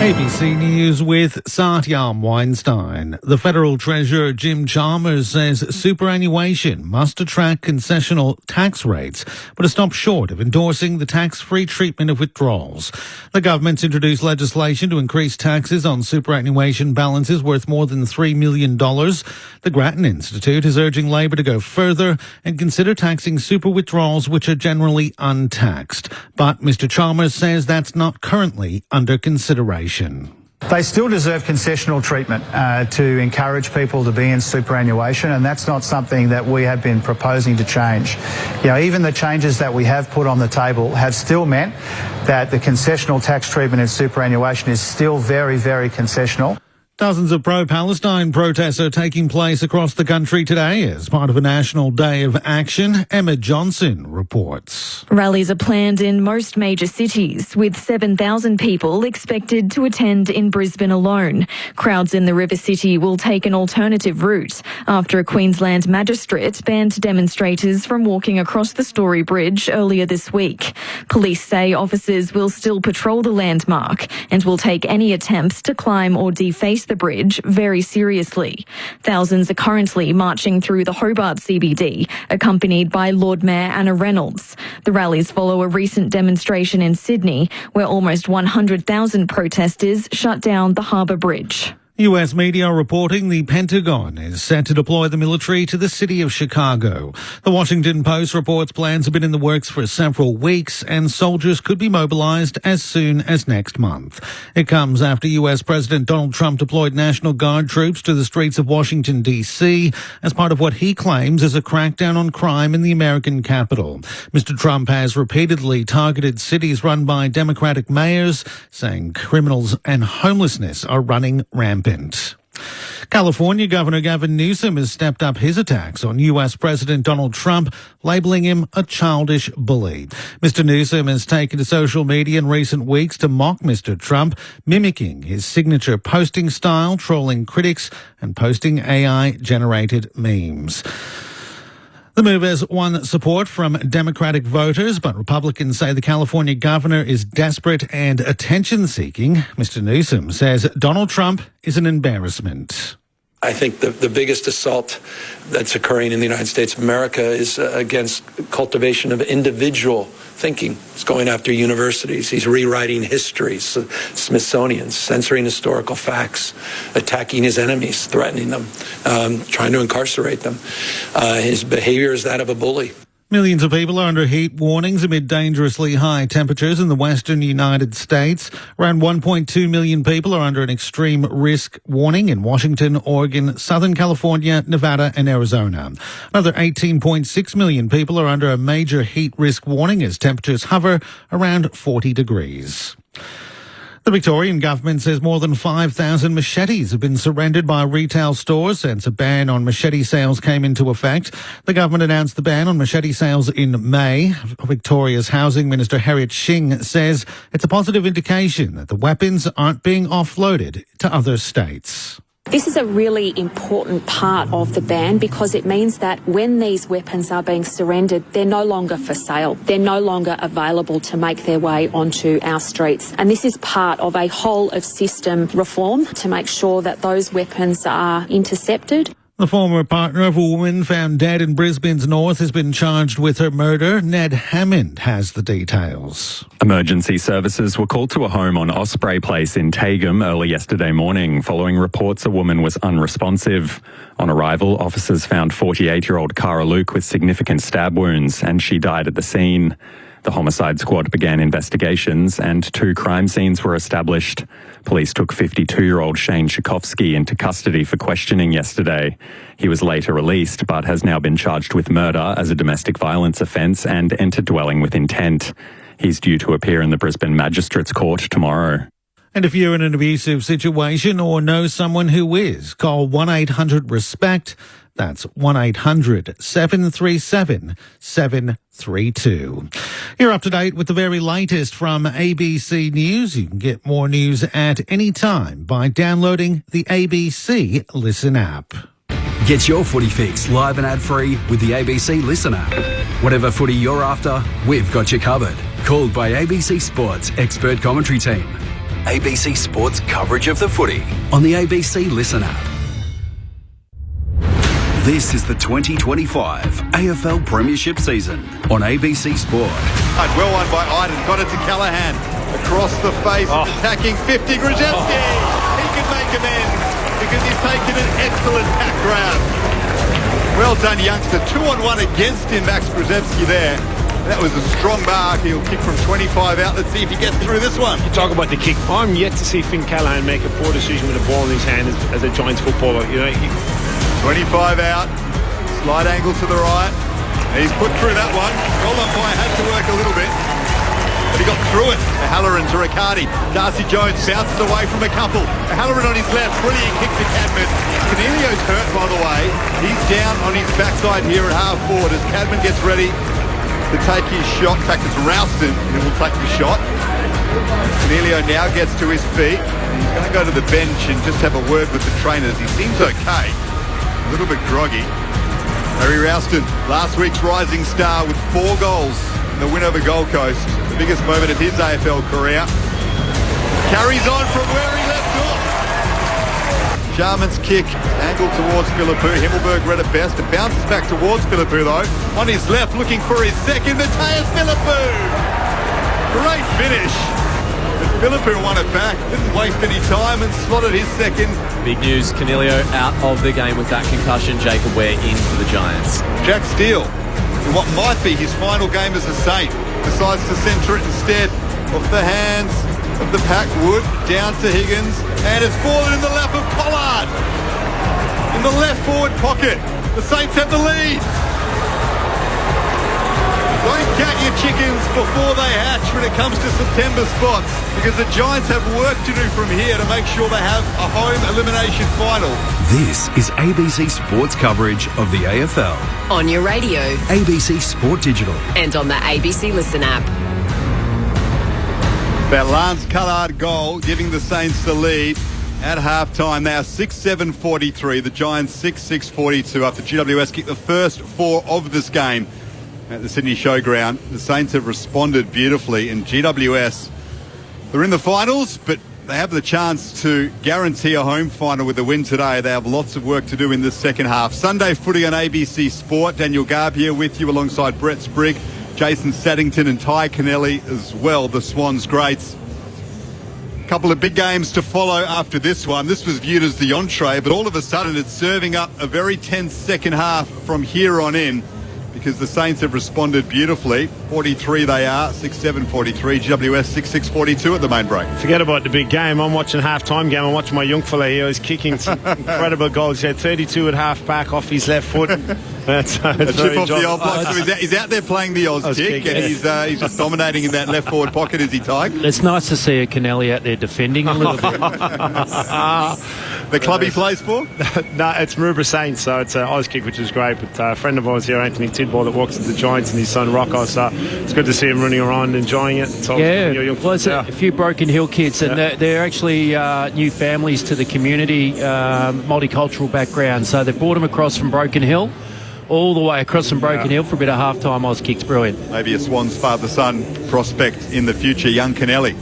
B: ABC News with Satyam Weinstein. The Federal Treasurer Jim Chalmers says superannuation must attract concessional tax rates, but has stopped short of endorsing the tax-free treatment of withdrawals. The government's introduced legislation to increase taxes on superannuation balances worth more than $3 million. The Grattan Institute is urging Labor to go further and consider taxing super withdrawals which are generally untaxed. But Mr Chalmers says that's not currently under consideration.
F: They still deserve concessional treatment to encourage people to be in superannuation, and that's not something that we have been proposing to change. Even the changes that we have put on the table have still meant that the concessional tax treatment in superannuation is still very, very concessional.
B: Dozens of pro-Palestine protests are taking place across the country today as part of a national day of action. Emma Johnson reports.
C: Rallies are planned in most major cities, with 7,000 people expected to attend in Brisbane alone. Crowds in the River City will take an alternative route after a Queensland magistrate banned demonstrators from walking across the Story Bridge earlier this week. Police say officers will still patrol the landmark and will take any attempts to climb or deface the bridge very seriously. Thousands are currently marching through the Hobart CBD, accompanied by Lord Mayor Anna Reynolds. The rallies follow a recent demonstration in Sydney, where almost 100,000 protesters shut down the Harbour Bridge.
B: US media are reporting the Pentagon is set to deploy the military to the city of Chicago. The Washington Post reports plans have been in the works for several weeks and soldiers could be mobilized as soon as next month. It comes after US President Donald Trump deployed National Guard troops to the streets of Washington, D.C. as part of what he claims is a crackdown on crime in the American capital. Mr. Trump has repeatedly targeted cities run by Democratic mayors, saying criminals and homelessness are running rampant. California Governor Gavin Newsom has stepped up his attacks on US President Donald Trump, labelling him a childish bully. Mr. Newsom has taken to social media in recent weeks to mock Mr. Trump, mimicking his signature posting style, trolling critics and posting AI-generated memes. The move has won support from Democratic voters, but Republicans say the California governor is desperate and attention-seeking. Mr. Newsom says Donald Trump is an embarrassment.
I: I think the biggest assault that's occurring in the United States of America is against cultivation of individual thinking. He's going after universities. He's rewriting history, Smithsonian, censoring historical facts, attacking his enemies, threatening them, trying to incarcerate them. His behavior is that of a bully.
B: Millions of people are under heat warnings amid dangerously high temperatures in the western United States. Around 1.2 million people are under an extreme risk warning in Washington, Oregon, Southern California, Nevada and Arizona. Another 18.6 million people are under a major heat risk warning as temperatures hover around 40 degrees. The Victorian government says more than 5,000 machetes have been surrendered by retail stores since a ban on machete sales came into effect. The government announced the ban on machete sales in May. Victoria's Housing Minister Harriet Shing says it's a positive indication that the weapons aren't being offloaded to other states.
G: This is a really important part of the ban because it means that when these weapons are being surrendered, they're no longer for sale. They're no longer available to make their way onto our streets. And this is part of a whole of system reform to make sure that those weapons are intercepted.
B: The former partner of a woman found dead in Brisbane's north has been charged with her murder. Ned Hammond has the details.
V: Emergency services were called to a home on Osprey Place in Tagum early yesterday morning following reports a woman was unresponsive. On arrival, officers found 48-year-old Cara Luke with significant stab wounds and she died at the scene. The homicide squad began investigations and 2 crime scenes were established. Police took 52-year-old Shane Tchaikovsky into custody for questioning yesterday. He was later released but has now been charged with murder as a domestic violence offence and entered dwelling with intent. He's due to appear in the Brisbane Magistrates Court tomorrow.
B: And if you're in an abusive situation or know someone who is, call 1-800-RESPECT. That's 1-800-737-732. You're up to date with the very latest from ABC News. You can get more news at any time by downloading the ABC Listen app.
N: Get your footy fix live and ad-free with the ABC Listen app. Whatever footy you're after, we've got you covered. Called by ABC Sports expert commentary team. ABC Sports coverage of the footy on the ABC Listen app. This is the 2025 AFL Premiership season on ABC Sport.
S: Well won by Iden, got it to Callaghan. Across the face, attacking 50, Grzelski. He can make amends because he's taken an excellent tack round. Well done, youngster. 2-on-1 against him, Max Grzelski there. That was a strong mark. He'll kick from 25 out. Let's see if he gets through this one.
O: You talk about the kick. I'm yet to see Finn Callaghan make a poor decision with a ball in his hand as a Giants footballer. You know,
S: 25 out, slight angle to the right. He's put through that one. Goal umpire has to work a little bit. but he got through it. Halloran to Riccardi. Darcy Jones bounces away from a couple. Halloran on his left. Brilliant kick to Cadman. Cornelio's hurt, by the way. He's down on his backside here at half forward as Cadman gets ready to take his shot. In fact, it's Ralston who will take the shot. Cornelio now gets to his feet. He's going to go to the bench and just have a word with the trainers. He seems okay. A little bit groggy. Harry Ralston, last week's rising star with 4 goals in the win over Gold Coast. The biggest moment of his AFL career. Carries on from where he left off. Jarman's kick, angled towards Philippou. Himmelberg read it best. It bounces back towards Philippou though. On his left, looking for his second, Matthias Philippou. Great finish. But Philippou won it back. Didn't waste any time and slotted his second.
U: Big news, Cornelio out of the game with that concussion. Jacob Ware in for the Giants.
S: Jack Steele, in what might be his final game as a Saint, decides to centre it instead off the hands of the Packwood, down to Higgins, and it's fallen in the lap of Pollard. In the left forward pocket, the Saints have the lead. Don't count your chickens before they hatch when it comes to September spots, because the Giants have work to do from here to make sure they have a home elimination final.
N: This is ABC Sports coverage of the AFL.
D: On your radio.
N: ABC Sport Digital.
D: And on the ABC Listen app.
S: That Lance Cullard goal giving the Saints the lead at half-time. They are 6-7-43. The Giants 6-6-42 after GWS kicked the first 4 of this game at the Sydney Showground. The Saints have responded beautifully, and GWS, they're in the finals, but they have the chance to guarantee a home final with a win today. They have lots of work to do in the second half. Sunday footy on ABC Sport. Daniel Garb here with you alongside Brett Sprigg, Jason Saddington and Ty Kennelly as well, the Swans greats. A couple of big games to follow after this one. This was viewed as the entree, but all of a sudden it's serving up a very tense second half from here on in, because the Saints have responded beautifully. 43 they are, 6-7-43. GWS 6-6-42 at the main break.
O: Forget about the big game. I'm watching half-time game. I'm watching my young fella here. He's kicking some incredible goals. He had 32 at half-back off his left foot. That's
S: a chip off the old block. So he's out there playing the Oz kick, and he's just dominating in that left forward pocket, is he, Ty?
T: It's nice to see a Kennelly out there defending a little bit.
S: The club he plays for?
O: No, it's Maroubra Saints, so it's an Oz kick, which is great. But a friend of ours here, Anthony Tidball, that works at the Giants, and his son Rocco, so it's good to see him running around enjoying it. So
T: well, there's a few Broken Hill kids, and they're actually new families to the community, multicultural background. So they've brought them across from Broken Hill, all the way across from Broken Hill for a bit of half-time Oz kicks. Brilliant.
S: Maybe a Swans father-son prospect in the future, young Kennelly.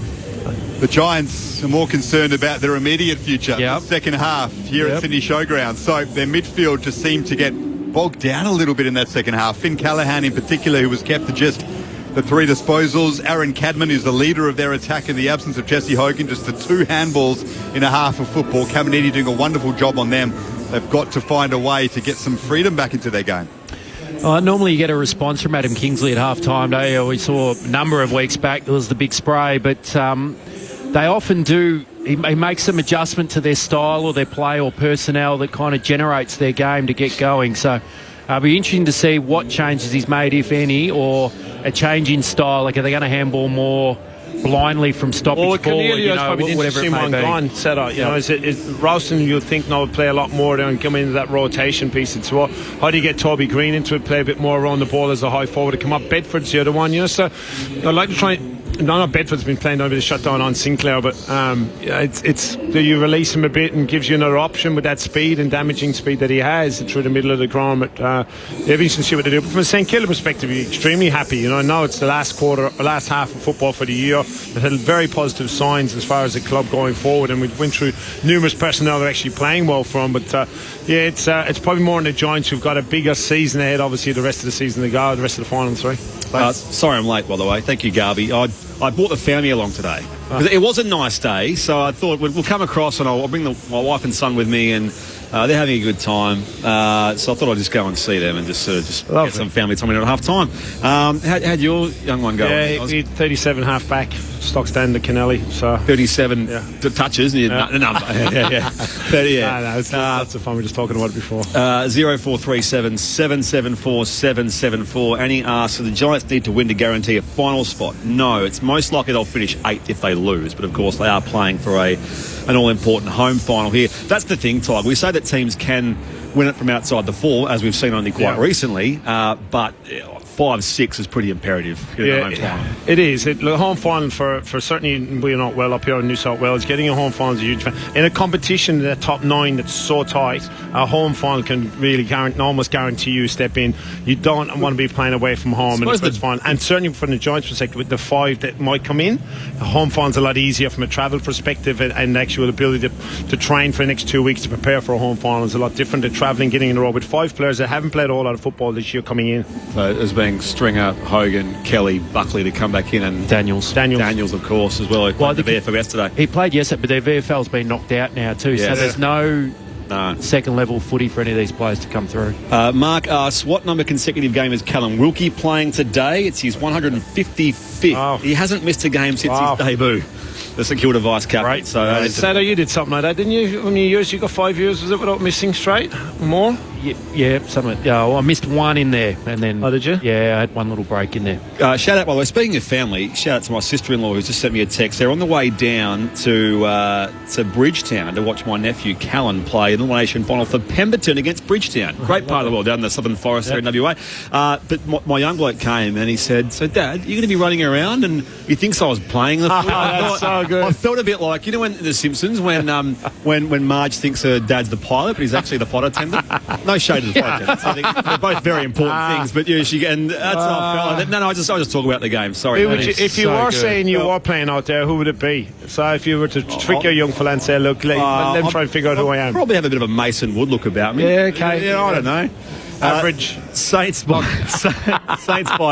S: The Giants are more concerned about their immediate future, the second half here at Sydney Showground. So their midfield just seemed to get bogged down a little bit in that second half. Finn Callaghan in particular, who was kept to just the 3 disposals. Aaron Cadman is the leader of their attack in the absence of Jesse Hogan. Just the 2 handballs in a half of football. Caminiti doing a wonderful job on them. They've got to find a way to get some freedom back into their game.
T: Normally you get a response from Adam Kingsley at half-time. We saw a number of weeks back, there was the big spray, but they often do. He makes some adjustment to their style or their play or personnel that kind of generates their game to get going. So it'll be interesting to see what changes he's made, if any, or a change in style. Like, are they going to handball more blindly from stoppage forward? Whatever it may be.
O: Gone, set up, you know, Ralston, you'd think now would play a lot more there and come into that rotation piece. It's how do you get Toby Green into it, play a bit more around the ball as a high forward to come up? Bedford's the other one, you know, so I'd like to try. Not Bedford's been playing over the shutdown on Sinclair, but it's you release him a bit and gives you another option with that speed and damaging speed that he has through the middle of the ground. But they've to see what they do. But from a St Kilda perspective, you're extremely happy. You know, now it's the last half of football for the year. They've had very positive signs as far as the club going forward, and we've went through numerous personnel that are actually playing well for them. But it's probably more in the Giants who've got a bigger season ahead. Obviously, the rest of the season to go, the rest of the finals.
R: Sorry I'm late, by the way. Thank you, Garby. I brought the family along today. It was a nice day, so I thought we'll come across and I'll bring my wife and son with me, and They're having a good time. So I thought I'd just go and see them and just get some family time in at half time. How'd your young one go?
O: Yeah, he 37 half back, stock stand to Kennelly. So
R: 37 touches.
O: Yeah.
R: Number. yeah. But
O: No, it's lots of fun. We were just talking about it before.
R: 0437 774 774. Annie asks, so the Giants need to win to guarantee a final spot? No, it's most likely they'll finish 8th if they lose, but of course they are playing for an all-important home final here. That's the thing, Ty. We say that teams can win it from outside the 4, as we've seen only quite recently, but 5-6 is pretty imperative in the home final.
O: It is. The home final for certainly, we're not well up here in New South Wales, getting a home final is a huge fan. In a competition, the top 9 that's so tight, a home final can really almost guarantee you a step in. You don't want to be playing away from home, and it's fine. And certainly from the Giants' perspective, with the 5 that might come in, the home final's a lot easier from a travel perspective, and actual ability to train for the next 2 weeks to prepare for a home final is a lot different to travelling, getting in a row with 5 players that haven't played a whole lot of football this year coming in.
R: So as being Stringer, Hogan, Kelly, Buckley to come back in, and Daniels of course as well. He played the VFL yesterday.
T: He played yesterday, but their VFL's been knocked out now too, so there's no second level footy for any of these players to come through.
R: Mark asks, what number consecutive game is Callum Wilkie playing today? It's his 155th.
O: Wow.
R: He hasn't missed a game since his debut. The St Kilda vice captain.
O: Right.
R: So
O: Sato, you did something like that, didn't you? How many years? You got 5 years, was it, without missing straight? More?
T: Yeah, something. Well, I missed one in there, and then.
O: Oh, did you?
T: Yeah, I had one little break in there.
R: Shout out, by the way, speaking of family, shout out to my sister-in-law who's just sent me a text. They're on the way down to Bridgetown to watch my nephew Callan play in the Nation final for Pemberton against Bridgetown. Great part of the world, down in the Southern Forest there in WA. But my young bloke came and he said, "So, Dad, you're going to be running around?" And he thinks I was playing the footy.
O: That's so good.
R: I felt a bit like, you know, in The Simpsons when Marge thinks her dad's the pilot, but he's actually the flight attendant. No shade to the flight attendants. I think they're both very important things. But and that's how I felt. No, I just talk about the game. Sorry.
O: If you were saying you were playing out there, who would it be? So if you were to trick your young fella and say, "Look, let them try and figure out who I am."
R: Probably have a bit of a Mason Wood look about me.
O: Yeah, okay.
R: Yeah, I don't know.
O: Average.
R: Saints by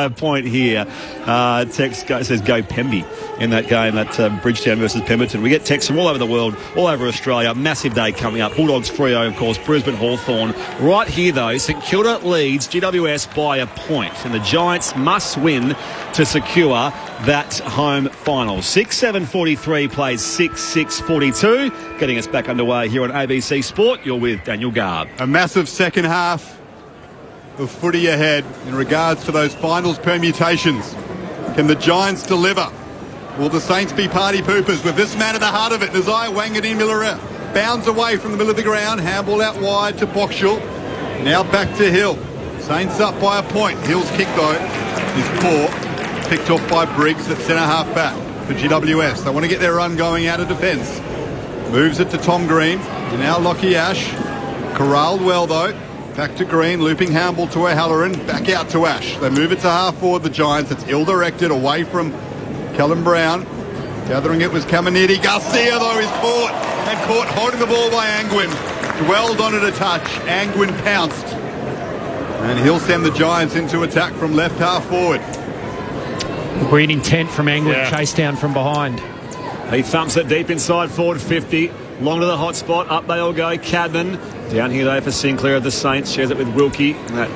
R: a point here. Text says go Pemby in that game at Bridgetown versus Pemberton. We get texts from all over the world, all over Australia. Massive day coming up. Bulldogs Freo, of course, Brisbane Hawthorn. Right here, though, St Kilda leads GWS by a point, and the Giants must win to secure that home final. 6-7-43 plays 6-6-42. Getting us back underway here on ABC Sport. You're with Daniel Garb.
S: A massive second half of footy ahead in regards to those finals permutations. Can the Giants deliver? Will the Saints be party poopers with this man at the heart of it? Nazai Wanganeen-Miller bounds away from the middle of the ground. Handball out wide to Boxall. Now back to Hill. Saints up by a point. Hill's kick, though, is poor. Picked off by Briggs at centre half back for GWS. They want to get their run going out of defence. Moves it to Tom Green. And now Lockie Ash. Corralled well, though. Back to Green, looping Hamble to O'Halloran, back out to Ash. They move it to half forward, the Giants. It's ill-directed away from Callum Brown. Gathering it was Caminiti. Garcia, though, is caught. And caught holding the ball by Angwin. Dwelled on it a touch. Angwin pounced. And he'll send the Giants into attack from left half forward.
T: Great intent from Angwin, chase down from behind.
R: He thumps it deep inside forward 50. Long to the hot spot. Up they all go. Cadman. Down here, though, for Sinclair of the Saints. Shares it with Wilkie. That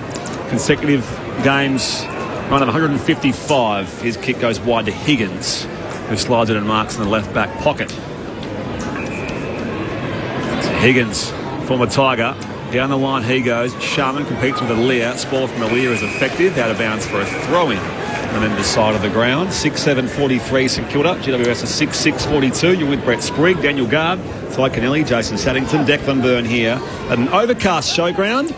R: consecutive games run of 155. His kick goes wide to Higgins, who slides it and marks in the left back pocket. So Higgins, former Tiger. Down the line he goes. Sharman competes with Aaliyah. Spoil from Aaliyah is effective. Out of bounds for a throw-in. And then the side of the ground. 6-7-43 St Kilda. GWS is 6-6-42. You're with Brett Sprigg, Daniel Garb, Ty Kennelly, Jason Saddington, Declan Byrne here at an overcast showground.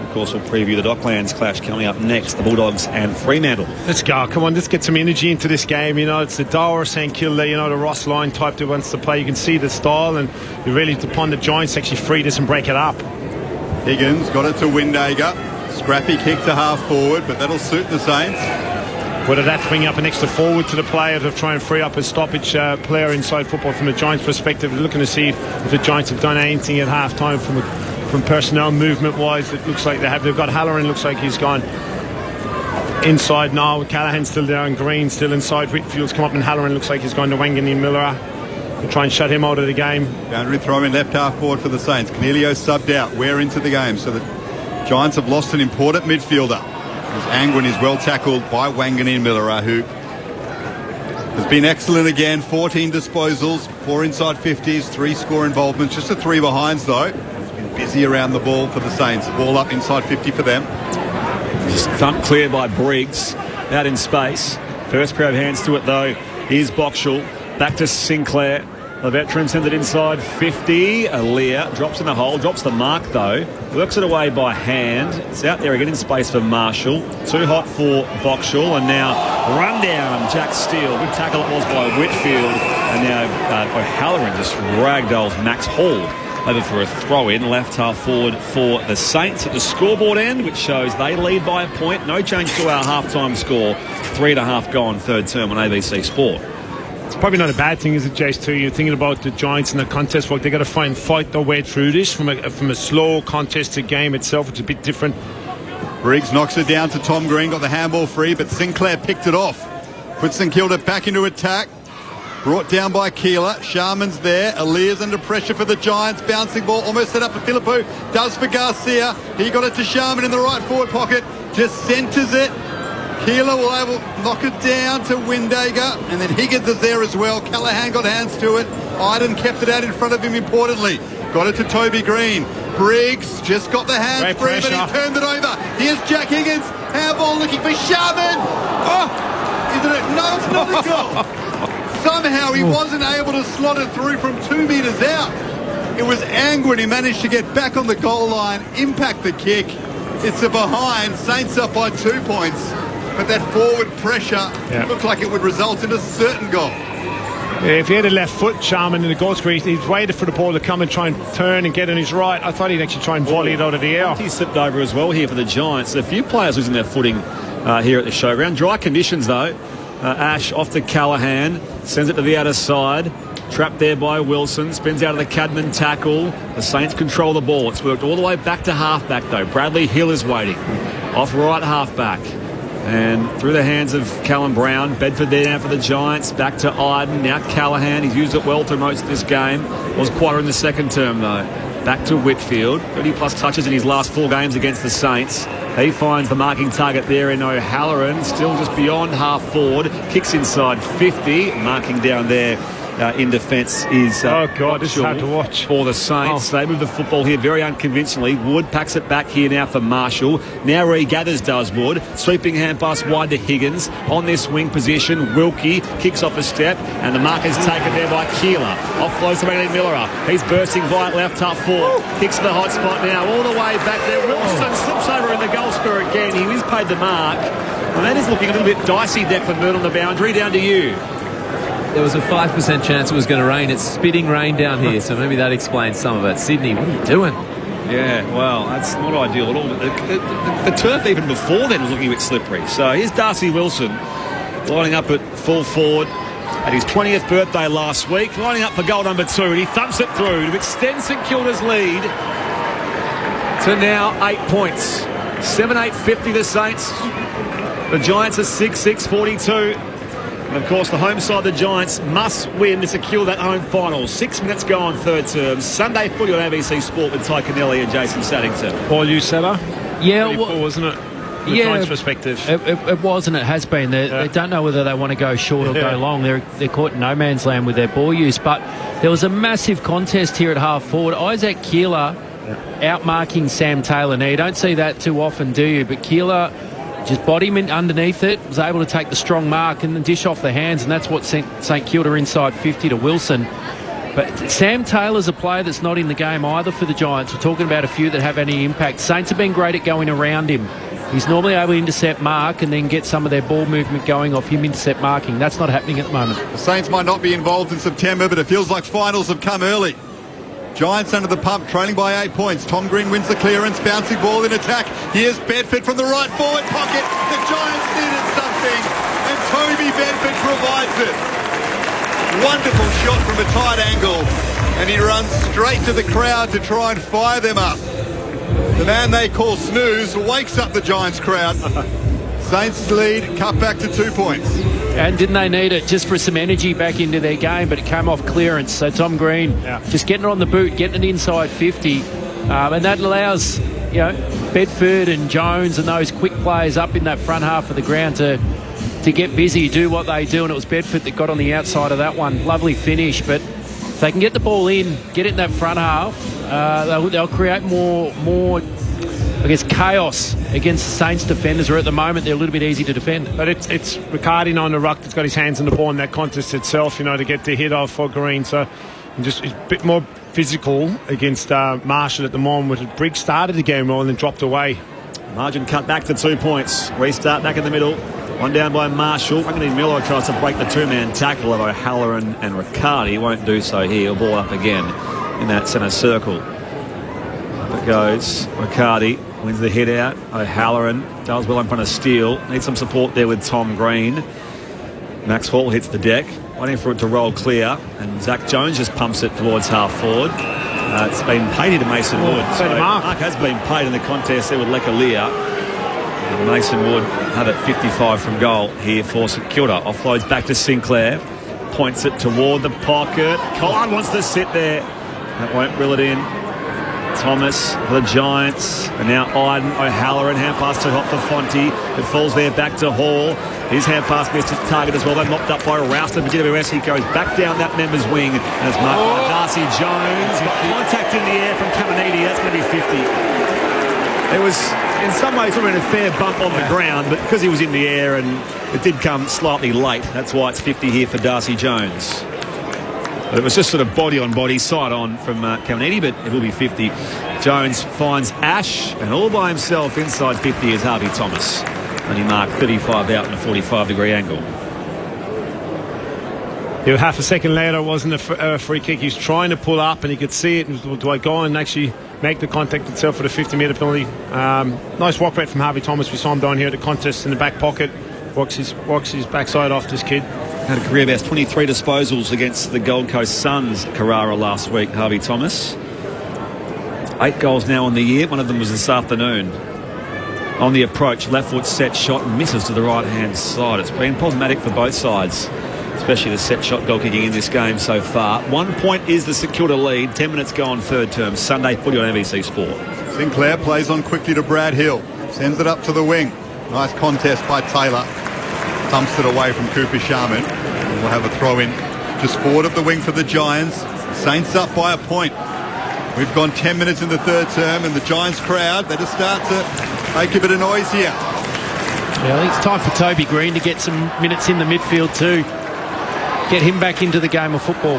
R: Of course, we'll preview the Docklands clash coming up next. The Bulldogs and Fremantle.
O: Let's go. Come on, let's get some energy into this game. You know, it's the Dower, St Kilda, you know, the Ross line type that wants to play. You can see the style, and you really upon the Giants actually free this and break it up.
S: Higgins got it to Windager. Scrappy kick to half forward, but that'll suit the Saints.
O: Whether that's bringing up an extra forward to the player to try and free up a stoppage player inside football from the Giants' perspective. We're looking to see if the Giants have done anything at half time from personnel movement wise. It looks like they have. They've got Halloran, looks like he's gone inside now. Callahan's still there and Green still inside. Whitfield's come up and Halloran looks like he's gone to Wanganeen-Miller. try and shut him out of the game.
S: Boundary throw in left half forward for the Saints. Cornelio subbed out. We're into the game. So the Giants have lost an important midfielder. As Angwin is well tackled by Wanganeen Miller, who has been excellent again. 14 disposals, 4 inside 50s, 3 score involvements. Just a 3 behinds though. He's been busy around the ball for the Saints. Ball up inside 50 for them.
R: Just thumped clear by Briggs out in space. First pair of hands to it though is Boxall. Back to Sinclair. The veteran sends it inside 50. Aaliyah drops in the hole, drops the mark though. Works it away by hand. It's out there again in space for Marshall. Too hot for Boxall, and now run down Jack Steele. Good tackle it was by Whitfield. And now O'Halloran just ragdolls Max Hall over for a throw-in, left half forward for the Saints at the scoreboard end, which shows they lead by a point. No change to our halftime score. 3.5 gone, third term on ABC Sport.
O: It's probably not a bad thing, is it, Jace, too? You're thinking about the Giants in the contest work. They've got to fight their way through this from a slow contested game itself. It's a bit different.
S: Briggs knocks it down to Tom Green, got the handball free, but Sinclair picked it off. Puts St Kilda back into attack. Brought down by Keeler. Sharman's there. Aaliyah's under pressure for the Giants. Bouncing ball almost set up for Philippou. Does for Garcia. He got it to Sharman in the right forward pocket. Just centres it. Keeler will knock it down to Windager, and then Higgins is there as well. Callaghan got hands to it. Iden kept it out in front of him importantly. Got it to Toby Green. Briggs just got the hands free, but he turned it over. Here's Jack Higgins. Handball looking for Sharman. Oh, isn't it? No, it's not a goal. Somehow he wasn't able to slot it through from 2 metres out. It was Angwin who managed to get back on the goal line, impact the kick. It's a behind. Saints up by 2 points. But that forward pressure looked like it would result in a certain goal.
O: If he had a left foot, Sharman in the goal squeeze, he'd waited for the ball to come and try and turn and get on his right. I thought he'd actually try and volley it out of the air.
R: He slipped over as well here for the Giants. A few players losing their footing here at the showground. Dry conditions though. Ash off to Callaghan, sends it to the outer side. Trapped there by Wilson, spins out of the Cadman tackle. The Saints control the ball. It's worked all the way back to halfback though. Bradley Hill is waiting. Off right halfback. And through the hands of Callum Brown. Bedford there now for the Giants. Back to Iden. Now Callaghan. He's used it well through most of this game. Was quieter in the second term though. Back to Whitfield. 30-plus touches in his last 4 games against the Saints. He finds the marking target there in O'Halloran. Still just beyond half forward. Kicks inside 50. Marking down there in defence is
O: this is hard to watch
R: for the Saints. They move the football here very unconvincingly. Wood packs it back here now for Marshall. Now regathers does Wood. Sweeping hand pass wide to Higgins. On this wing position, Wilkie kicks off a step, and the mark is taken there by Keeler. Offloads to Wanganeen Miller. He's bursting by left half forward. Kicks to the hot spot now, all the way back there. Wilson slips over in the goal square again. He is paid the mark. And that is looking a little bit dicey, Declan Byrne, on the boundary. Down to you.
U: There was a 5% chance it was going to rain. It's spitting rain down here, so maybe that explains some of it. Sydney, what are you doing?
R: Yeah, well, that's not ideal at all. The turf even before then was looking a bit slippery. So here's Darcy Wilson lining up at full forward at his 20th birthday last week, lining up for goal number 2, and he thumps it through to extend St Kilda's lead to now 8 points. 7-8-50 the Saints. The Giants are 6-6-42. And of course, the home side, the Giants, must win to secure that home final. 6 minutes gone, third term. Sunday footy on ABC Sport with Ty Connelly and Jason Saddington.
O: Paul Useller?
T: Yeah,
O: well, poor, wasn't it? From the Giants' perspective.
T: It was and it has been. They don't know whether they want to go short or go long. They're caught in no man's land with their ball use. But there was a massive contest here at half forward. Isaac Keeler outmarking Sam Taylor. Now, you don't see that too often, do you? But Keeler just body him underneath it, was able to take the strong mark and then dish off the hands, and that's what sent St Kilda inside 50 to Wilson. But Sam Taylor's a player that's not in the game either for the Giants. We're talking about a few that have any impact. Saints have been great at going around him. He's normally able to intercept mark and then get some of their ball movement going off him intercept marking. That's not happening at the moment.
S: The Saints might not be involved in September, but it feels like finals have come early. Giants under the pump, trailing by 8 points. Tom Green wins the clearance, bouncing ball in attack. Here's Bedford from the right forward pocket. The Giants needed something, and Toby Bedford provides it. Wonderful shot from a tight angle, and he runs straight to the crowd to try and fire them up. The man they call Snooze wakes up the Giants crowd. Saints lead, cut back to 2 points.
T: And didn't they need it just for some energy back into their game, but it came off clearance. So Tom Green just getting it on the boot, getting it inside 50. And that allows, Bedford and Jones and those quick players up in that front half of the ground to get busy, do what they do. And it was Bedford that got on the outside of that one. Lovely finish, but if they can get the ball in, get it in that front half, they'll create more I guess, chaos against the Saints defenders, where at the moment they're a little bit easy to defend.
O: But it's Riccardi on the ruck that's got his hands on the ball in that contest itself, to get the hit off for Green. So just a bit more physical against Marshall at the moment. Briggs started the game well and then dropped away.
R: Margin cut back to 2 points. Restart back in the middle. One down by Marshall. Franklin Miller tries to break the two-man tackle of O'Halloran and Riccardi. Won't do so here. Ball up again in that centre circle. Up it goes. Riccardi wins the hit out. O'Halloran does well in front of Steele. Needs some support there with Tom Green. Max Hall hits the deck, waiting for it to roll clear, and Zach Jones just pumps it towards half forward. It's been paid to Mason Wood. So Mark has been paid in the contest there with Lekalier. Mason Wood have it 55 from goal here for St Kilda. Offloads back to Sinclair. Points it toward the pocket. Collard wants to sit there. That won't reel it in. Thomas for the Giants. And now Iden. O'Halloran. Hand pass to hot for Fonte. It falls there back to Hall. His hand pass missed his target as well. They're mopped up by Rouston. But GWS, he goes back down that member's wing. And it's marked by Darcy Jones. Got contact in the air from Caminiti. That's going to be 50. It was, in some ways, probably a fair bump on the ground, but because he was in the air and it did come slightly late, that's why it's 50 here for Darcy Jones. But it was just sort of body on body, side on from Caminiti, but it will be 50. Jones finds Ash, and all by himself inside 50 is Harvey Thomas. And he marked 35 out in a 45-degree angle.
O: Yeah, half a second later, it wasn't a free kick. He's trying to pull up, and he could see it. Do I go and actually make the contact itself for the 50-metre penalty? Nice walk rate from Harvey Thomas. We saw him down here at the contest in the back pocket. Walks his backside off this kid.
R: Had a career best 23 disposals against the Gold Coast Suns, Carrara, last week, Harvey Thomas. 8 goals now on the year. One of them was this afternoon. On the approach, left foot set shot, misses to the right-hand side. It's been problematic for both sides, especially the set shot goal kicking in this game so far. 1 point is the St Kilda lead. 10 minutes go on third term. Sunday footy on ABC Sport.
S: Sinclair plays on quickly to Brad Hill. Sends it up to the wing. Nice contest by Taylor. Thumps it away from Cooper Sharman. We'll have a throw in just forward of the wing for the Giants. Saints up by a point. We've gone 10 minutes in the third term, and the Giants crowd, they just start to make a bit of noise here.
T: Yeah, I think it's time for Toby Green to get some minutes in the midfield too. Get him back into the game of football.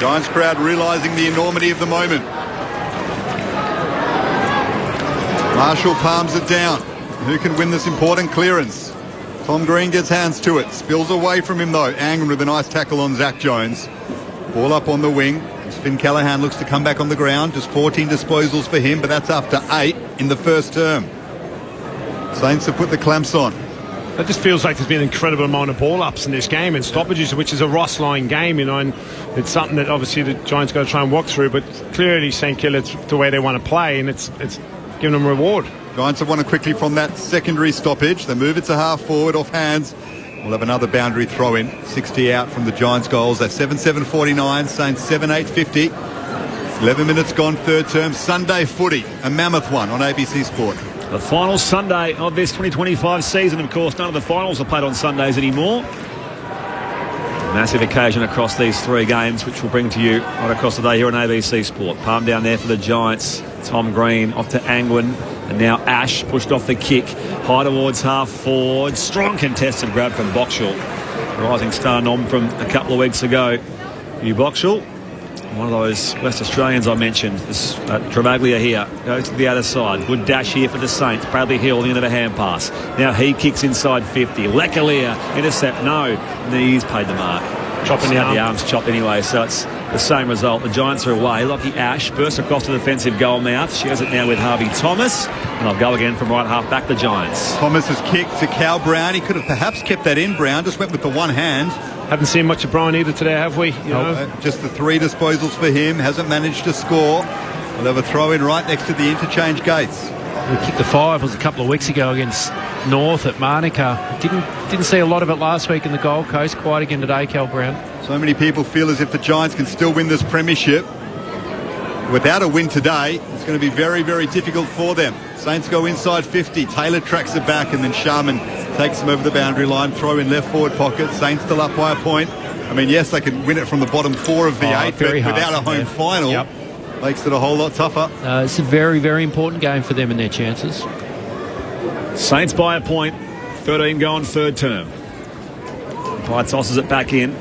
S: Giants crowd realising the enormity of the moment. Marshall palms it down. Who can win this important clearance? Tom Green gets hands to it. Spills away from him though. Angren with a nice tackle on Zach Jones. Ball up on the wing. Finn Callaghan looks to come back on the ground. Just 14 disposals for him, but that's after 8 in the first term. Saints have put the clamps on.
O: It just feels like there's been an incredible amount of ball-ups in this game and stoppages, which is a Ross line game, and it's something that obviously the Giants got to try and walk through, but clearly St Kilda, it's the way they want to play, and it's giving them a reward. Giants
S: have won it quickly from that secondary stoppage. They move it to half forward off hands. We'll have another boundary throw in. 60 out from the Giants goals. They're 7-7-49, Saints 7-8-50. 11 minutes gone, third term. Sunday footy, a mammoth one on ABC Sport.
R: The final Sunday of this 2025 season, of course. None of the finals are played on Sundays anymore. Massive occasion across these 3 games, which we'll bring to you right across the day here on ABC Sport. Palm down there for the Giants. Tom Green off to Angwin. And now Ash pushed off the kick. High towards half forward. Strong contested grab from Boxall. Rising star nom from a couple of weeks ago. Hugh Boxall, one of those West Australians I mentioned. This Travaglia here goes to the other side. Good dash here for the Saints. Bradley Hill, the end of a hand pass. Now he kicks inside 50. Lekalier, intercept, no. Knees paid the mark.
O: Chopping the arm.
R: The arm's chopped anyway, so it's the same result. The Giants are away. Lockie Ash bursts across the defensive goal mouth. Shares it now with Harvey Thomas. And I'll go again from right half back the Giants.
S: Thomas has kicked to Cal Brown. He could have perhaps kept that in. Brown just went with the one hand.
O: Haven't seen much of Brian either today, have we?
S: Just the 3 disposals for him. Hasn't managed to score. We'll have a throw in right next to the interchange gates.
T: We kicked the 5 was a couple of weeks ago against North at Manuka. Didn't see a lot of it last week in the Gold Coast. Quiet again today, Cal Brown.
S: So many people feel as if the Giants can still win this premiership. Without a win today, it's going to be very, very difficult for them. Saints go inside 50. Taylor tracks it back, and then Sharman takes them over the boundary line. Throw in left forward pocket. Saints still up by a point. I mean, yes, they can win it from the bottom 4 of the 8, but without a home final, makes it a whole lot tougher.
T: It's a very, very important game for them and their chances.
R: Saints by a point. 13 going third term. Pye tosses it back in.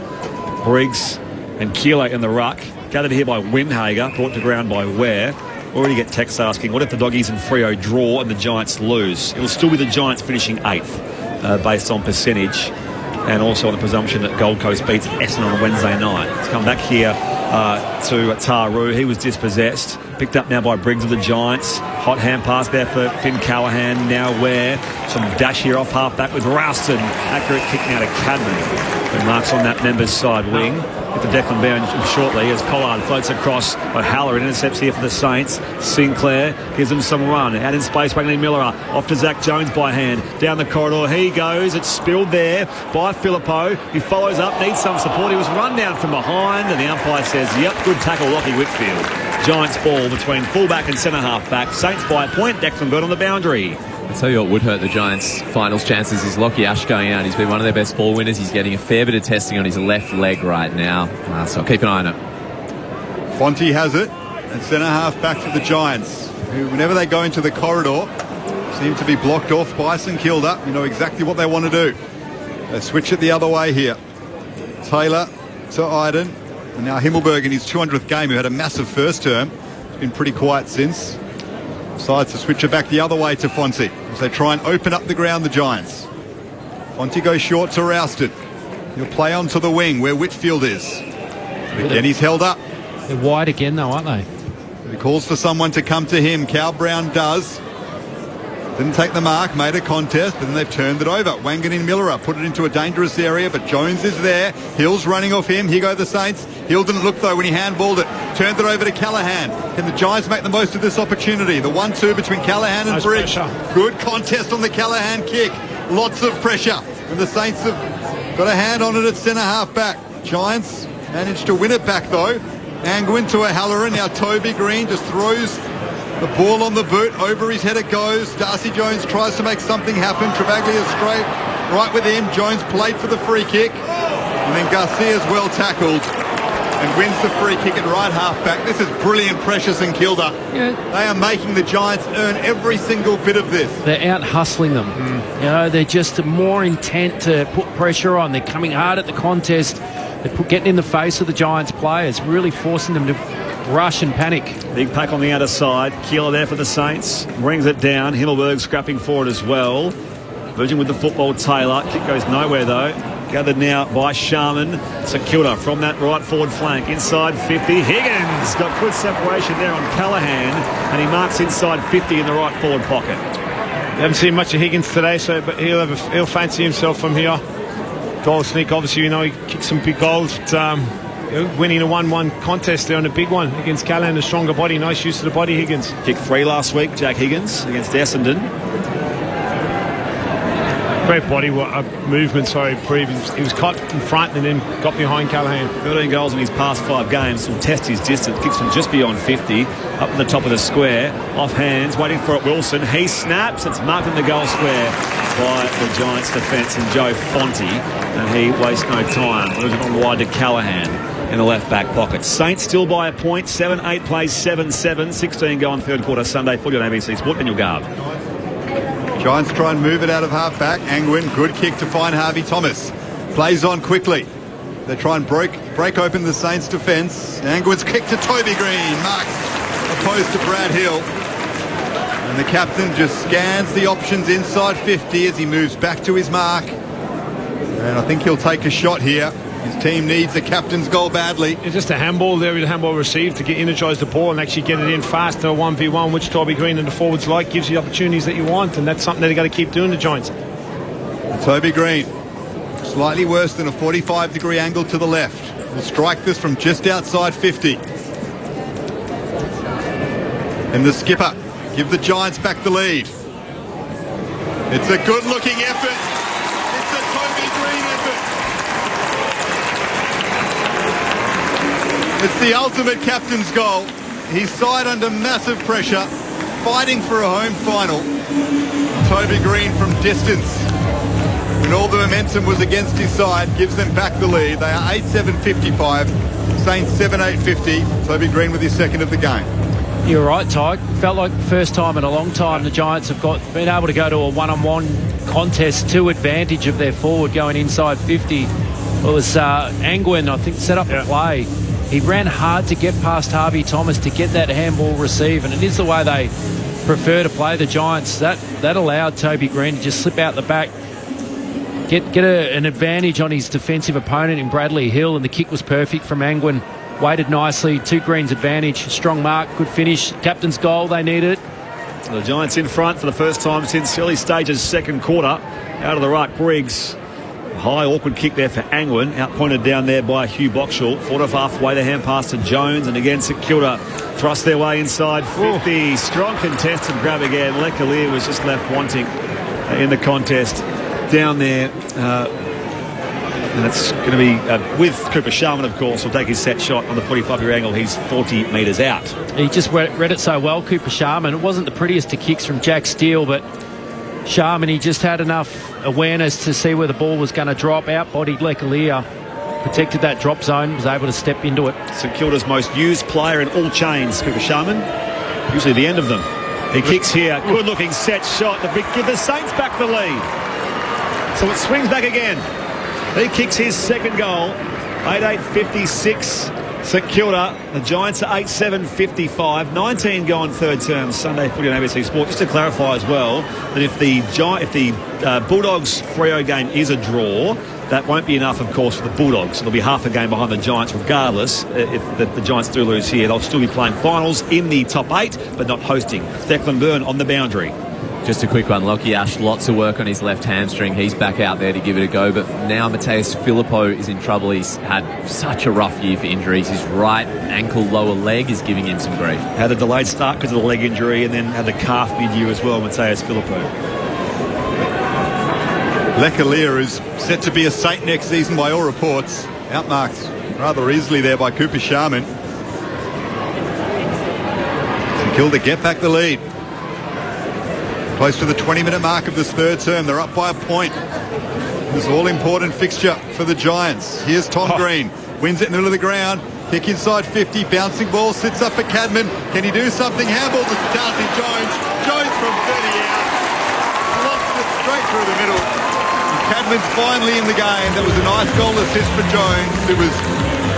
R: Briggs and Keeler in the ruck. Gathered here by Windhager. Brought to ground by Ware. Already get text asking, what if the Doggies and Freo draw and the Giants lose? It'll still be the Giants finishing 8th based on percentage, and also on the presumption that Gold Coast beats Essendon on Wednesday night. It's come back here to Taru. He was dispossessed. Picked up now by Briggs of the Giants. Hot hand pass there for Finn Callahan. Now Ware. Some dash here off half-back with Rouston. Accurate kick now to Cadman, who marks on that member's side wing. With the Declan Byrne shortly as Pollard floats across. O'Halloran intercepts here for the Saints. Sinclair gives them some run. Out in space, Wagney Miller off to Zach Jones by hand. Down the corridor, he goes. It's spilled there by Phillippo. He follows up, needs some support. He was run down from behind, and the umpire says, yep, good tackle, Lockie Whitfield. Giants ball between fullback and centre half-back. Saints by a point. Declan Byrne on the boundary.
U: I'll tell you what would hurt the Giants' finals chances is Lockie Ash going out. He's been one of their best ball winners. He's getting a fair bit of testing on his left leg right now. So I'll keep an eye on it.
S: Fonte has it. And centre half back for the Giants, who, whenever they go into the corridor, seem to be blocked off by St Kilda. You know exactly what they want to do. They switch it the other way here. Taylor to Iden. And now Himmelberg in his 200th game, who had a massive first term. He's been pretty quiet since. Decides to switch it back the other way to Fonte as they try and open up the ground, the Giants. Fonte goes short to Rouston. He'll play onto the wing where Whitfield is. But again, he's held up.
T: They're wide again, though, aren't they?
S: He calls for someone to come to him. Cal Brown does. Didn't take the mark, made a contest, but then they've turned it over. Wangan Miller put it into a dangerous area, but Jones is there. Hill's running off him. Here go the Saints. Hill didn't look, though, when he handballed it. Turned it over to Callahan. Can the Giants make the most of this opportunity? The 1-2 between Callahan and Bridge. Good contest on the Callahan kick. Lots of pressure. And the Saints have got a hand on it at centre half back. Giants managed to win it back, though. Angwin to O'Halloran. Now Toby Green just throws the ball on the boot. Over his head it goes. Darcy Jones tries to make something happen. Travaglia straight right with him. Jones played for the free kick. And then Garcia's well tackled and wins the free kick at right half-back. This is brilliant, Precious and Kilda. Yeah. They are making the Giants earn every single bit of this.
T: They're out-hustling them. You know, they're just more intent to put pressure on. They're coming hard at the contest. They're getting in the face of the Giants players, really forcing them to rush and panic.
R: Big pack on the outer side. Keeler there for the Saints. Brings it down. Himmelberg scrapping forward as well. Virgin with the football, Taylor. Kick goes nowhere, though. Gathered now by Sharman. St Kilda from that right forward flank. Inside 50. Higgins got good separation there on Callahan, and he marks inside 50 in the right forward pocket.
O: Haven't seen much of Higgins today, so but he'll fancy himself from here. Goal sneak, obviously, you know, he kicked some big goals. But, winning a 1-1 contest there on a big one against Callahan, a stronger body. Nice use of the body, Higgins.
R: Kicked 3 last week, Jack Higgins, against Essendon.
O: Great body movement, he was caught in front and then got behind Callahan.
R: 13 goals in his past 5 games. Will test his distance. Kicks from just beyond 50. Up in the top of the square. Off hands. Waiting for it, Wilson. He snaps. It's marked in the goal square by the Giants defence and Joe Fonte. And he wastes no time. Moves it on wide to Callahan in the left back pocket. Saints still by a point. 7-8 plays 7-7. 16 go on third quarter Sunday. Footy on ABC Sport. Daniel Garb.
S: Giants try and move it out of half-back. Angwin, good kick to find Harvey Thomas. Plays on quickly. They try and break open the Saints' defence. Angwin's kick to Toby Green. Marks opposed to Brad Hill. And the captain just scans the options inside 50 as he moves back to his mark. And I think he'll take a shot here. His team needs the captain's goal badly.
O: It's just a handball there with a handball received to energise the ball and actually get it in fast to a 1v1, which Toby Green and the forwards like, gives you the opportunities that you want, and that's something that they've got to keep doing, the Giants.
S: Toby Green, slightly worse than a 45-degree angle to the left. Will strike this from just outside 50. And the skipper give the Giants back the lead. It's a good-looking effort. It's a Toby Green effort. It's the ultimate captain's goal. His side under massive pressure, fighting for a home final. Toby Green from distance, when all the momentum was against his side, gives them back the lead. They are 8-7-55, Saints 7-8-50. Toby Green with his second of the game.
T: You're right, Ty. Felt like the first time in a long time the Giants have been able to go to a one-on-one contest to advantage of their forward going inside 50. It was Angwin, I think, set up the play. He ran hard to get past Harvey Thomas to get that handball receive, and it is the way they prefer to play the Giants. That allowed Toby Green to just slip out the back, get an advantage on his defensive opponent in Bradley Hill, and the kick was perfect from Angwin. Weighted nicely, 2 Greens advantage, strong mark, good finish, captain's goal, they needed it.
R: The Giants in front for the first time since early stages second quarter. Out of the ruck, Briggs. High awkward kick there for Angwin, outpointed down there by Hugh Boxall. Fought off halfway, the hand pass to Jones, and again St Kilda thrust their way inside 50. Strong contested grab again. Lecalier was just left wanting in the contest down there. And it's going to be with Cooper Sharman, of course, will take his set shot on the 45-degree angle. He's 40 metres out.
T: He just read it so well, Cooper Sharman. It wasn't the prettiest of kicks from Jack Steele, but Sharman, he just had enough awareness to see where the ball was going to drop. Out-bodied Lecalier, protected that drop zone, was able to step into it.
R: St Kilda's most used player in all chains, Cooper Sharman. Usually the end of them. He kicks here. Good-looking set shot. Give the Saints back the lead. So it swings back again. He kicks his second goal. 8-8-56. St Kilda. The Giants are 8-7-55. 19 gone third term. Sunday footy on ABC Sport. Just to clarify as well that if the Bulldogs Freo game is a draw, that won't be enough, of course, for the Bulldogs. It'll be half a game behind the Giants regardless. If the Giants do lose here, they'll still be playing finals in the top 8, but not hosting. Declan Byrne on the boundary.
U: Just a quick one, Lockie Ash, lots of work on his left hamstring. He's back out there to give it a go, but now Mateus Filippo is in trouble. He's had such a rough year for injuries. His right ankle lower leg is giving him some grief.
R: Had a delayed start because of the leg injury, and then had the calf mid-year as well, Mateus Filippo.
S: Lecalier is set to be a Saint next season by all reports. Outmarked rather easily there by Cooper Sharman. St Kilda get back the lead. Close to the 20-minute mark of this third term. They're up by a point. This all-important fixture for the Giants. Here's Tom Green. Wins it in the middle of the ground. Kick inside 50. Bouncing ball. Sits up for Cadman. Can he do something? Handball to Darcy Jones. Jones from 30 out. Lost it straight through the middle. And Cadman's finally in the game. That was a nice goal assist for Jones, who was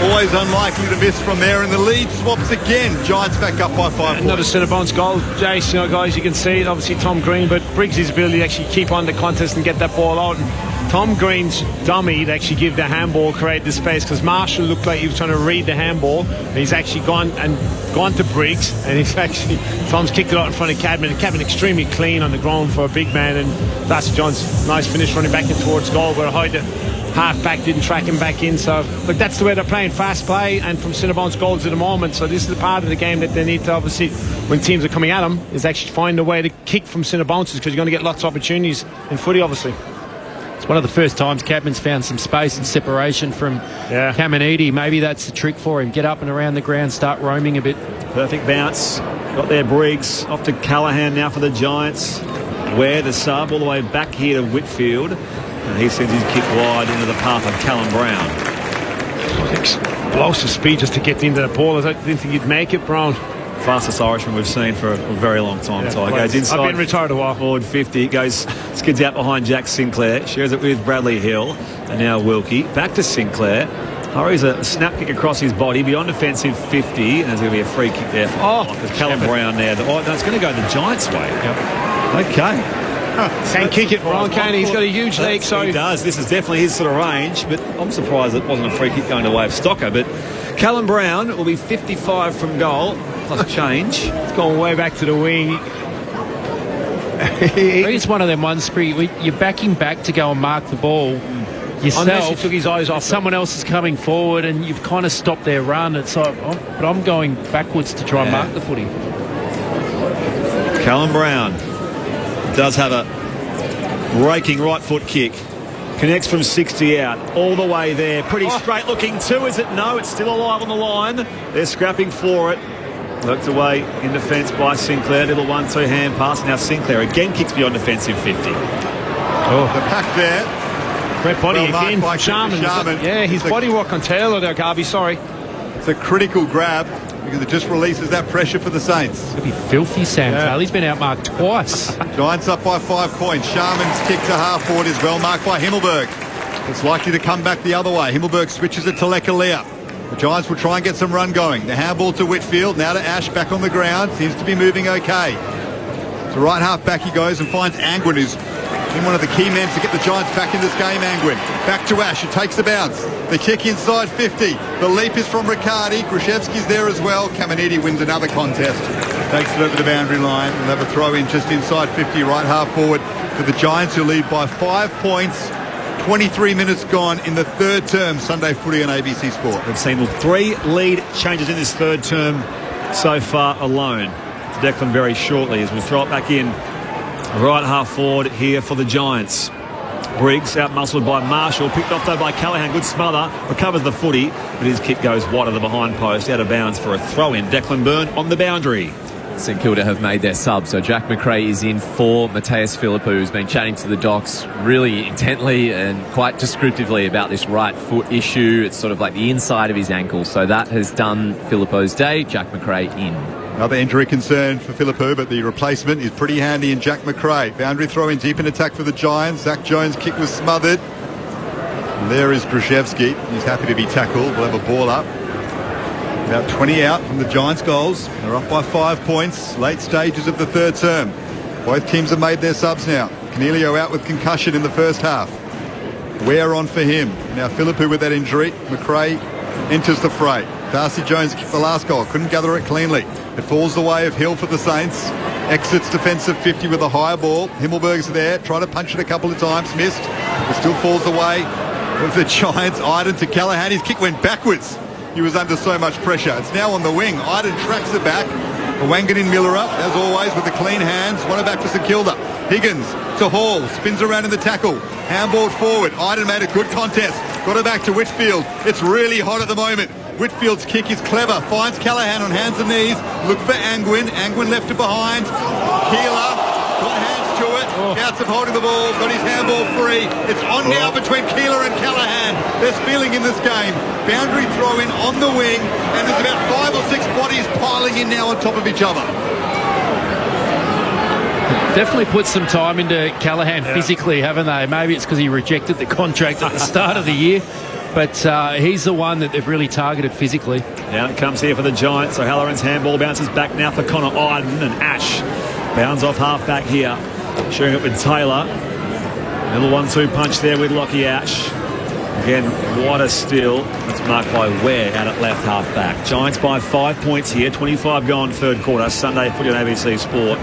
S: always unlikely to miss from there, and the lead swaps again. Giants back up by 5 points.
O: Another centre bounce goal, Jace. You know, guys, you can see it. Obviously, Tom Green, but Briggs' ability to actually keep on the contest and get that ball out. And Tom Green's dummy to actually give the handball, create the space, because Marshall looked like he was trying to read the handball, and he's actually gone to Briggs, and he's actually Tom's kicked it out in front of Cadman, and Cadman extremely clean on the ground for a big man, and Darcy Jones, nice finish running back in towards goal, where Hyde half-back didn't track him back in. So look, that's the way they're playing, fast play and from centre bounce goals at the moment. So this is the part of the game that they need to, obviously, when teams are coming at them, is actually find a way to kick from centre bounces, because you're going to get lots of opportunities in footy, obviously.
T: It's one of the first times Cadman's found some space and separation from Caminiti. Maybe that's the trick for him. Get up and around the ground, start roaming a bit.
R: Perfect bounce. Got there Briggs. Off to Callahan now for the Giants. Where the sub all the way back here to Whitfield. And he sends his kick wide into the path of Callum Brown.
O: Explosive speed just to get into the ball. I didn't think he'd make it, Brown.
R: Fastest Irishman we've seen for a very long time. So it goes inside.
O: I've been retired a while.
R: Forward 50. Goes, skids out behind Jack Sinclair. Shares it with Bradley Hill. And now Wilkie. Back to Sinclair. Hurries a snap kick across his body beyond defensive 50. And there's going to be a free kick there. There's Callum Brown there. No, it's going to go the Giants' way. Okay.
O: Can kick it, Brian Kane. He's got a huge leg, so
R: he does. This is definitely his sort of range, but I'm surprised it wasn't a free kick going the way of Stocker. But Callum Brown will be 55 from goal plus change.
O: It's gone way back to the wing.
T: It's one of them ones, you're backing back to go and mark the ball yourself.
O: Unless he took his eyes off
T: someone else is coming forward and you've kind of stopped their run. It's like, but I'm going backwards to try and mark the footy.
R: Callum Brown does have a raking right foot kick. Connects from 60 out, all the way there. Pretty straight looking too, is it? No, it's still alive on the line. They're scrapping for it. Worked away in defence by Sinclair. Little 1-2 hand pass. Now Sinclair again kicks beyond defensive 50.
S: The pack there.
O: Great body again.
S: By
O: Sharman. Yeah, his body work on Taylor there, Garby. Sorry.
S: It's a critical grab because it just releases that pressure for the Saints.
T: It'll be filthy, Sam Taylor. He's been outmarked twice.
S: Giants up by 5 points. Sharman's kick to half forward is well marked by Himmelberg. It's likely to come back the other way. Himmelberg switches it to Lekalia. The Giants will try and get some run going. The handball to Whitfield. Now to Ash back on the ground. Seems to be moving okay. To right half back he goes and finds Angwin, who's been one of the key men to get the Giants back in this game. Angwin back to Ash, who takes the bounce. The kick inside 50. The leap is from Riccardi. Gruszewski's there as well. Caminiti wins another contest. Takes it over the boundary line. We'll have a throw in just inside 50, right half forward for the Giants, who lead by 5 points. 23 minutes gone in the third term. Sunday footy on ABC Sport.
R: We've seen 3 lead changes in this third term so far alone. To Declan very shortly as we throw it back in. Right half forward here for the Giants. Briggs out-muscled by Marshall, picked off though by Callaghan. Good smother, recovers the footy, but his kick goes wide of the behind post, out of bounds for a throw-in. Declan Byrne on the boundary.
U: St Kilda have made their sub, so Jack McRae is in for Mateus Philippou, who's been chatting to the Docs really intently and quite descriptively about this right foot issue. It's sort of like the inside of his ankle, so that has done Philippou's day. Jack McRae in.
S: Another injury concern for Philippou, but the replacement is pretty handy in Jack McRae. Boundary throw in deep in attack for the Giants. Zach Jones' kick was smothered. And there is Gruszewski. He's happy to be tackled. We'll have a ball up. About 20 out from the Giants' goals. They're up by 5 points. Late stages of the third term. Both teams have made their subs now. Cornelio out with concussion in the first half. Wear on for him. Now Philippou with that injury. McRae enters the fray. Darcy Jones kicked the last goal. Couldn't gather it cleanly. It falls the way of Hill for the Saints. Exits defensive 50 with a higher ball. Himmelberg's there. Tried to punch it a couple of times. Missed. It still falls away with the Giants. Iden to Callaghan. His kick went backwards. He was under so much pressure. It's now on the wing. Iden tracks it back. Wangan Miller up, as always, with the clean hands. One back for St Kilda. Higgins to Hall. Spins around in the tackle. Handballed forward. Iden made a good contest. Got it back to Whitfield. It's really hot at the moment. Whitfield's kick is clever. Finds Callaghan on hands and knees. Look for Angwin. Angwin left it behind. Keeler got hands to it. Shouts of holding the ball. Got his handball free. It's on now between Keeler and Callaghan. There's feeling in this game. Boundary throw in on the wing. And there's about 5 or 6 bodies piling in now on top of each other.
T: Definitely put some time into Callaghan physically, haven't they? Maybe it's because he rejected the contract at the start of the year. But he's the one that they've really targeted physically.
R: Down it comes here for the Giants. So Halloran's handball bounces back now for Connor Iden, and Ash bounds off half back here. Sharing it with Taylor. Little 1-2 punch there with Lockie Ash. Again, wider still. It's marked by Ware out at left half back. Giants by 5 points here. 25 gone third quarter. Sunday footy on ABC Sport.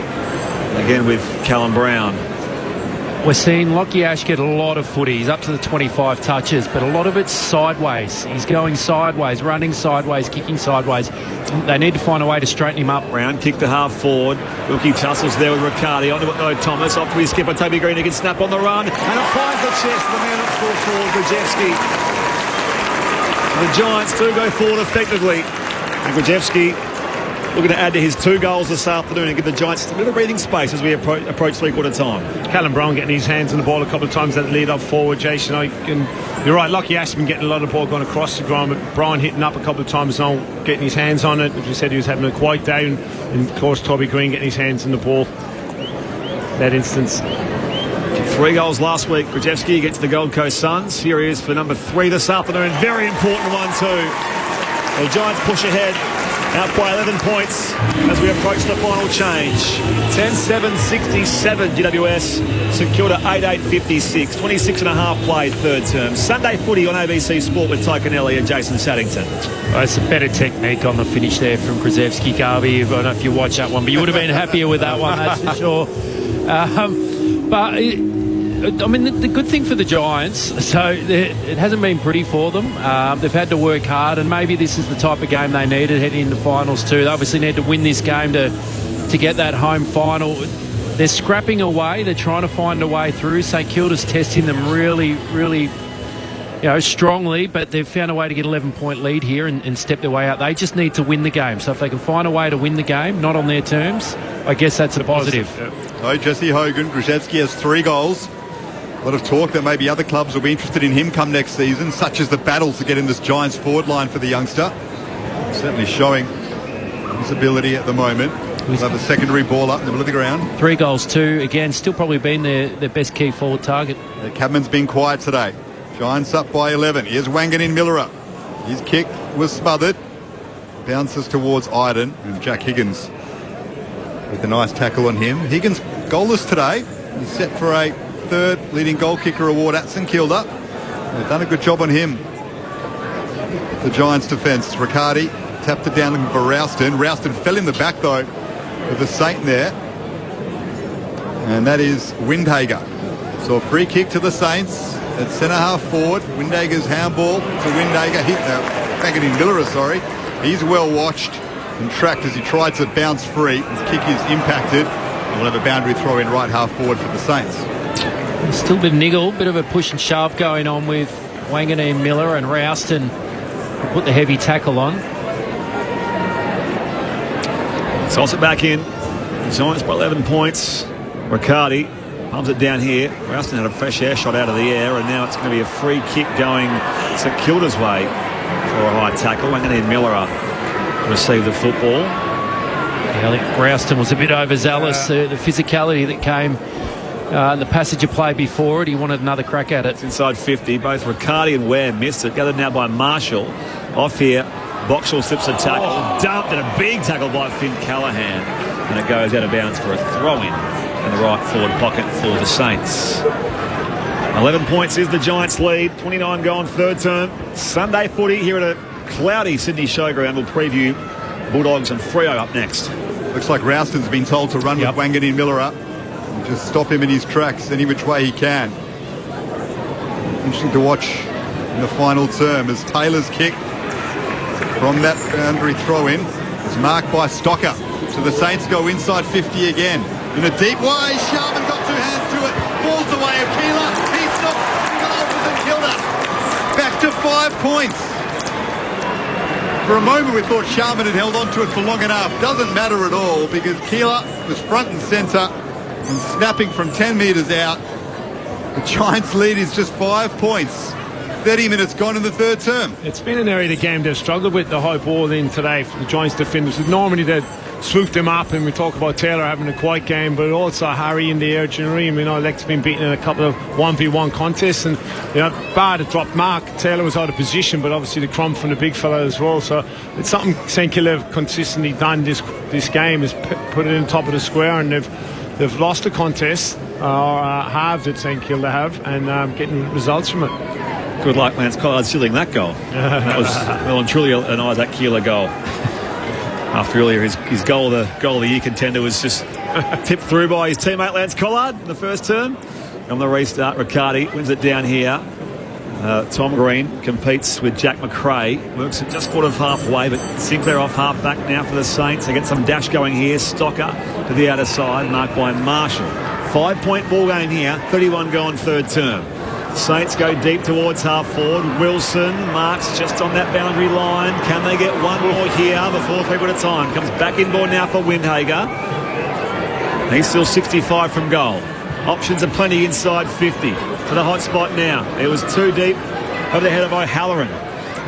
R: Again with Callum Brown.
T: We're seeing Lockie Ash get a lot of footy. He's up to the 25 touches, but a lot of it's sideways. He's going sideways, running sideways, kicking sideways. They need to find a way to straighten him up.
R: Brown kick to half forward. Wilkie tussles there with Riccardi. On to Thomas. Off to his skipper, Toby Green. He can snap on the run. And it finds the chest of the man at full forward, Gruszewski. The Giants do go forward effectively. And Gruszewski looking to add to his 2 goals this afternoon and give the Giants a bit of breathing space as we approach three-quarter time.
O: Callum Brown getting his hands on the ball a couple of times that lead up forward, Jason. You're right, Lockie Ash been getting a lot of ball going across the ground, but Brown hitting up a couple of times now, getting his hands on it. As we said, he was having a quiet down, and of course Toby Green getting his hands on the ball. That instance.
R: 3 goals last week. Gruszewski against the Gold Coast Suns. Here he is for number 3 this afternoon. Very important one too. The Giants push ahead. Out by 11 points as we approach the final change. 10-7-67 GWS. St Kilda 8-8-56. 26 and a half played third term. Sunday footy on ABC Sport with Ty Connelly and Jason Saddington.
T: Well, it's a better technique on the finish there from Gruszewski, Garby. I don't know if you watched that one, but you would have been happier with that one, that's for sure. I mean, the good thing for the Giants, so it hasn't been pretty for them. They've had to work hard, and maybe this is the type of game they needed heading into finals too. They obviously need to win this game to to get that home final. They're scrapping away. They're trying to find a way through. St Kilda's testing them really, really strongly, but they've found a way to get 11-point lead here and step their way out. They just need to win the game. So if they can find a way to win the game, not on their terms, I guess that's a positive.
S: Oh, Jesse Hogan, Grzycki has 3 goals. A lot of talk that maybe other clubs will be interested in him come next season, such as the battle to get in this Giants forward line for the youngster. Certainly showing his ability at the moment. We'll have a secondary ball up in the middle of the ground.
T: 3 goals, 2. Again, still probably been their best key forward target.
S: Cadman's been quiet today. Giants up by 11. Here's Wangan Miller. His kick was smothered. Bounces towards Iden, and Jack Higgins with a nice tackle on him. Higgins goalless today. He's set for a 3rd leading goal kicker award at St Kilda. They've done a good job on him. The Giants defence. Riccardi tapped it down looking for Rouston. Rouston fell in the back though with the Saint there. And that is Windhager. So a free kick to the Saints. At centre half forward, Windhager's handball to Windhager. Wangan Miller, sorry. He's well watched and tracked as he tried to bounce free. His kick is impacted. And we'll have a boundary throw in right half forward for the Saints.
T: Still a bit of niggle, bit of a push and shove going on with Wangan Miller, and Rouston put the heavy tackle on.
R: Toss it back in. Giants by 11 points. Riccardi pumps it down here. Rouston had a fresh air shot out of the air, and now it's going to be a free kick going St Kilda's way for a high tackle. Wangan Miller received the football.
T: Yeah, I think Rouston was a bit overzealous. The physicality that came the passage of play before it, he wanted another crack at it.
R: It's inside 50. Both Riccardi and Ware missed it. Gathered now by Marshall. Off here, Boxall slips a tackle. Dumped, and a big tackle by Finn Callaghan. And it goes out of bounds for a throw-in in the right forward pocket for the Saints. 11 points is the Giants' lead. 29 gone, 3rd term. Sunday footy here at a cloudy Sydney Showground. We'll preview Bulldogs and Freo up next.
S: Looks like Rouston's been told to run with Wangan Miller up. And just stop him in his tracks any which way he can. Interesting to watch in the final term as Taylor's kick from that boundary throw-in is marked by Stocker. So the Saints go inside 50 again. In a deep way, Sharman got 2 hands to it. Falls away of Keeler. He stops. Goal for St Kilda. Back to 5 points. For a moment we thought Sharman had held on to it for long enough. Doesn't matter at all because Keeler was front and centre and snapping from 10 metres out. The Giants' lead is just 5 points. 30 minutes gone in the 3rd term.
O: It's been an area of the game they've struggled with the high ball in today for the Giants defenders. Normally they'd swoop them up, and we talk about Taylor having a quiet game, but also Harry in the air. Do you know what I mean? Alex's been beaten in a couple of 1v1 contests, and bar the drop mark, Taylor was out of position, but obviously the crumb from the big fella as well. So it's something St Kilda have consistently done this game, is put it in the top of the square, and they've lost the contest, or halved it, St Kilda have, and getting results from it.
R: Good luck, Lance Collard, sealing that goal. That was well and truly an Isaac Keeler goal. After earlier, his goal of the year contender was just tipped through by his teammate Lance Collard in the first term. On the restart, Riccardi wins it down here. Tom Green competes with Jack McRae. Works it just sort of halfway, but Sinclair off half back now for the Saints. They get some dash going here. Stocker to the outer side, marked by Marshall. 5-point ball game here. 31 gone, 3rd term. Saints go deep towards half forward. Wilson marks just on that boundary line. Can they get one more here before 3 quarter time? Comes back inboard now for Windhager. He's still 65 from goal. Options are plenty inside 50. To the hot spot now. It was 2 deep over the head of O'Halloran.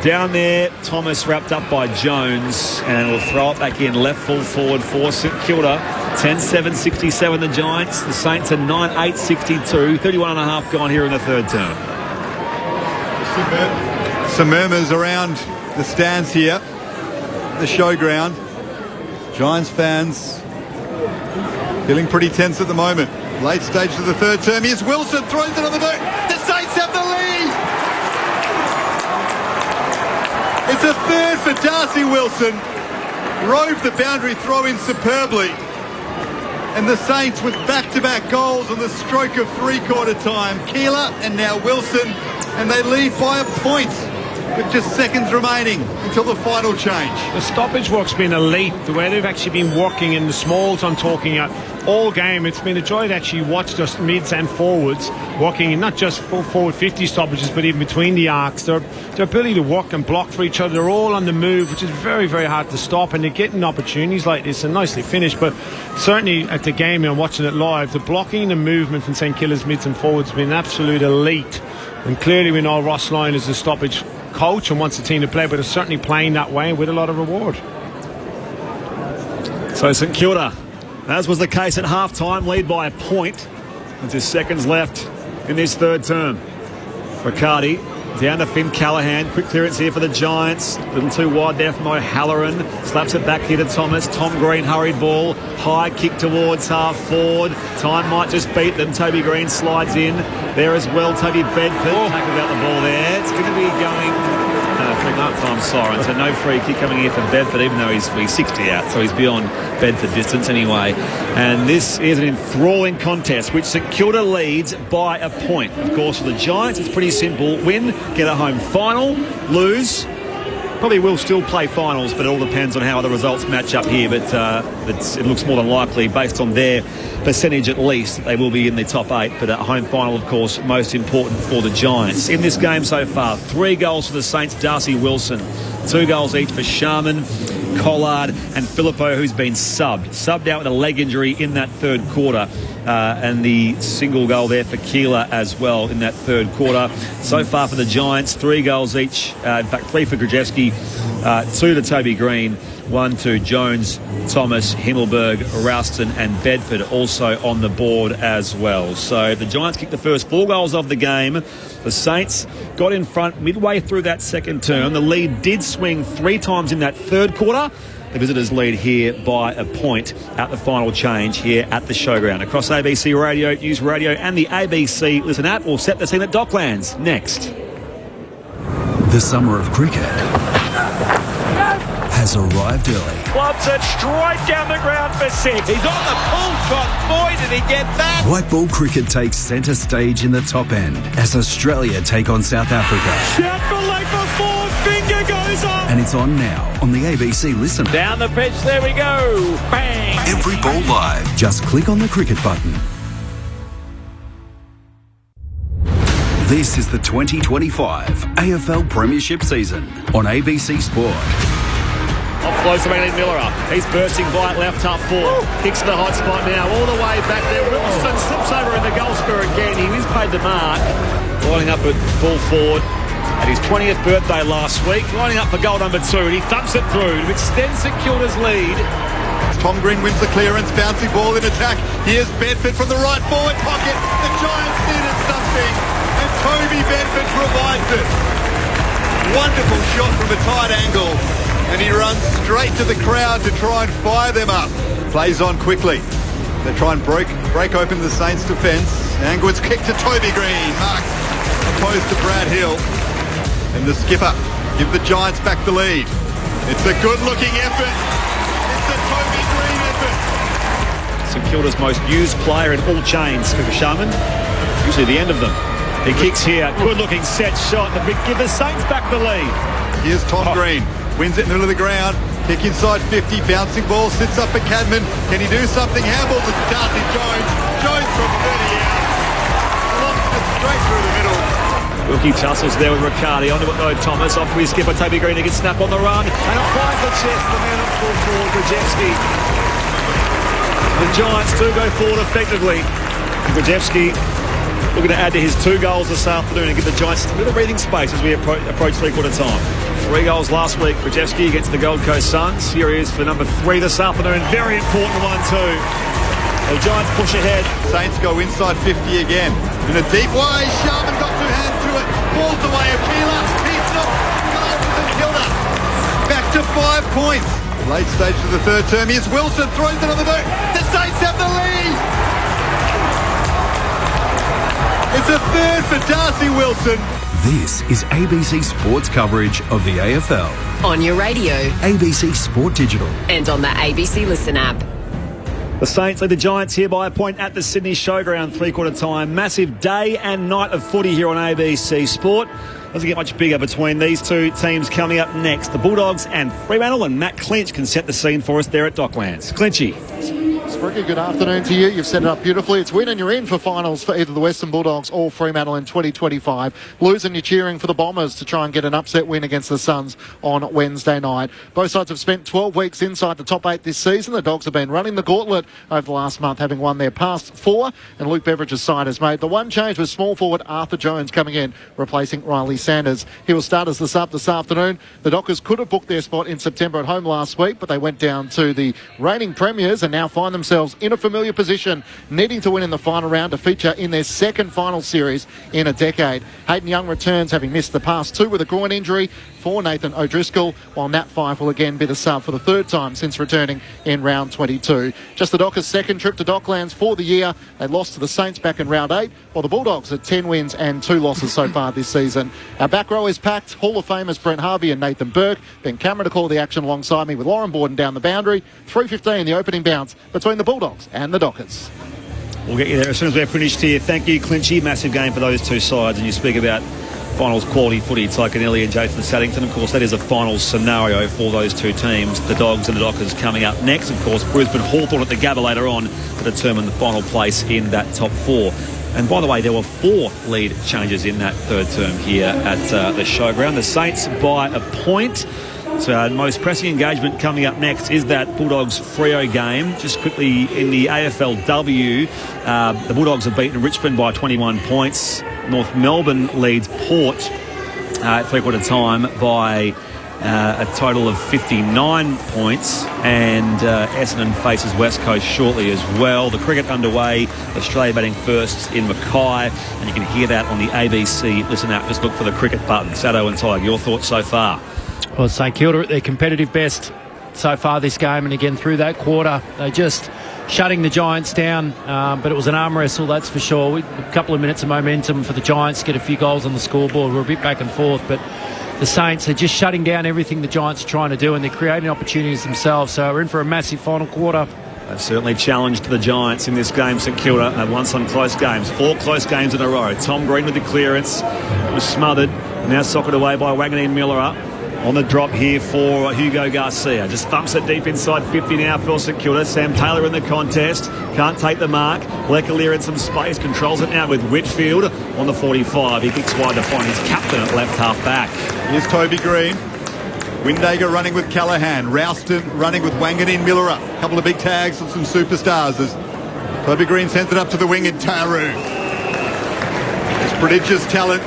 R: Down there, Thomas wrapped up by Jones, and will throw it back in left full forward for St Kilda. 10-7-67 the Giants. The Saints are 9-8-62. 31 and a half gone here in the 3rd term.
S: Some murmurs around the stands here, the showground. Giants fans feeling pretty tense at the moment. Late stage of the 3rd term. Here's Wilson, throws it on the boot. The Saints have the lead. It's a 3rd for Darcy Wilson. Rove the boundary throw in superbly. And the Saints with back-to-back goals on the stroke of 3 quarter time. Keeler and now Wilson, and they lead by a point. with just seconds remaining until the final change.
O: The stoppage work's been elite. The way they've actually been working in the smalls, I'm talking all game. It's been a joy to actually watch the mids and forwards working in not just forward 50 stoppages, but even between the arcs. Their ability to work and block for each other, they're all on the move, which is very, very hard to stop, and they're getting opportunities like this, and nicely finished. But certainly at the game and watching it live, the blocking and movement from St Kilda's mids and forwards has been absolute elite. And clearly we know Ross Lyon is a stoppage coach and wants the team to play, but is certainly playing that way with a lot of reward.
R: So St Kilda, as was the case at half-time, lead by a point. With just seconds left in this third term. Riccardi down to Finn Callaghan. Quick clearance here for the Giants. A little too wide there from O'Halloran. Slaps it back here to Thomas. Tom Green, hurried ball. High kick towards half forward. Time might just beat them. Toby Green slides in. There as well, Toby Bedford. Tackled out the ball there. It's going to be going... time siren, so no free kick coming here from Bedford, even though he's 60 out, so he's beyond Bedford distance anyway. And this is an enthralling contest, which St Kilda leads by a point. Of course, for the Giants, it's pretty simple. Win, get a home final. Lose, probably will still play finals, but it all depends on how the results match up here. But it looks more than likely, based on their percentage at least, they will be in the top 8. But a home final, of course, most important for the Giants. In this game so far, 3 goals for the Saints, Darcy Wilson. 2 goals each for Sharman, Collard and Filippo, who's been subbed out with a leg injury in that third quarter. And the single goal there for Keeler as well in that third quarter. So far for the Giants, 3 goals each. In fact, 3 for Krajewski, 2 to Toby Green, 1 to Jones, Thomas, Himmelberg, Rouston and Bedford also on the board as well. So the Giants kicked the first 4 goals of the game. The Saints got in front midway through that second term. The lead did swing 3 times in that third quarter. The visitors lead here by a point at the final change here at the showground. Across ABC Radio, News Radio and the ABC Listen app, we'll set the scene at Docklands next.
N: The summer of cricket has arrived early.
M: Clubs it straight down the ground for 6. He's on the pull shot. Boy, did he get that.
N: White ball cricket takes centre stage in the top end as Australia take on South Africa.
M: Shout for leg before, finger goes up.
N: And it's on now on the ABC Listen.
M: Down the pitch, there we go. Bang.
N: Every ball live. Just click on the cricket button. This is the 2025 AFL Premiership season on ABC Sport.
R: Offloads to Manny Miller. He's bursting by it left up forward. Kicks to the hot spot now. All the way back there. Wilson slips over in the goal square again. He is paid the mark. Lining up at full forward at his 20th birthday last week. Lining up for goal number 2. And he thumps it through to extend St Kilda's lead.
S: Tom Green wins the clearance. Bouncing ball in attack. Here's Bedford from the right forward pocket. The Giants needed something. And Toby Bedford provides it. Wonderful shot from a tight angle. And he runs straight to the crowd to try and fire them up. Plays on quickly. They try and break open the Saints' defence. Angwood's kick to Toby Green. Marks opposed to Brad Hill. And the skipper give the Giants back the lead. It's a good-looking effort. It's a Toby Green effort.
R: St Kilda's most used player in all chains, Sharman. Usually the end of them. He kicks here. Good-looking set shot. Give the Saints back the lead.
S: Here's Tom Green. Wins it in the middle of the ground. Kick inside 50. Bouncing ball. Sits up for Cadman. Can he do something? Handballs it to Darcy Jones. Jones from 30 out. Lost it straight through the middle.
R: Wilkie tussles there with Riccardi. Onto it, Thomas. Off to his skipper, Toby Green. He can snap on the run. And it finds the chest. The man at full forward, Krajewski. The Giants do go forward effectively. Krajewski looking to add to his 2 goals this afternoon and give the Giants a little breathing space as we approach 3/4 time. 3 goals last week. Krajewski against the Gold Coast Suns. Here he is for number 3 this afternoon. Very important one too. The Giants push ahead.
S: Saints go inside 50 again. In a deep way. Sharman got 2 hands to it. Balls away of Keeler. He's not goal for St Kilda. Back to 5 points. Late stage of the third term. Here's Wilson. Throws it on the boot. The Saints have the lead. It's a third for Darcy Wilson.
N: This is ABC Sports coverage of the AFL.
D: On your radio.
N: ABC Sport Digital.
D: And on the ABC Listen app.
R: The Saints lead the Giants here by a point at the Sydney Showground 3/4 time. Massive day and night of footy here on ABC Sport. Doesn't get much bigger between these two teams coming up next. The Bulldogs and Fremantle, and Matt Clinch can set the scene for us there at Docklands. Clinchy.
E: Spriggy, good afternoon to you. You've set it up beautifully. It's win and you're in for finals for either the Western Bulldogs or Fremantle in 2025. Losing, you're cheering for the Bombers to try and get an upset win against the Suns on Wednesday night. Both sides have spent 12 weeks inside the top 8 this season. The Dogs have been running the gauntlet over the last month, having won their past 4, and Luke Beveridge's side has made the one change with small forward Arthur Jones coming in, replacing Riley Sanders. He will start as the sub this afternoon. The Dockers could have booked their spot in September at home last week, but they went down to the reigning premiers and now find themselves in a familiar position, needing to win in the final round to feature in their second final series in a decade. Hayden Young returns, having missed the past 2 with a groin injury for Nathan O'Driscoll, while Nat Fyfe will again be the sub for the 3rd time since returning in round 22. Just the Dockers' second trip to Docklands for the year. They lost to the Saints back in round 8, while the Bulldogs had 10 wins and 2 losses so far this season. Our back row is packed. Hall of Famers Brent Harvey and Nathan Burke. Ben Cameron to call the action alongside me with Lauren Borden down the boundary. 3:15, the opening bounce between the Bulldogs and the Dockers.
R: We'll get you there as soon as we're finished here. Thank you, Clinchy. Massive game for those two sides. And you speak about finals quality footy, Tyconelli and Jason Saddington. Of course, that is a finals scenario for those two teams. The Dogs and the Dockers coming up next. Of course, Brisbane Hawthorn at the Gabba later on to determine the final place in that top 4. And by the way, there were 4 lead changes in that third term here at the showground. The Saints by a point. So most pressing engagement coming up next is that Bulldogs-Freo game. Just quickly in the AFLW, the Bulldogs have beaten Richmond by 21 points. North Melbourne leads Port at 3/4 time by a total of 59 points, and Essendon faces West Coast shortly as well. The cricket underway, Australia batting first in Mackay, and you can hear that on the ABC Listen app. Just look for the cricket button. Sado and Tig, your thoughts so far?
T: Well, St Kilda at their competitive best so far this game, and again through that quarter they just shutting the Giants down, but it was an arm wrestle, that's for sure. A couple of minutes of momentum for the Giants, get a few goals on the scoreboard. We're a bit back and forth, but the Saints are just shutting down everything the Giants are trying to do, and they're creating opportunities themselves. So we're in for a massive final quarter.
R: They've certainly challenged the Giants in this game. St Kilda have won some close games, 4 close games in a row. Tom Green with the clearance, it was smothered, now socked away by Wanganeen Miller. On the drop here for Hugo Garcia. Just thumps it deep inside 50 now for St Kilda. Sam Taylor in the contest. Can't take the mark. Lecalier in some space. Controls it now with Whitfield on the 45. He kicks wide to find his captain at left half back.
S: Here's Toby Green. Windhager running with Callaghan. Rouston running with Wanganeen Miller. A couple of big tags and some superstars as Toby Green sends it up to the wing in Taru. It's prodigious talent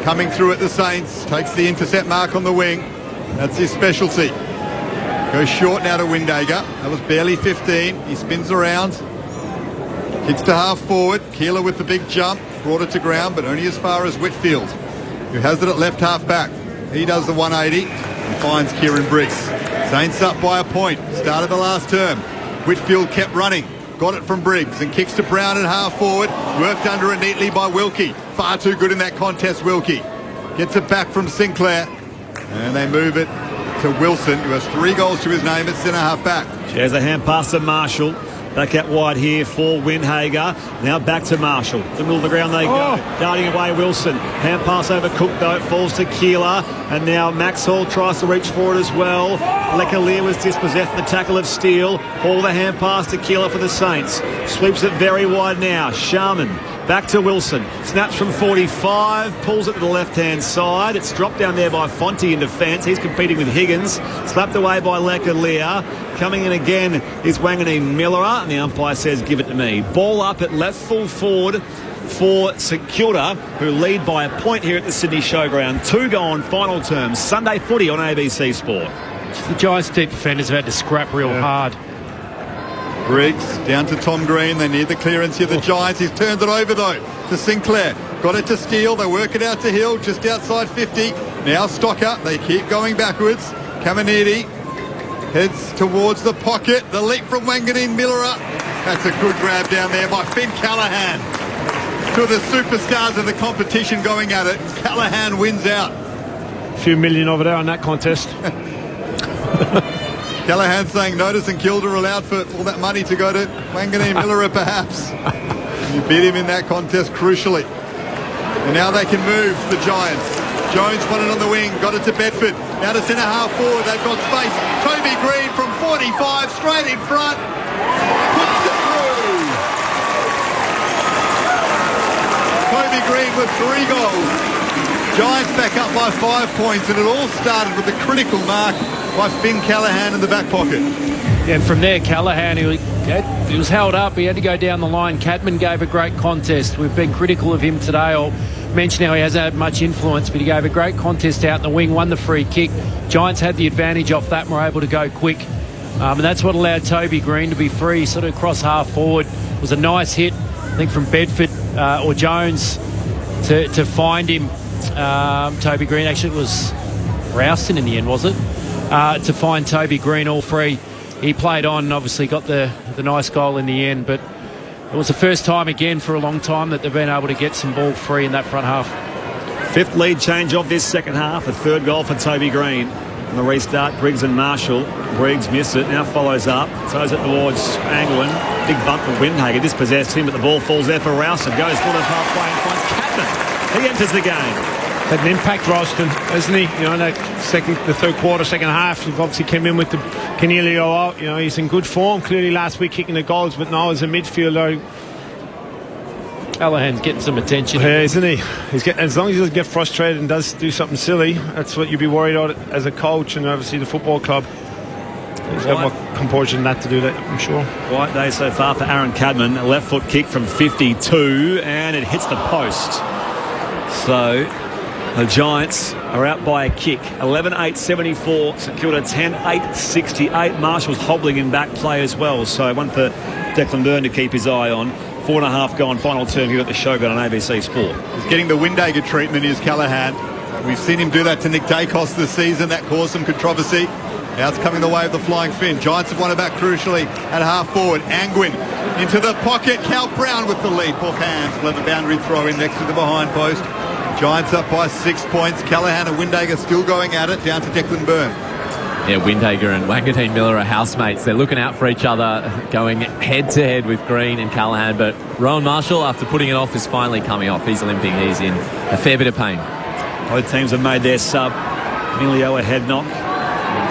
S: coming through at the Saints. Takes the intercept mark on the wing. That's his specialty. Goes short now to Windhager. That was barely 15. He spins around. Kicks to half forward. Keeler with the big jump. Brought it to ground, but only as far as Whitfield, who has it at left half back. He does the 180 and finds Kieran Briggs. Saints up by a point. Started the last term. Whitfield kept running. Got it from Briggs and kicks to Brown at half forward. Worked under it neatly by Wilkie. Far too good in that contest, Wilkie. Gets it back from Sinclair. And they move it to Wilson, who has 3 goals to his name at centre half back.
R: There's a hand pass to Marshall. Back out wide here for Windhager. Now back to Marshall. The middle of the ground they go. Darting away Wilson. Hand pass over Cook though. It falls to Keeler. And now Max Hall tries to reach for it as well. Lecalier was dispossessed in the tackle of Steele. Hall the hand pass to Keeler for the Saints. Sweeps it very wide now. Sharman. Back to Wilson. Snaps from 45. Pulls it to the left-hand side. It's dropped down there by Fonte in defence. He's competing with Higgins. Slapped away by Lecalier. Coming in again is Wanganeen Miller. And the umpire says, give it to me. Ball up at left full forward for St Kilda, who lead by a point here at the Sydney Showground. 2 gone, final terms. Sunday footy on ABC Sport.
T: The Giants' deep defenders have had to scrap real hard.
S: Briggs down to Tom Green. They need the clearance here. The Giants. He's turned it over though to Sinclair. Got it to Steele. They work it out to Hill just outside 50. Now Stocker. They keep going backwards. Caminiti heads towards the pocket. The leap from Wanganeen Miller. That's a good grab down there by Finn Callaghan. 2 of the superstars of the competition going at it. Callaghan wins out.
O: A few million over there on that contest.
S: Callaghan saying notice and Kilda allowed for all that money to go to Wanganeen Miller perhaps. You beat him in that contest crucially. And now they can move, the Giants. Jones won it on the wing, got it to Bedford. Now to centre half forward, they've got space. Toby Green from 45, straight in front. Puts it through. Toby Green with 3 goals. Giants back up by 5 points, and it all started with a critical mark by Finn Callaghan in the back pocket.
T: And from there, Callaghan, he was held up. He had to go down the line. Cadman gave a great contest. We've been critical of him today. I'll mention how he hasn't had much influence, but he gave a great contest out in the wing, won the free kick. Giants had the advantage off that and were able to go quick. And that's what allowed Toby Green to be free, sort of across half forward. It was a nice hit, I think, from Bedford or Jones to find him. Toby Green, actually it was Rouston in the end, was it? To find Toby Green all free. He played on and obviously got the nice goal in the end, but it was the first time again for a long time that they've been able to get some ball free in that front half.
R: 5th lead change of this second half, a 3rd goal for Toby Green. On the restart, Briggs and Marshall. Briggs missed it, now follows up, throws it towards Anglin. Big bump for Windhager, dispossessed him, but the ball falls there for Rouston. Goes forward halfway and finds Cadman. He enters the game.
O: Had an impact, Ralston, hasn't he? You know, in that the third quarter, second half, he obviously came in with the Canelio out. You know, he's in good form. Clearly last week kicking the goals, but now as a midfielder,
T: Callaghan's getting some attention.
O: Yeah, isn't he? He's getting, as long as he doesn't get frustrated and does do something silly, that's what you'd be worried about as a coach and obviously the football club. He's got more composure than that to do that, I'm sure.
R: Quiet day so far for Aaron Cadman. A left foot kick from 52 and it hits the post. So the Giants are out by a kick. 11-8-74. St Kilda 10-8-68. Marshall's hobbling in back play as well. So one for Declan Byrne to keep his eye on. 4.5 gone, final term here at the Shogun on ABC Sport.
S: He's getting the Windhager treatment, is Callaghan. We've seen him do that to Nick Dacos this season. That caused some controversy. Now it's coming the way of the Flying Finn. Giants have won it back crucially at half forward. Angwin into the pocket. Cal Brown with the lead. Both hands. Will have a boundary throw in next to the behind post. Giants up by 6 points. Callaghan and Windhager still going at it. Down to Declan Byrne.
U: Yeah, Windhager and Wanganeen Miller are housemates. They're looking out for each other, going head-to-head with Green and Callaghan. But Rowan Marshall, after putting it off, is finally coming off. He's limping. He's in a fair bit of pain.
R: Both teams have made their sub. Emilio a head knock.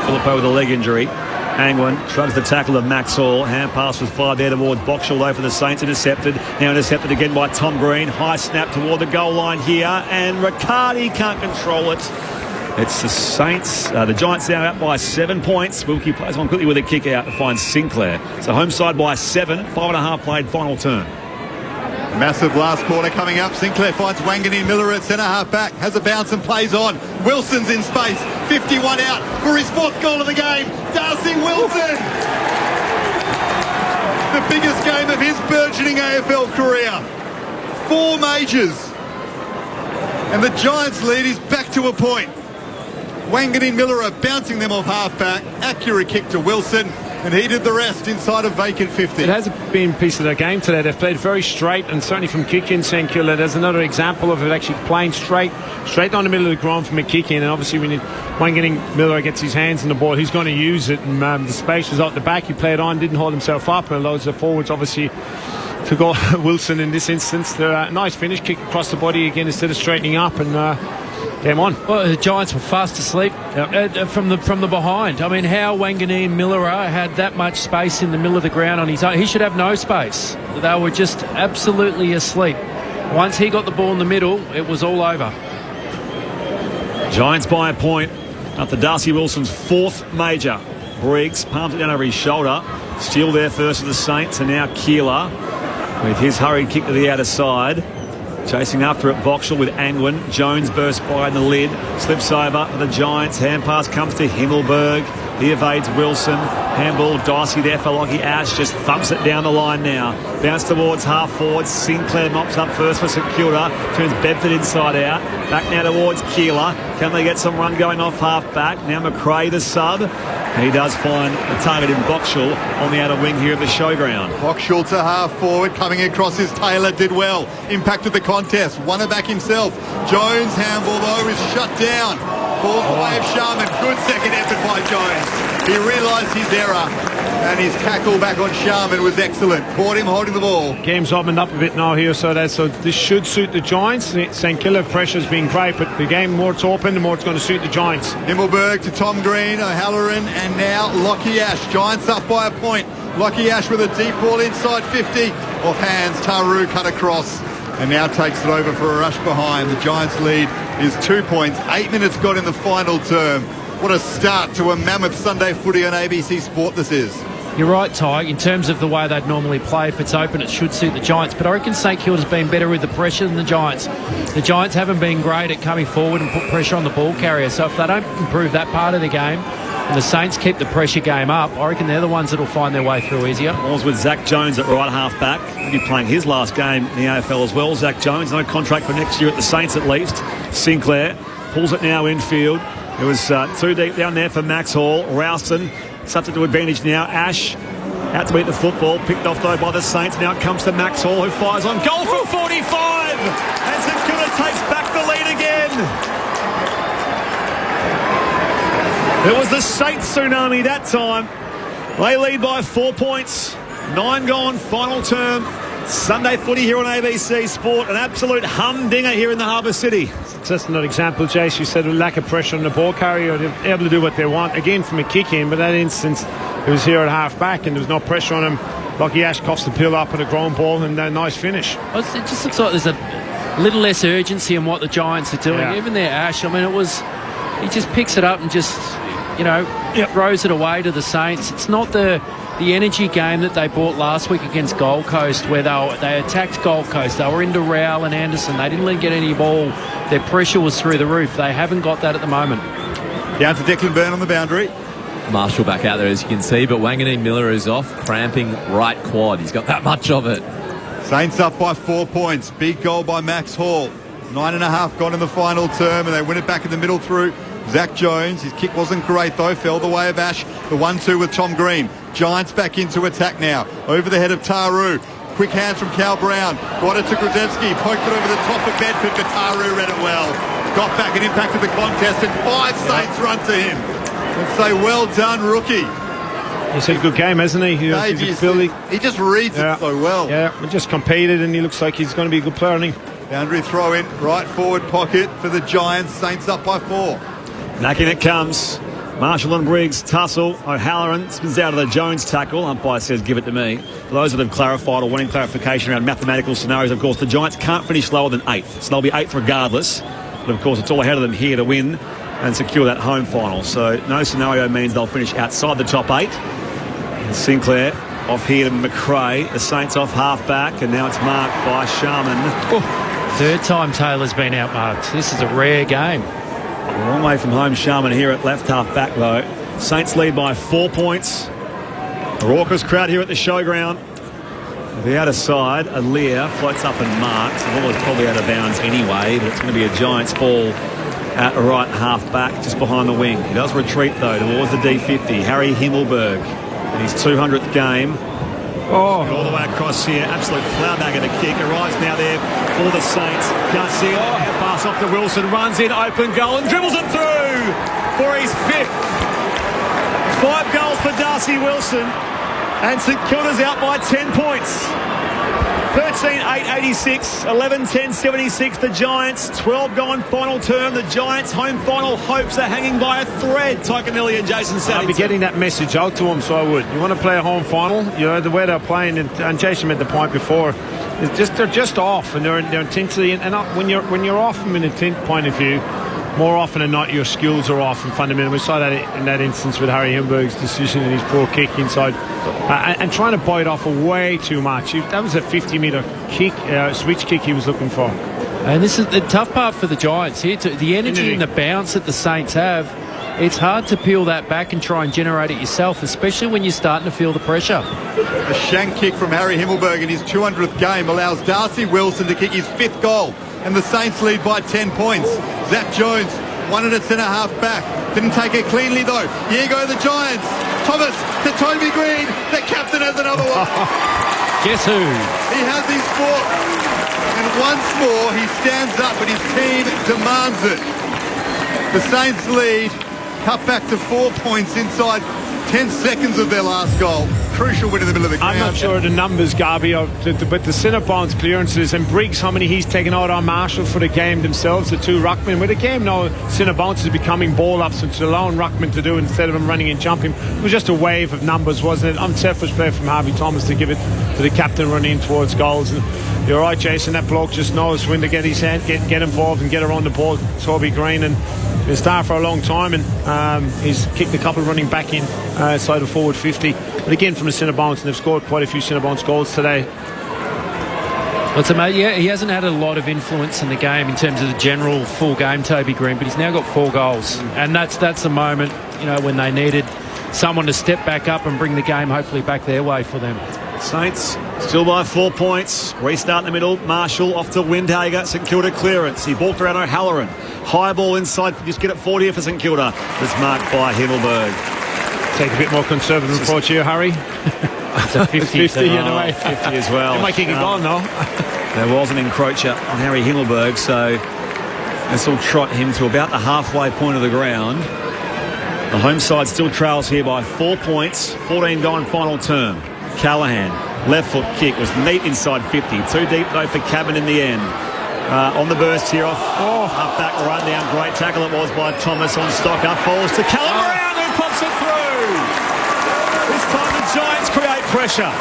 R: Filippo with a leg injury. Angwin shrugs the tackle of Max Hall. Hand pass was fired there towards Boxall, though, for the Saints. Intercepted. Now intercepted again by Tom Green. High snap toward the goal line here. And Riccardi can't control it. It's the Saints. The Giants now out by 7 points. Wilkie plays on quickly with a kick out to find Sinclair. So home side by 7. 5.5 played, final turn.
S: Massive last quarter coming up. Sinclair finds Wanganeen Miller at centre half back. Has a bounce and plays on. Wilson's in space. 51 out for his 4th goal of the game. Darcy Wilson. The biggest game of his burgeoning AFL career. 4 majors. And the Giants lead is back to a point. Wanganeen Miller are bouncing them off half-back. Accurate kick to Wilson, and he did the rest inside a vacant 50.
O: It has been a piece of their game today. They've played very straight, and certainly from kicking St Kilda, there's another example of it actually playing straight down the middle of the ground from a kick in. And obviously when Wanganeen Miller gets his hands on the ball, he's going to use it, and the space was out the back. He played on, didn't hold himself up, and allows the forwards obviously to go Wilson in this instance. The nice finish, kick across the body again instead of straightening up, and game on. Well, the Giants were fast asleep from the behind. I mean, how Wanganeen Miller had that much space in the middle of the ground on his own. He should have no space. They were just absolutely asleep. Once he got the ball in the middle, it was all over.
R: Giants by a point after Darcy Wilson's 4th major. Briggs palms it down over his shoulder. Steele there first for the Saints, and now Keeler with his hurried kick to the outer side. Chasing after it, Boxall with Angwin. Jones bursts by in the lid. Slips over for the Giants. Hand pass comes to Himmelberg. He evades Wilson. Handball dicey there for Lockie Ash. Just thumps it down the line now. Bounce towards half forward. Sinclair mops up first for St Kilda. Turns Bedford inside out. Back now towards Keeler. Can they get some run going off half back? Now McRae the sub. He does find a target in Boxall on the outer wing here of the showground.
S: Boxall to half forward. Coming across his Taylor did well. Impacted the contest. Won it back himself. Jones handball though is shut down. Falls the way of Sharman. Good second effort by Jones. He realised his error, and his tackle back on Sharman was excellent. Caught him holding the ball.
O: Game's opened up a bit now here, so this should suit the Giants. St Kilda pressure's been great, but the game, the more it's open, the more it's going to suit the Giants.
S: Himmelberg to Tom Green, O'Halloran, and now Lockie Ash. Giants up by a point. Lockie Ash with a deep ball inside 50. Off hands, Taru cut across, and now takes it over for a rush behind. The Giants lead is 2 points. 8 minutes got in the final term. What a start to a mammoth Sunday footy on ABC Sport this is.
T: You're right, Ty. In terms of the way they'd normally play, if it's open, it should suit the Giants. But I reckon St Kilda's been better with the pressure than the Giants. The Giants haven't been great at coming forward and put pressure on the ball carrier. So if they don't improve that part of the game, and the Saints keep the pressure game up, I reckon they're the ones that will find their way through easier.
R: Ball's with Zach Jones at right half back. He'll be playing his last game in the AFL as well. Zach Jones, no contract for next year at the Saints at least. Sinclair pulls it now infield. It was too deep down there for Max Hall. Ralston such to advantage now. Ash out to beat the football. Picked off though by the Saints. Now it comes to Max Hall, who fires on goal for 45. And St Kilda takes back the lead again. It was the Saints tsunami that time. They lead by 4 points. 9 gone, final term. Sunday footy here on ABC Sport. An absolute humdinger here in the Harbour City.
O: Just another example, Jace. You said a lack of pressure on the ball carrier. They're able to do what they want. Again, from a kick in, but that instance, it was here at half back and there was no pressure on him. Lockie Ash coughs the pill up with a ground ball and a nice finish.
T: It just looks like there's a little less urgency in what the Giants are doing. Even there, Ash, I mean, he just picks it up and just, throws it away to the Saints. It's not the energy game that they brought last week against Gold Coast, where they attacked Gold Coast. They were into Rowell and Anderson. They didn't let get any ball. Their pressure was through the roof. They haven't got that at the moment.
S: Down to Declan Byrne on the boundary.
U: Marshall back out there, as you can see, but Wanganeen Miller is off, cramping right quad. He's got that much of it.
S: Saints up by 4 points. Big goal by Max Hall. 9.5 gone in the final term, and they win it back in the middle through Zach Jones. His kick wasn't great though, fell the way of Ash. The 1-2 with Tom Green. Giants back into attack now. Over the head of Taru. Quick hands from Cal Brown. Got it to Grudzinski. Poked it over the top of Bedford, but Taru read it well. Got back and impacted the contest, and 5 Saints run to him. Let's say well done, rookie.
O: He's had a good game, hasn't he?
S: He just reads it so well.
O: Yeah, we just competed and he looks like he's going to be a good player, isn't he?
S: Boundary throw in, right forward pocket for the Giants. Saints up by 4.
R: Back in it comes. Marshall and Briggs tussle. O'Halloran spins out of the Jones tackle. Umpire says give it to me. For those that have clarified or wanting clarification around mathematical scenarios, of course, the Giants can't finish lower than 8th. So they'll be 8th regardless. But of course, it's all ahead of them here to win and secure that home final. So no scenario means they'll finish outside the top 8. And Sinclair off here to McRae. The Saints off half back, and now it's marked by Sharman.
T: Third time Taylor's been outmarked. This is a rare game.
R: A long way from home, Sharman here at left half back though. Saints lead by 4 points. A raucous crowd here at the showground. The outer side, Alir floats up and marks. The ball is probably out of bounds anyway, but it's going to be a Giants ball at right half back, just behind the wing. He does retreat though towards the D50. Harry Himmelberg in his 200th game. All the way across here, absolute flower bag of a kick. Arrives now there for the Saints. Can't see it. Pass off to Wilson, runs in, open goal and dribbles it through for his 5th. 5 goals for Darcy Wilson, and St Kilda's out by 10 points. 13-8-86, 11-10-76 the Giants. 12 gone final term. The Giants home final hopes are hanging by a thread. Tyconelli and Jason Saddington.
O: I'd be getting that message out to them, so I would. You want to play a home final? You know, the way they're playing, and Jason made the point before, they're just off, and their intensity, and when you're off from an intent point of view, more often than not, your skills are off and fundamental. We saw that in that instance with Harry Himmelberg's decision in his poor kick inside, and trying to bite off way too much. That was a 50-metre kick, switch kick he was looking for.
T: And this is the tough part for the Giants here. The energy and the bounce that the Saints have, it's hard to peel that back and try and generate it yourself, especially when you're starting to feel the pressure.
S: A shank kick from Harry Himmelberg in his 200th game allows Darcy Wilson to kick his 5th goal, and the Saints lead by 10 points. Zach Jones, 1 centre-half back. Didn't take it cleanly, though. Here go the Giants. Thomas to Toby Green. The captain has another one.
T: Guess who?
S: He has his 4th. And once more, he stands up, and his team demands it. The Saints lead, cut back to 4 points inside 10 seconds of their last goal. Crucial win in the middle of the ground.
O: I'm not sure of the numbers, Garby, but the centre bounce clearances and Briggs, how many he's taken out on Marshall for the game themselves, the two ruckmen. With the game now, centre bounce is becoming ball ups, and it's allowing ruckmen to do instead of him running and jumping. It was just a wave of numbers, wasn't it? Unselfish play from Harvey Thomas to give it to the captain running in towards goals. And you're right, Jason, that bloke just knows when to get his hand, get involved and get around the ball. Toby Green, and he's star for a long time, and he's kicked a couple running back in side of forward 50. But again, from the centre bounce, and they've scored quite a few centre bounce goals today.
T: What's amazing? Yeah, he hasn't had a lot of influence in the game in terms of the general full game, Toby Green, but he's now got 4 goals, and that's the moment, you know, when they needed someone to step back up and bring the game hopefully back their way for them.
R: Saints still by 4 points. Restart in the middle. Marshall off to Windhager. St Kilda clearance. He balked around O'Halloran. High ball inside. Just get it 40 for St Kilda. It's marked by Himmelberg.
O: Take a bit more conservative approach here, Harry.
T: It's a 50.
O: 50 in a way.
R: 50 as well.
O: He might kick it on though.
R: There was an encroacher on Harry Himmelberg, so this will trot him to about the halfway point of the ground. The home side still trails here by 4 points. 14-9 final term. Callahan, left foot kick, was neat inside 50. Too deep though for Cabin in the end. On the burst here off half-back run down. Great tackle it was by Thomas on Stocker. Falls to Callum Brown, who pops it through. This time the Giants create pressure.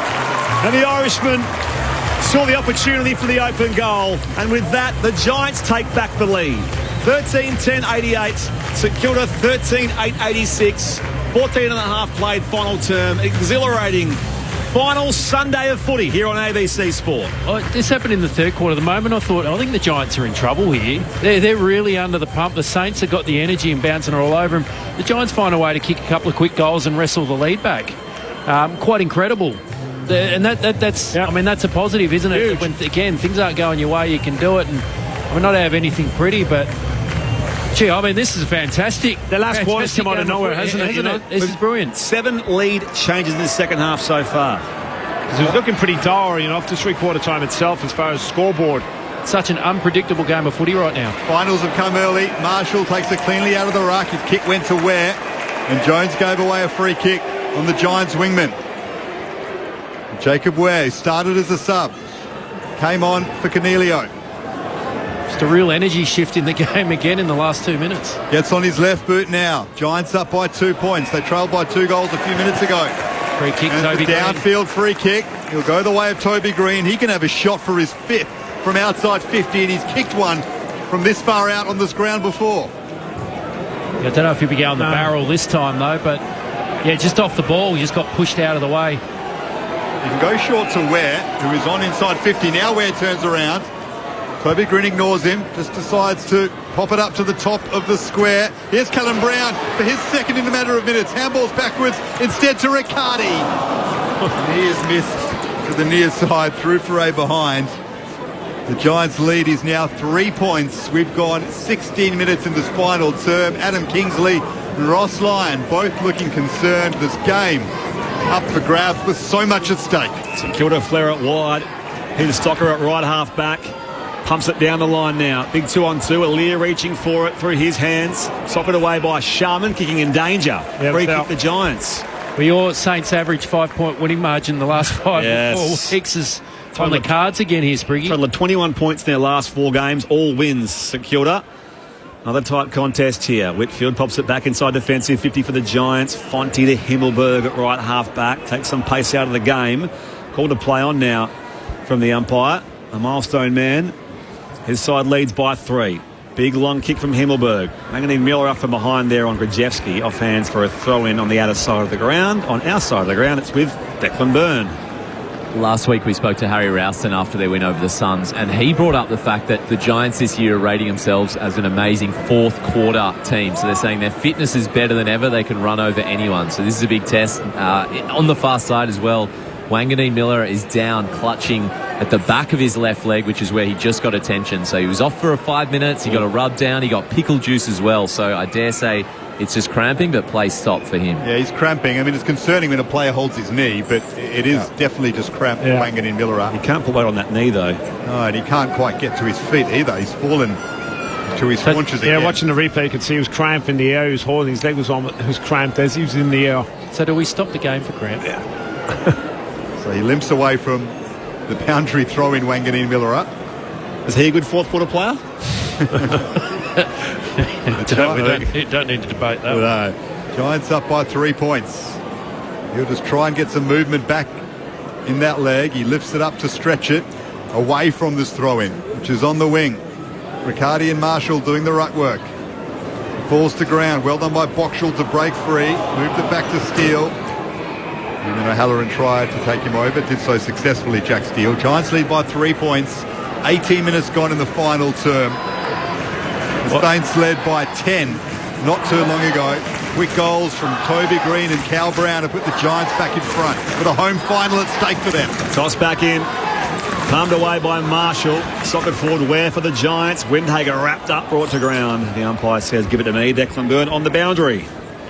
R: And the Irishman saw the opportunity for the open goal. And with that, the Giants take back the lead. 13-10-88. St Kilda 13-8-86. 14 and a half played final term. Exhilarating final Sunday of footy here on ABC Sport.
T: Oh, this happened in the third quarter. The moment I thought, I think the Giants are in trouble here. They're really under the pump. The Saints have got the energy and bouncing all over them. The Giants find a way to kick a couple of quick goals and wrestle the lead back. Quite incredible. And that's I mean, that's a positive, isn't it?
O: Huge.
T: When, again, things aren't going your way, you can do it. And I mean, not have anything pretty, but gee, I mean, this is fantastic.
O: The last quarter's come out of nowhere, hasn't it?
T: This is brilliant.
R: 7 lead changes in the second half so far.
O: It was looking pretty dour, up to three-quarter time itself as far as scoreboard.
T: Such an unpredictable game of footy right now.
S: Finals have come early. Marshall takes it cleanly out of the ruck. His kick went to Ware, and Jones gave away a free kick on the Giants wingman. Jacob Ware started as a sub. Came on for Cornelio.
T: Just a real energy shift in the game again in the last 2 minutes.
S: Gets on his left boot now. Giants up by 2 points. They trailed by 2 goals a few minutes ago.
T: Free kick,
S: and
T: Toby Green.
S: Downfield free kick. He'll go the way of Toby Green. He can have a shot for his 5th from outside 50, and he's kicked one from this far out on this ground before.
T: I don't know if he'll be going the barrel this time though, but yeah, just off the ball, he just got pushed out of the way.
S: He can go short to Ware, who is on inside 50. Now Ware turns around. Toby Green ignores him, just decides to pop it up to the top of the square. Here's Callum Brown for his second in a matter of minutes. Handballs backwards, instead to Riccardi. He is missed to the near side, through for a behind. The Giants' lead is now 3 points. We've gone 16 minutes in this final term. Adam Kingsley and Ross Lyon both looking concerned. This game up for grabs with so much at stake.
R: St Kilda flare it wide. Peter Stocker at right half back. Pumps it down the line now. Big 2-on-2. Aaliyah reaching for it through his hands. Socked away by Sharman, kicking in danger. Free kick the Giants.
T: Well, your Saints average 5-point winning margin the last 5 or 4 weeks is on the cards again here, Spriggy.
R: Total of 21 points in their last 4 games. All wins, St Kilda. Another tight contest here. Whitfield pops it back inside defensive 50 for the Giants. Fonte to Himmelberg at right half back. Takes some pace out of the game. Called to play on now from the umpire. A milestone man. His side leads by 3. Big long kick from Himmelberg. Manganese Miller up from behind there on Grajewski. Off hands for a throw-in on the outer side of the ground. On our side of the ground, it's with Declan Byrne.
U: Last week we spoke to Harry Ralston after their win over the Suns, and he brought up the fact that the Giants this year are rating themselves as an amazing fourth quarter team. So they're saying their fitness is better than ever. They can run over anyone. So this is a big test. On the far side as well, Wanganeen Miller is down, clutching at the back of his left leg, which is where he just got attention. So he was off for 5 minutes. He got a rub down. He got pickle juice as well. So I dare say it's just cramping, but play stopped for him.
S: Yeah, he's cramping. I mean, it's concerning when a player holds his knee, but it is definitely just cramped for Wanganeen Miller.
R: He can't put weight on that knee, though.
S: No, and he can't quite get to his feet either. He's fallen To his haunches again.
O: Yeah, watching the replay, you could see he was cramped in the air. He was holding his leg was cramped as he was in the air.
T: So do we stop the game for cramp?
O: Yeah.
S: So he limps away from the boundary throw in Wanganeen Miller up.
R: Is he a good fourth quarter player?
T: We don't need to debate that.
S: No. Giants up by 3 points. He'll just try and get some movement back in that leg. He lifts it up to stretch it away from this throw-in, which is on the wing. Riccardi and Marshall doing the ruck work. Falls to ground. Well done by Boxall to break free. Moved it back to Steele. Even though Halloran tried to take him over, did so successfully, Jack Steele. Giants lead by 3 points. 18 minutes gone in the final term. The Saints led by 10 not too long ago. Quick goals from Toby Green and Cal Brown to put the Giants back in front with a home final at stake for them.
R: Toss back in. Palmed away by Marshall. Socket forward Ware for the Giants. Windhager wrapped up, brought to ground. The umpire says, give it to me. Declan Byrne on the boundary.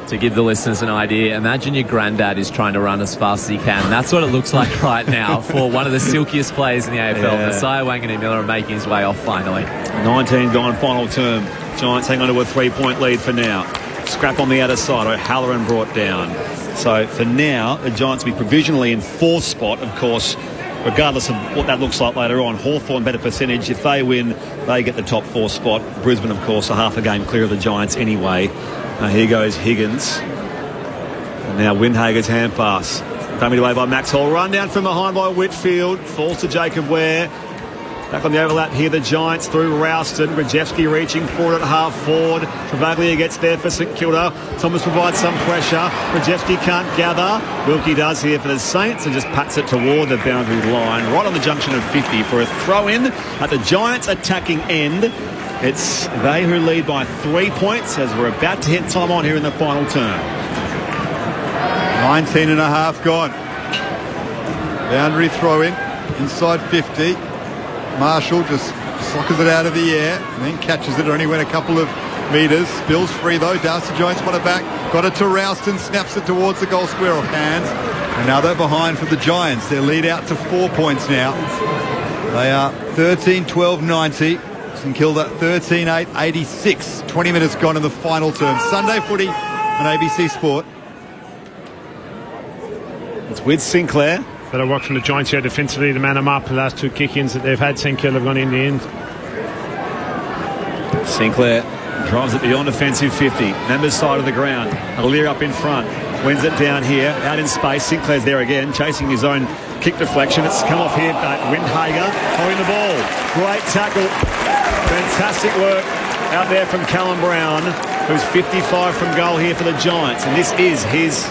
U: To give the listeners an idea, imagine your granddad is trying to run as fast as he can. That's what it looks like right now for one of the silkiest players in the AFL. Messiah Wanganeen Miller making his way off finally.
R: 19 gone final term. Giants hang on to a 3-point lead for now. Scrap on the outer side. O'Halloran brought down. So for now, the Giants will be provisionally in fourth spot, of course. Regardless of what that looks like later on, Hawthorn better percentage. If they win, they get the top 4 spot. Brisbane, of course, a half a game clear of the Giants anyway. Here goes Higgins. And now Windhager's hand pass. Dummied away by Max Hall. Run down from behind by Whitfield. Falls to Jacob Ware. Back on the overlap here, the Giants through Ralston. Rajewski reaching forward at half forward. Travaglia gets there for St Kilda. Thomas provides some pressure. Rajewski can't gather. Wilkie does here for the Saints and just pats it toward the boundary line, right on the junction of 50 for a throw-in at the Giants' attacking end. It's they who lead by 3 points as we're about to hit time on here in the final term.
S: 19 and a half gone. Boundary throw-in inside 50. Marshall just sockers it out of the air and then catches it. It only went a couple of metres. Spills free though. Darcy Jones won it back. Got it to Ralston. Snaps it towards the goal square off hands. And now they're behind for the Giants. Their lead out to 4 points now. They are 13-12-90. St Kilda 13-8-86. 20 minutes gone in the final term. Sunday footy on ABC Sport.
R: It's with Sinclair.
O: Better work from the Giants here defensively. The man them up. The last 2 kick-ins that they've had, St Kilda have gone in the end.
R: Sinclair drives it beyond offensive 50. Members side of the ground. Alier up in front. Wins it down here. Out in space. Sinclair's there again, chasing his own kick deflection. It's come off here. Windhager holding the ball. Great tackle. Fantastic work out there from Callum Brown, who's 55 from goal here for the Giants. And this is his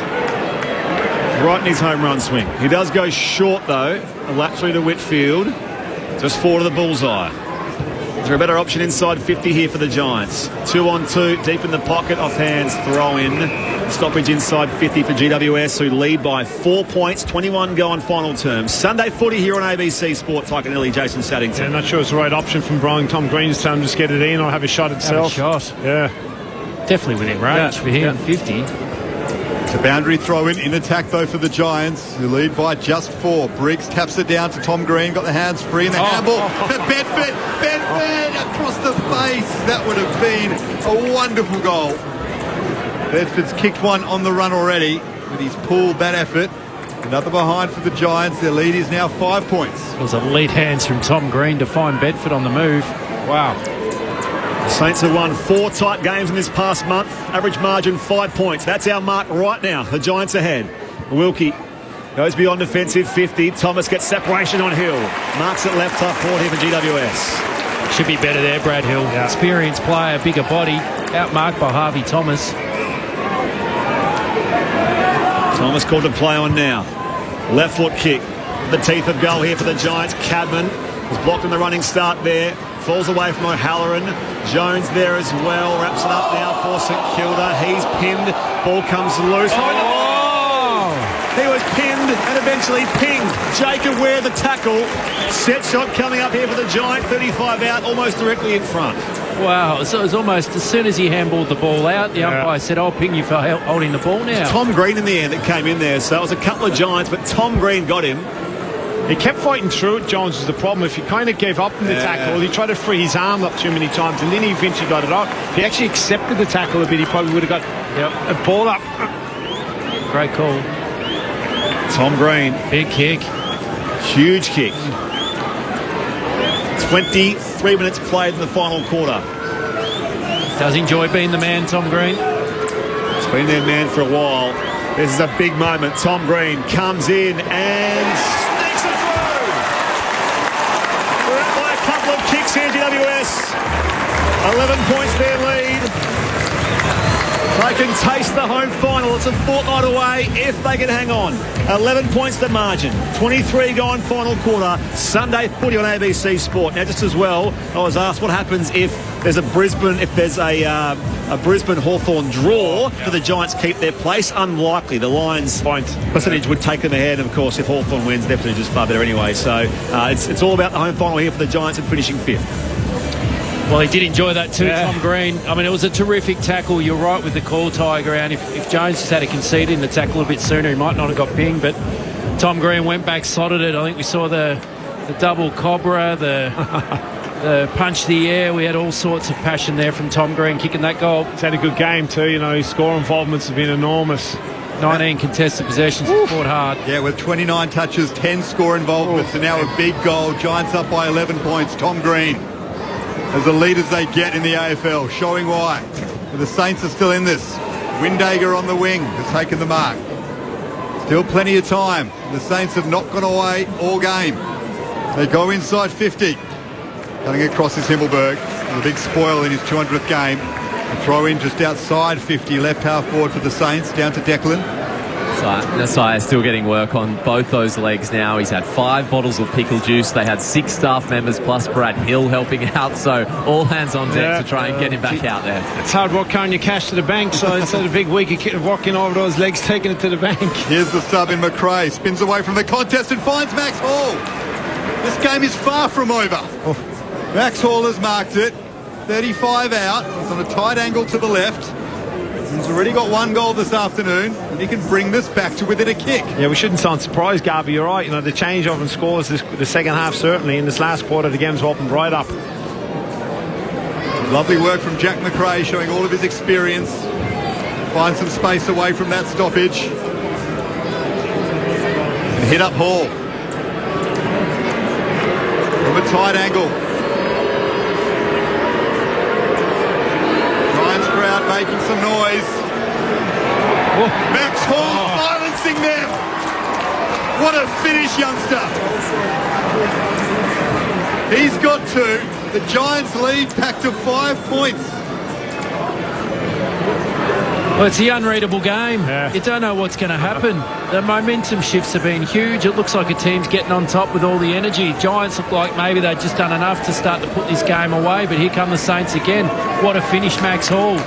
R: right in his home run swing. He does go short though. A lap through to Whitfield. Just forward of the bullseye. Is there a better option inside 50 here for the Giants? 2-on-2, deep in the pocket, off hands, throw in. Stoppage inside 50 for GWS, who lead by 4 points. 21 go on final term. Sunday footy here on ABC Sport. Tyke and Ellie, Jason Saddington.
O: Yeah, not sure it's the right option from Brian Tom Green's time. Just get it in or have a shot itself.
T: Have a shot.
O: Yeah.
T: Definitely within range for him. 50.
S: It's a boundary throw in attack though for the Giants, who lead by just 4. Briggs taps it down to Tom Green, got the hands free in the handball. Bedford across the face. That would have been a wonderful goal. Bedford's kicked one on the run already with his pulled that effort. Another behind for the Giants. Their lead is now 5 points.
T: It was elite hands from Tom Green to find Bedford on the move. Wow.
R: The Saints have won 4 tight games in this past month. Average margin 5 points. That's our mark right now. The Giants ahead. Wilkie goes beyond defensive 50. Thomas gets separation on Hill. Marks it left half forward here for GWS.
T: Should be better there, Brad Hill. Yeah. Experienced player, bigger body. Outmarked by Harvey Thomas.
R: Thomas called to play on now. Left foot kick. The teeth of goal here for the Giants. Cadman was blocked in the running start there. Falls away from O'Halloran. Jones there as well. Wraps it up now for St Kilda. He's pinned. Ball comes loose. He was pinned and eventually pinged. Jacob Ware the tackle. Set shot coming up here for the Giant. 35 out, almost directly in front.
T: Wow, so it was almost as soon as he handballed the ball out, the umpire said, I'll ping you for holding the ball now.
R: Tom Green in the end that came in there. So it was a couple of Giants, but Tom Green got him.
O: He kept fighting through it, Jones, is the problem. If he kind of gave up in the tackle, he tried to free his arm up too many times, and then he eventually got it out. If he actually accepted the tackle a bit, he probably would have got a ball up.
T: Great call.
R: Tom Green.
T: Big kick.
R: Huge kick. 23 minutes played in the final quarter.
T: Does enjoy being the man, Tom Green.
R: He's been their man for a while. This is a big moment. Tom Green comes in and sneaks it through. We're up by a couple of kicks here, GWS. 11 points their lead. They can taste the home final. It's a fortnight away if they can hang on. 11 points the margin. 23 gone final quarter. Sunday footy on ABC Sport. Now, just as well, I was asked what happens if there's a Brisbane Hawthorn draw. Do the Giants keep their place? Unlikely. The Lions percentage would take them ahead. And of course, if Hawthorn wins, their percentage is far better anyway. So it's all about the home final here for the Giants and finishing 5th.
T: Well, he did enjoy that too, Tom Green. I mean, it was a terrific tackle. You're right with the call, Tiger. And if Jones just had a concede in the tackle a bit sooner, he might not have got pinged. But Tom Green went back, slotted it. I think we saw the double cobra, the punch to the air. We had all sorts of passion there from Tom Green kicking that goal.
O: He's had a good game too. You know, his score involvements have been enormous.
T: 19 contested possessions, fought hard.
S: Yeah, with 29 touches, 10 score involvements, and now a big goal. Giants up by 11 points. Tom Green, as the leaders they get in the AFL, showing why. But the Saints are still in this. Windhager on the wing has taken the mark. Still plenty of time. The Saints have not gone away all game. They go inside 50. Cutting across is Himmelberg. A big spoil in his 200th game. A throw in just outside 50, left half forward for the Saints, down to Declan.
U: Nasai is still getting work on both those legs now. He's had 5 bottles of pickle juice. They had 6 staff members plus Brad Hill helping out, so all hands on deck to try and get him back out there.
O: It's hard work carrying your cash to the bank, so it's a big week of walking over those legs, taking it to the bank.
S: Here's the sub in McRae, spins away from the contest and finds Max Hall. This game is far from over. Max Hall has marked it, 35 out. He's on a tight angle to the left. He's already got 1 goal this afternoon, and he can bring this back to within a kick.
O: Yeah, we shouldn't sound surprised, Garby. You're right. You know, the change of in scores the second half, certainly. In this last quarter, the game's opened right up.
S: Lovely work from Jack McRae, showing all of his experience. Find some space away from that stoppage. And hit up Hall. From a tight angle. Making some noise. Max Hall silencing them. What a finish, youngster. He's got 2. The Giants lead back to 5 points.
T: Well, it's the unreadable game. You don't know what's going to happen. The momentum shifts have been huge. It looks like a team's getting on top with all the energy. Giants look like maybe they've just done enough to start to put this game away, but here come the Saints again. What a finish, Max Hall.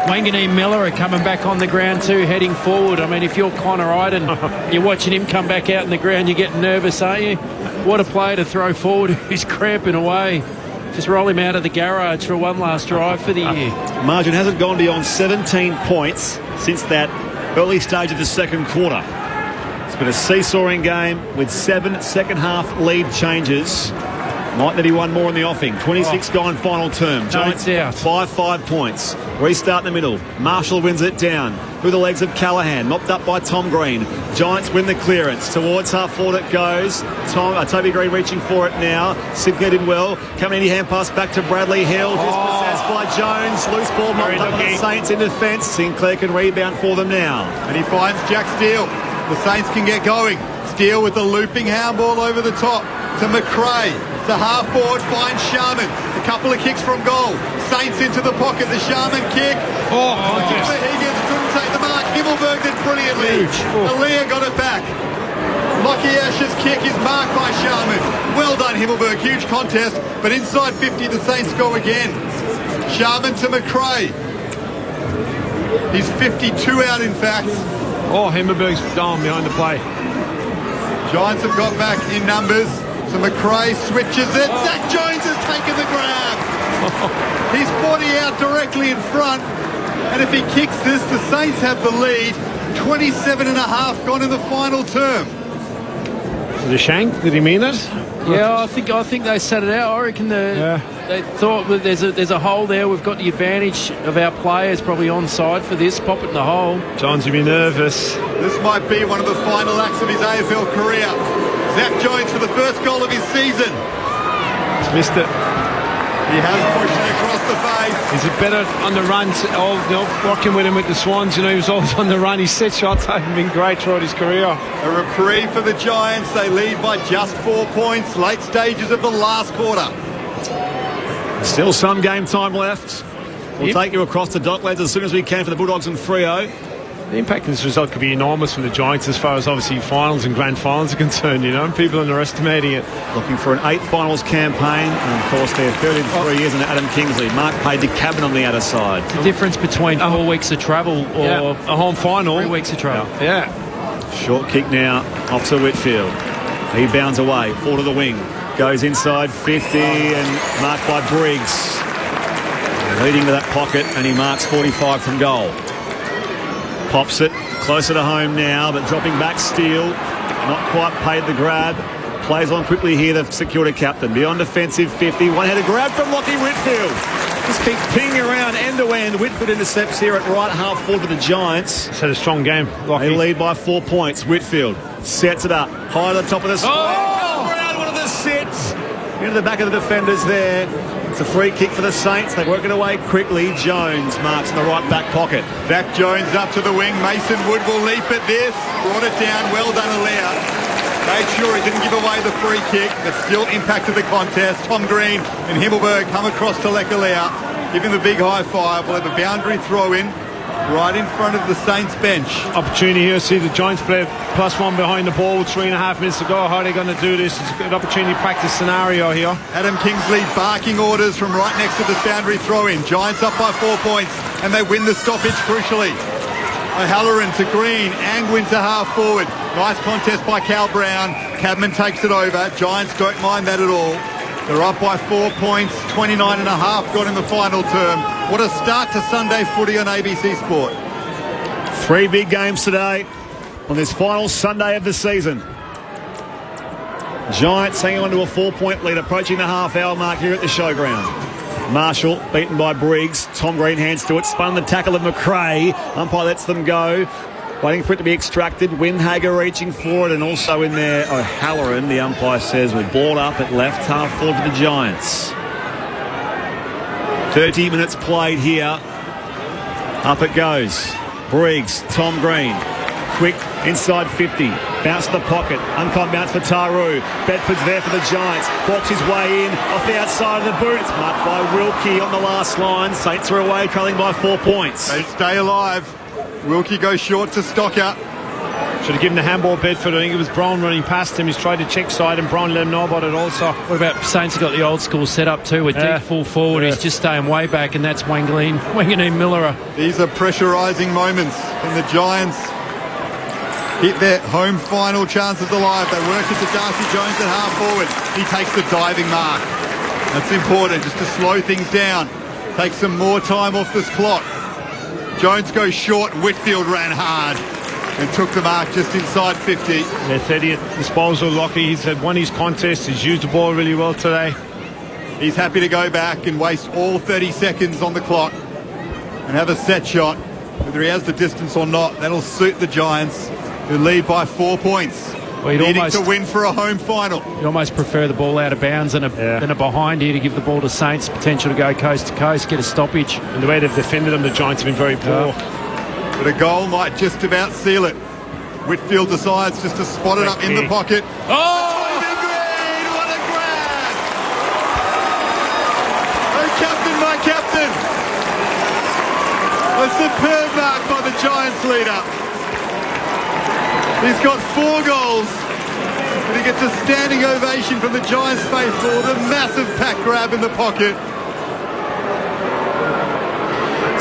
T: Wanganeen Miller are coming back on the ground too, heading forward. I mean, if you're Connor Iden, you're watching him come back out in the ground, you're getting nervous, aren't you? What a player to throw forward who's cramping away. Just roll him out of the garage for one last drive for the year.
R: Margin hasn't gone beyond 17 points since that early stage of the second quarter. It's been a seesawing game with 7 second-half lead changes. Might there be one more in the offing? 26 gone final term. Giants out. 5 points. Restart in the middle. Marshall wins it down through the legs of Callaghan. Mopped up by Tom Green. Giants win the clearance. Towards half forward it goes. Toby Green reaching for it now. Sinclair did well. Coming in, hand pass back to Bradley Hill. Dispossessed by Jones. Loose ball mopped up by the Saints in defence. Sinclair can rebound for them now.
S: And he finds Jack Steele. The Saints can get going. Steele with the looping handball over the top to McRae. The half forward finds Sharman. A couple of kicks from goal. Saints into the pocket. The Sharman kick. Higgins couldn't take the mark. Himmelberg did brilliantly. Aaliyah got it back. Lockie Ash's kick is marked by Sharman. Well done, Himmelberg. Huge contest. But inside 50, the Saints go again. Sharman to McRae. He's 52 out, in fact.
O: Himmelberg's down behind the play.
S: Giants have got back in numbers. So McRae switches it. Zach Jones has taken the grab. He's 40 out directly in front. And if he kicks this, the Saints have the lead. 27 and a half gone in the final term.
O: The shank? Did he mean it?
T: Yeah, I think they set it out. I reckon they thought that there's a hole there. We've got the advantage of our players probably onside for this. Pop it in the hole.
O: John's going to be nervous.
S: This might be one of the final acts of his AFL career. Zach Jones for the first goal of his season.
O: He's missed it.
S: He has pushed it across the face.
O: He's a better on the run. Working with him with the Swans, he was always on the run. His set shots haven't been great throughout his career.
S: A reprieve for the Giants. They lead by just 4 points. Late stages of the last quarter.
R: Still some game time left. We'll take you across the Docklands as soon as we can for the Bulldogs and Freo.
O: The impact of this result could be enormous for the Giants as far as obviously finals and grand finals are concerned, People underestimating it.
R: Looking for an 8 finals campaign, and of course they're 33 years under Adam Kingsley. Mark paid the cabin on the outer side.
T: The difference between 4 weeks of travel or
O: a home final.
T: 3 weeks of travel.
O: Yeah.
R: Short kick now off to Whitfield. He bounds away, forward to the wing. Goes inside 50 and marked by Briggs. Leading to that pocket, and he marks 45 from goal. Pops it closer to home now, but dropping back Steele. Not quite paid the grab. Plays on quickly here, they've secured a captain. Beyond defensive 50. One-handed grab from Lockie Whitfield. Just keep pinging around end to end. Whitfield intercepts here at right half forward for the Giants.
O: It's had a strong game.
R: Lockie. They lead by 4 points. Whitfield sets it up. High to the top of the square. Around one of the sets. Into the back of the defenders there. It's a free kick for the Saints. They work it away quickly. Jones marks in the right back pocket.
S: Zach Jones up to the wing. Mason Wood will leap at this. Brought it down. Well done, Alea. Made sure he didn't give away the free kick. That still impacted the contest. Tom Green and Himmelberg come across to Lekalea. Give him the big high five. We'll have a boundary throw in right in front of the Saints bench.
O: Opportunity here to see the Giants play +1 behind the ball with 3.5 minutes to go. How are they going to do this? It's a good opportunity practice scenario here.
S: Adam Kingsley barking orders from right next to the boundary throw-in. Giants up by 4 points, and they win the stoppage crucially. O'Halloran to Green, Angwin to half forward. Nice contest by Cal Brown. Cadman takes it over. Giants don't mind that at all. They're up by 4 points, 29.5 got in the final term. What a start to Sunday footy on ABC Sport.
R: 3 big games today on this final Sunday of the season. Giants hanging on to a 4-point lead, approaching the half-hour mark here at the showground. Marshall beaten by Briggs. Tom Green hands to it. Spun the tackle of McRae. Umpire lets them go. Waiting for it to be extracted. Windhager reaching forward, and also in there O'Halloran, the umpire says, with ball up at left half forward for the Giants. 30 minutes played here. Up it goes. Briggs, Tom Green. Quick inside 50. Bounce to the pocket. Uncon bounce for Taru. Bedford's there for the Giants. Walks his way in off the outside of the boot. It's marked by Wilkie on the last line. Saints are away, trailing by 4 points.
S: They stay alive. Wilkie goes short to Stocker.
O: Should have given the handball Bedford. I think it was Brown running past him. He's tried to check side, and Brown let him know about it also.
T: What about Saints have got the old school setup too with deep full forward. He's just staying way back, and that's Wanganeen Miller.
S: These are pressurising moments, and the Giants hit their home final chances alive. They work it to Darcy Jones at half forward. He takes the diving mark. That's important, just to slow things down. Take some more time off this clock. Jones goes short. Whitfield ran hard and took the mark just inside 50.
O: Yeah, 30th disposal, Lockie. He's had won his contest. He's used the ball really well today.
S: He's happy to go back and waste all 30 seconds on the clock and have a set shot. Whether he has the distance or not, that'll suit the Giants, who lead by 4 points.
T: Well,
S: needing to win for a home final.
T: You'd almost prefer the ball out of bounds than a behind here to give the ball to Saints, potential to go coast to coast, get a stoppage.
O: And the way they've defended them, the Giants have been very poor.
S: But a goal might just about seal it. Whitfield decides just to spot it up in the pocket.
T: Oh!
S: Green, what a grab! Oh, captain, my captain! A superb mark by the Giants leader. He's got 4 goals, but he gets a standing ovation from the Giants faithful. The massive pack grab in the pocket.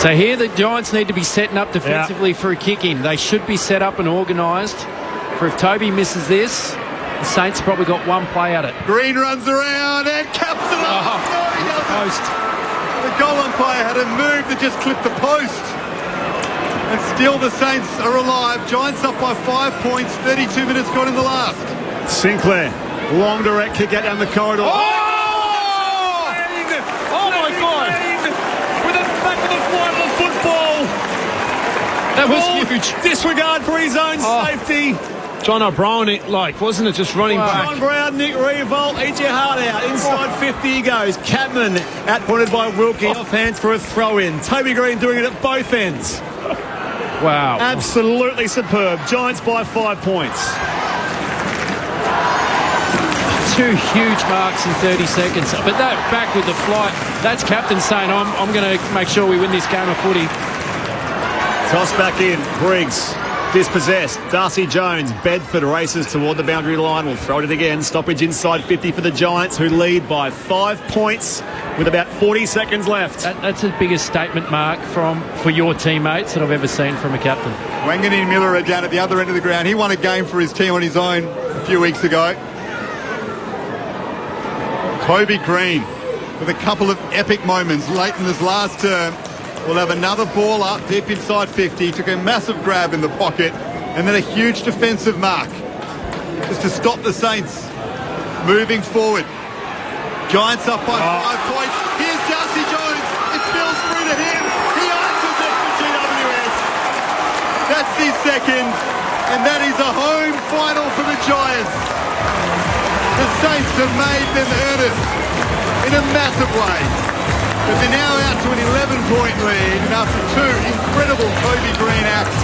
T: So here the Giants need to be setting up defensively for a kick-in. They should be set up and organised. For if Toby misses this, the Saints probably got one play at it.
S: Green runs around and caps it off. No, he doesn't.
T: Post.
S: The goal umpire had a move that just clipped the post. And still the Saints are alive. Giants up by 5 points, 32 minutes gone in the last.
R: Sinclair, long direct kick out down the corridor.
M: Oh my God! With a back of the final football.
O: That was huge.
R: Disregard for his own safety.
O: John O'Brien, wasn't it just running back?
R: John Brown, Nick Revolt, eat your heart out. Inside 50 he goes. Catman, outpointed by Wilkie, off hands for a throw-in. Toby Green doing it at both ends.
T: Wow.
R: Absolutely superb. Giants by 5 points.
T: 2 huge marks in 30 seconds. But that back with the flight, that's captain saying, I'm going to make sure we win this game of footy.
R: Toss back in. Briggs. Dispossessed. Darcy Jones. Bedford races toward the boundary line. We'll throw it again. Stoppage inside 50 for the Giants, who lead by 5 points with about 40 seconds left.
T: That's the biggest statement, Mark, for your teammates that I've ever seen from a captain.
S: Wanganeen Miller are down at the other end of the ground. He won a game for his team on his own a few weeks ago. Toby Green with a couple of epic moments late in this last term. We'll have another ball up deep inside 50. Took a massive grab in the pocket and then a huge defensive mark just to stop the Saints moving forward. Giants up by 5 points. Here's Darcy Jones. It spills through to him. He answers it for GWS. That's his second, and that is a home final for the Giants. The Saints have made them earn it in a massive way. But they're now out to an 11-point lead, and after 2 incredible Toby Green acts,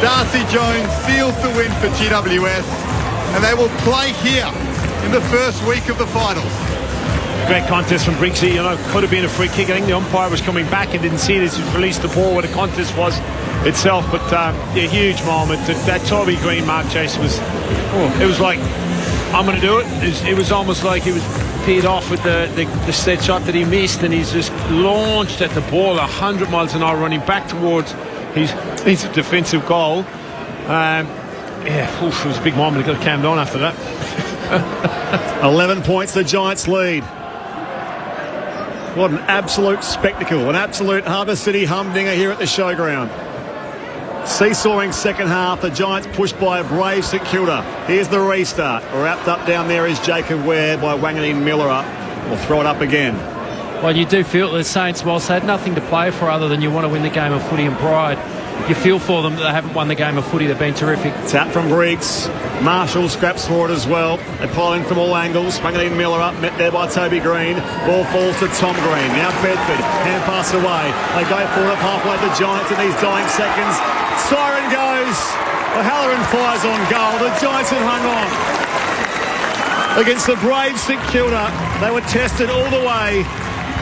S: Darcy Jones seals the win for GWS, and they will play here in the first week of the finals.
O: Great contest from Briggsy. Could have been a free kick. I think the umpire was coming back and didn't see it as he released the ball where the contest was itself. But a huge moment. That Toby Green mark chase was, it was like, I'm going to do it. It was almost like he was peed off with the set shot that he missed, and he's just launched at the ball 100 miles an hour running back towards his defensive goal. It was a big moment. He got calmed down after that.
R: 11 points, the Giants lead. What an absolute spectacle, an absolute Harbour City humdinger here at the showground. Seesawing second half, the Giants pushed by a brave St Kilda. Here's the restart. Wrapped up down there is Jacob Ware by Wanganeen Miller up. We'll throw it up again.
T: Well, you do feel the Saints, whilst they had nothing to play for other than you want to win the game of footy and pride, you feel for them that they haven't won the game of footy. They've been terrific.
R: Tap from Briggs. Marshall scraps for it as well. They pile in from all angles. Wanganeen Miller up, met there by Toby Green. Ball falls to Tom Green. Now Bedford. Hand pass away. They go for it halfway the Giants in these dying seconds. Siren goes. O'Halloran fires on goal. The Giants have hung on. Against the brave St Kilda, they were tested all the way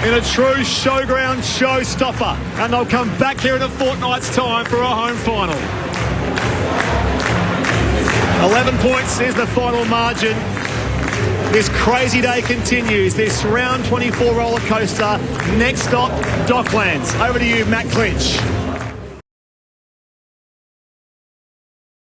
R: in a true showground showstopper, and they'll come back here in a fortnight's time for a home final. 11 points is the final margin. This crazy day continues. This round 24 roller coaster. Next stop, Docklands. Over to you, Matt Clinch.